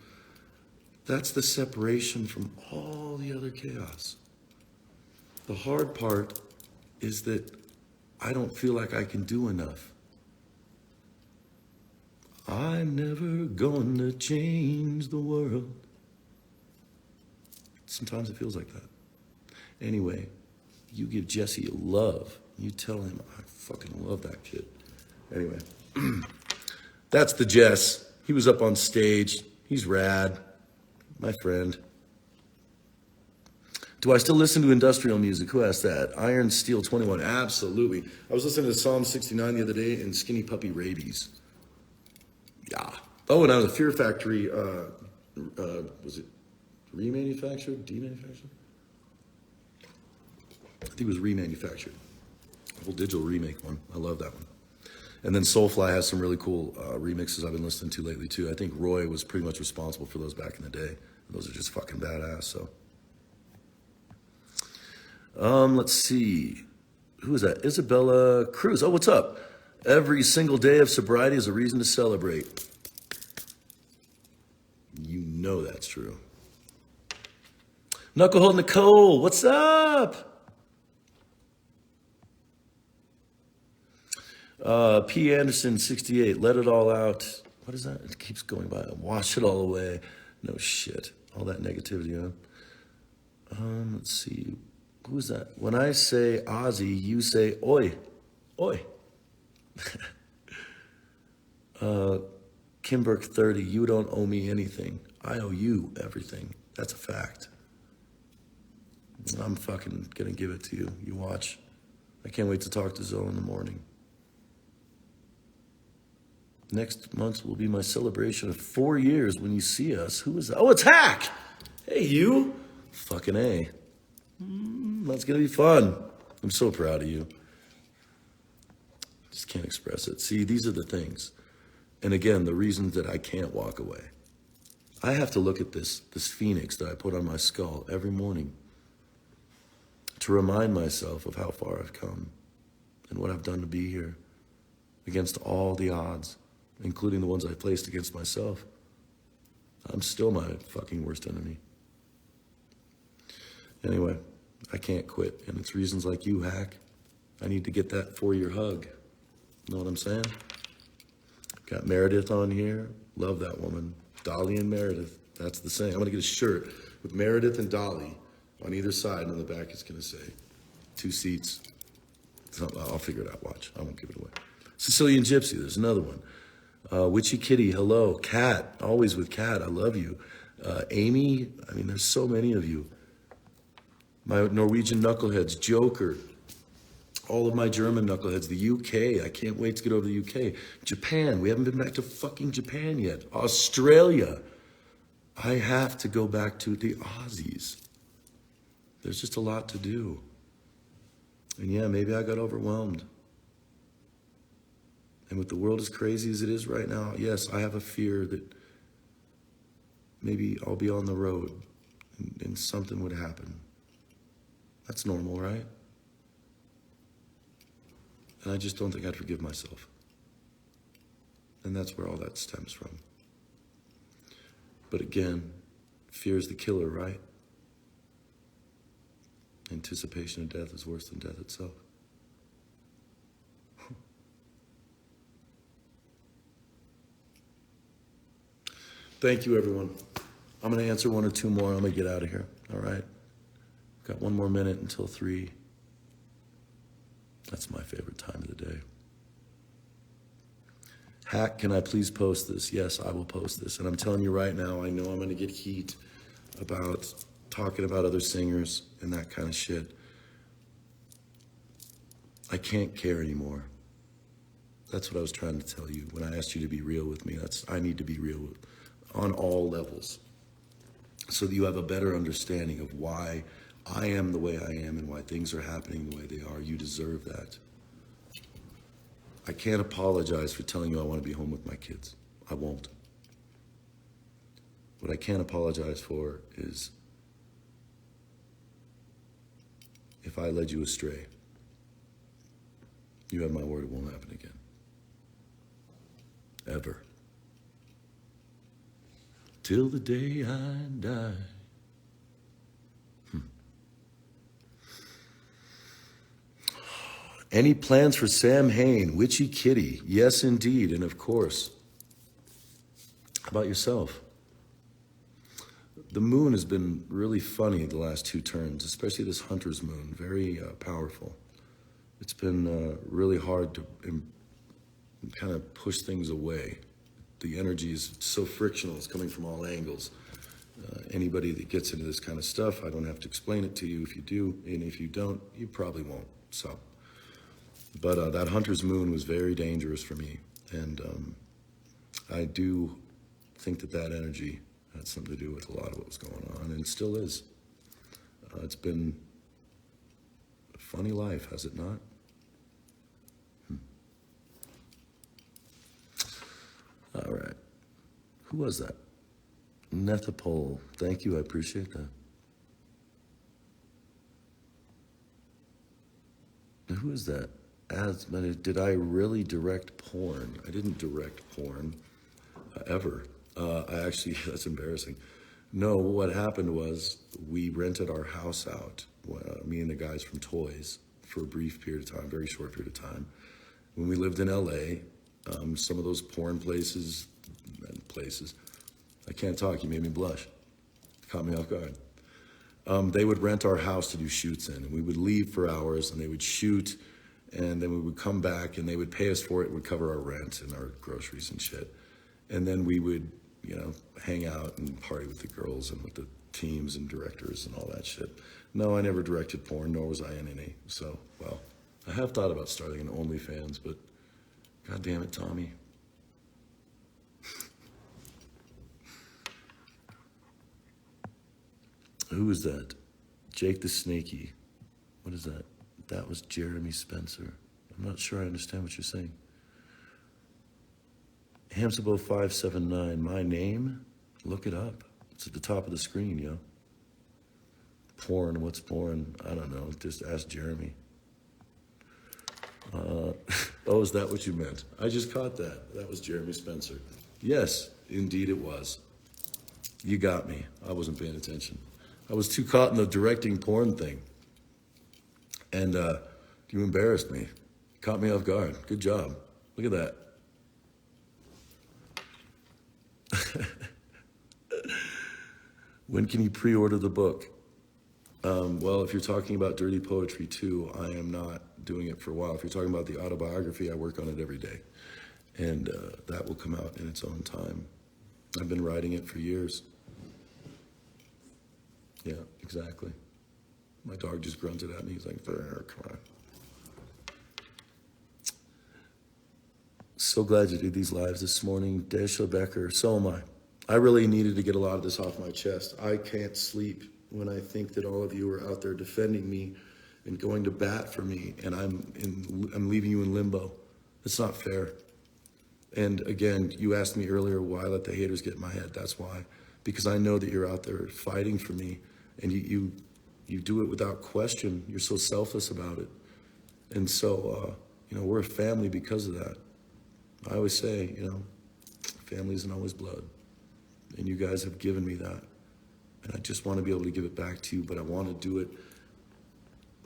that's the separation from all the other chaos. The hard part is that I don't feel like I can do enough. I'm never gonna change the world. Sometimes it feels like that. Anyway, you give Jesse a love. You tell him, I fucking love that kid. Anyway, that's the Jess. He was up on stage. He's rad, my friend. Do I still listen to industrial music? Who asked that? Iron Steel 21, absolutely. I was listening to Psalm 69 the other day and Skinny Puppy Rabies. Yeah. Oh, and I was a Fear Factory, was it remanufactured, demanufactured? I think it was remanufactured. A whole digital remake one. I love that one. And then Soulfly has some really cool remixes I've been listening to lately too. I think Roy was pretty much responsible for those back in the day. Those are just fucking badass, so. Let's see. Who is that? Isabella Cruz. Oh, what's up? Every single day of sobriety is a reason to celebrate. You know that's true. Knucklehead Nicole, what's up? P. Anderson, 68. Let it all out. What is that? It keeps going by. Wash it all away. No shit. All that negativity, huh? Let's see. Who is that? When I say Ozzy, you say oi. Oi. Kimberk 30. You don't owe me anything. I owe you everything. That's a fact. I'm fucking gonna give it to you. You watch. I can't wait to talk to Zoe in the morning. Next month will be my celebration of 4 years when you see us. Who is that? Oh, it's Hack! Hey, you! Fucking A. That's gonna be fun. I'm so proud of you. Just can't express it. See, these are the things. And again, the reasons that I can't walk away. I have to look at this phoenix that I put on my skull every morning to remind myself of how far I've come and what I've done to be here against all the odds, including the ones I placed against myself. I'm still my fucking worst enemy. Anyway, I can't quit, and it's reasons like you, Hack. I need to get that 4-year hug. Know what I'm saying? Got Meredith on here. Love that woman. Dolly and Meredith. That's the same. I'm gonna get a shirt with Meredith and Dolly on either side, and on the back it's gonna say 2 seats. I'll figure it out, watch. I won't give it away. Sicilian Gypsy, there's another one. Witchy Kitty, hello. Kat, always with Kat, I love you. Amy, I mean, there's so many of you. My Norwegian knuckleheads, Joker, all of my German knuckleheads, the UK, I can't wait to get over to the UK. Japan, we haven't been back to fucking Japan yet. Australia, I have to go back to the Aussies. There's just a lot to do. And yeah, maybe I got overwhelmed. And with the world as crazy as it is right now, yes, I have a fear that maybe I'll be on the road and something would happen. That's normal, right? And I just don't think I'd forgive myself. And that's where all that stems from. But again, fear is the killer, right? Anticipation of death is worse than death itself. Thank you, everyone. I'm going to answer 1 or 2 more. I'm going to get out of here. All right? Got 1 more minute until 3. That's my favorite time of the day. Hack, can I please post this? Yes, I will post this. And I'm telling you right now, I know I'm going to get heat about talking about other singers and that kind of shit. I can't care anymore. That's what I was trying to tell you when I asked you to be real with me. I need to be real on all levels so that you have a better understanding of why I am the way I am and why things are happening the way they are. You deserve that. I can't apologize for telling you I want to be home with my kids. I won't. What I can't apologize for is if I led you astray. You have my word, it won't happen again. Ever. Till the day I die. Any plans for Sam Hain, Witchy Kitty? Yes, indeed, and of course. How about yourself? The moon has been really funny the last 2 turns, especially this hunter's moon, very powerful. It's been really hard to kind of push things away. The energy is so frictional, it's coming from all angles. Anybody that gets into this kind of stuff, I don't have to explain it to you. If you do, and if you don't, you probably won't. So, but that hunter's moon was very dangerous for me, and I do think that energy had something to do with a lot of what was going on, and still is. It's been a funny life, has it not? All right. Who was that? Nethapol. Thank you. I appreciate that. Now, who is that? Did I really direct porn? I didn't direct porn ever. I actually, that's embarrassing. No, what happened was we rented our house out, me and the guys from Toys, for a brief period of time, very short period of time. When we lived in LA, some of those porn places, I can't talk, you made me blush. Caught me off guard. They would rent our house to do shoots in, and we would leave for hours, and they would shoot, and then we would come back, and they would pay us for it, would cover our rent and our groceries and shit. And then we would, hang out and party with the girls and with the teams and directors and all that shit. No, I never directed porn, nor was I in any. So, well, I have thought about starting an OnlyFans, but God damn it, Tommy. Who is that? Jake the Snaky. What is that? That was Jeremy Spencer. I'm not sure I understand what you're saying. Hamsabo 579, my name? Look it up. It's at the top of the screen, yo. Porn, what's porn? I don't know. Just ask Jeremy. Oh, is that what you meant? I just caught that. That was Jeremy Spencer. Yes, indeed it was. You got me. I wasn't paying attention. I was too caught in the directing porn thing. And you embarrassed me. Caught me off guard. Good job. Look at that. When can you pre-order the book? Well, if you're talking about Dirty Poetry 2, I am not doing it for a while. If you're talking about the autobiography, I work on it every day. And that will come out in its own time. I've been writing it for years. Yeah, exactly. My dog just grunted at me. He's like, come on. So glad you did these lives this morning. Desha Becker, so am I. I really needed to get a lot of this off my chest. I can't sleep when I think that all of you are out there defending me and going to bat for me, and I'm leaving you in limbo. It's not fair. And again, you asked me earlier why I let the haters get in my head. That's why. Because I know that you're out there fighting for me, and you do it without question. You're so selfless about it. And so, we're a family because of that. I always say, family isn't always blood. And you guys have given me that. And I just want to be able to give it back to you, but I want to do it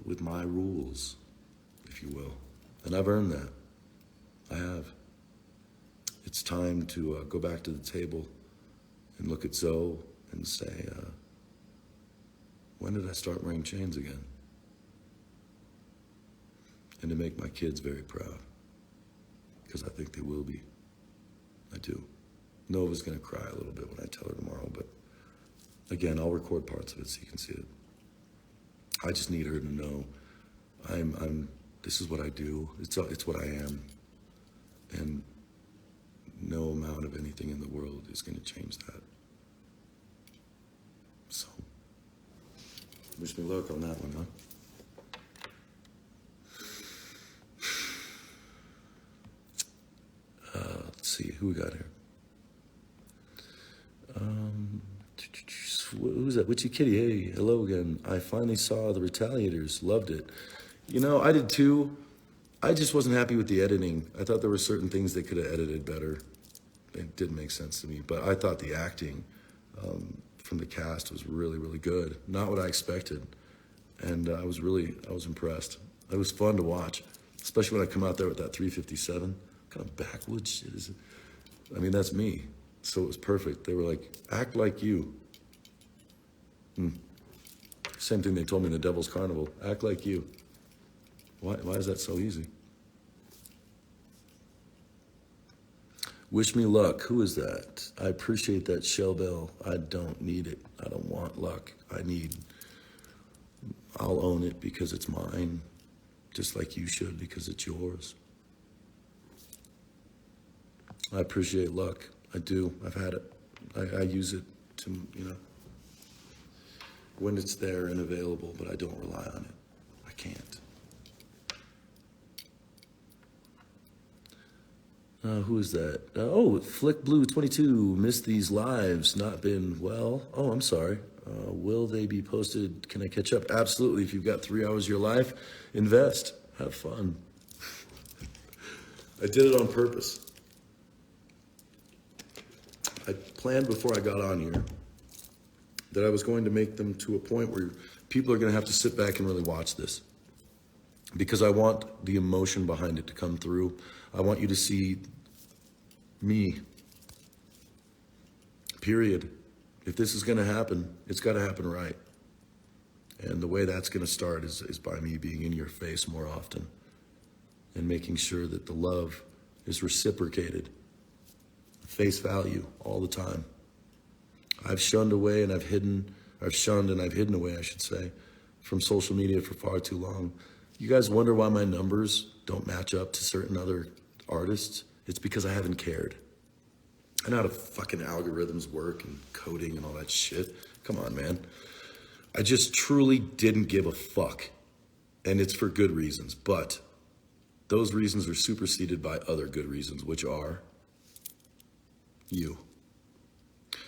with my rules, if you will. And I've earned that. I have. It's time to go back to the table and look at Zoe and say, when did I start wearing chains again? And to make my kids very proud, because I think they will be. I do. Nova's going to cry a little bit when I tell her tomorrow, but again, I'll record parts of it so you can see it. I just need her to know this is what I do. It's what I am. And no amount of anything in the world is going to change that. So, wish me luck on that one, huh? Let's see, who we got here? Who's that? Witchy Kitty. Hey, hello again. I finally saw The Retaliators. Loved it. You know, I did too. I just wasn't happy with the editing. I thought there were certain things they could have edited better. It didn't make sense to me. But I thought the acting from the cast was really, really good. Not what I expected. And I was impressed. It was fun to watch, especially when I come out there with that 357. What kind of backwoods shit is it? I mean, that's me. So it was perfect. They were like, act like you. Same thing they told me in the Devil's Carnival. Act like you. Why is that so easy? Wish me luck. Who is that? I appreciate that, Shell Bell. I don't need it. I don't want luck. I'll own it because it's mine. Just like you should because it's yours. I appreciate luck. I do. I've had it. I use it to, when it's there and available, but I don't rely on it. I can't. Who is that? Flick Blue 22. Missed these lives. Not been well. Oh, I'm sorry. Will they be posted? Can I catch up? Absolutely. If you've got 3 hours of your life, invest. Have fun. I did it on purpose. I planned before I got on here that I was going to make them to a point where people are going to have to sit back and really watch this. Because I want the emotion behind it to come through. I want you to see me. Period. If this is going to happen, it's got to happen right. And the way that's going to start is by me being in your face more often and making sure that the love is reciprocated. Face value all the time. I've shunned away and I've hidden away, I should say, from social media for far too long. You guys wonder why my numbers don't match up to certain other artists? It's because I haven't cared. I know how fucking algorithms work and coding and all that shit. Come on, man. I just truly didn't give a fuck. And it's for good reasons. But those reasons are superseded by other good reasons, which are you.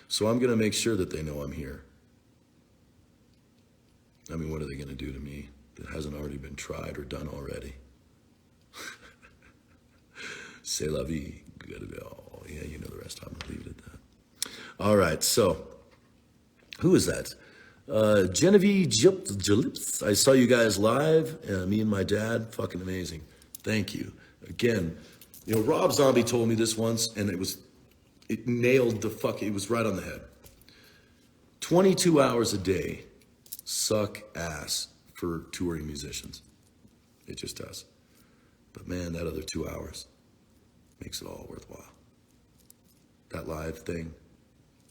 So I'm going to make sure that they know I'm here. I mean, what are they going to do to me that hasn't already been tried or done already? C'est la vie. Oh, yeah, you know the rest. I'm going to leave it at that. All right, so who is that? Genevieve Jalips. I saw you guys live. Me and my dad. Fucking amazing. Thank you. Again, Rob Zombie told me this once, and it nailed it was right on the head. 22 hours a day suck ass for touring musicians. It just does. But man, that other 2 hours makes it all worthwhile. That live thing,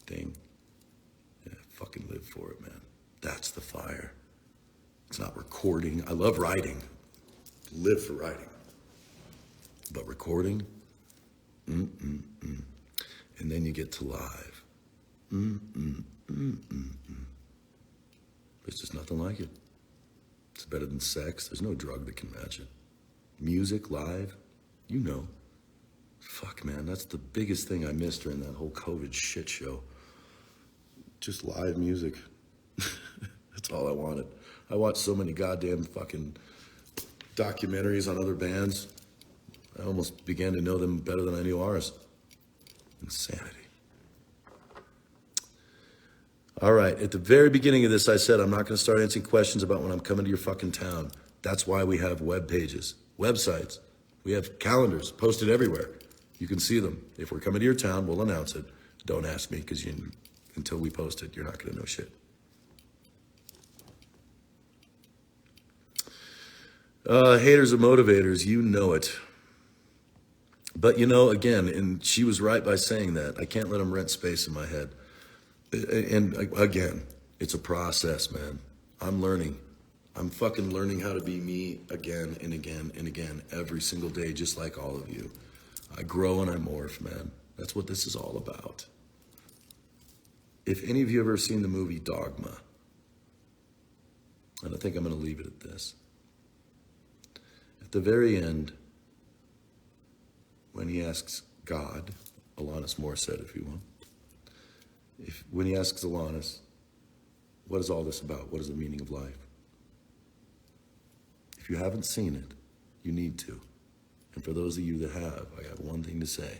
yeah, fucking live for it, man. That's the fire. It's not recording. I love writing. Live for writing. But recording, And then you get to live. There's just nothing like it. It's better than sex. There's no drug that can match it. Music, live, Fuck, man, that's the biggest thing I missed during that whole COVID shit show. Just live music. That's all I wanted. I watched so many goddamn fucking documentaries on other bands. I almost began to know them better than I knew ours. Insanity. All right, at the very beginning of this, I said I'm not going to start answering questions about when I'm coming to your fucking town. That's why we have web pages, websites. We have calendars posted everywhere. You can see them. If we're coming to your town, we'll announce it. Don't ask me, because until we post it, you're not going to know shit. Haters are motivators, you know it. But again, and she was right by saying that. I can't let them rent space in my head. And again, it's a process, man. I'm learning. I'm fucking learning how to be me again and again and again every single day, just like all of you. I grow and I morph, man. That's what this is all about. If any of you ever seen the movie Dogma, and I think I'm going to leave it at this. At the very end, when he asks God, Alanis Morissette if you want, When he asks Alanis, what is all this about? What is the meaning of life? If you haven't seen it, you need to. And for those of you that have, I got one thing to say.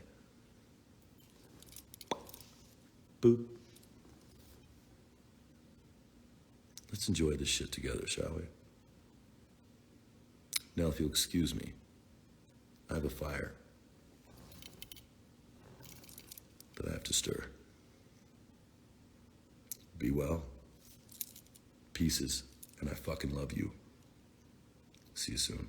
Boop. Let's enjoy this shit together, shall we? Now, if you'll excuse me, I have a fire that I have to stir. Be well. Pieces, and I fucking love you. See you soon.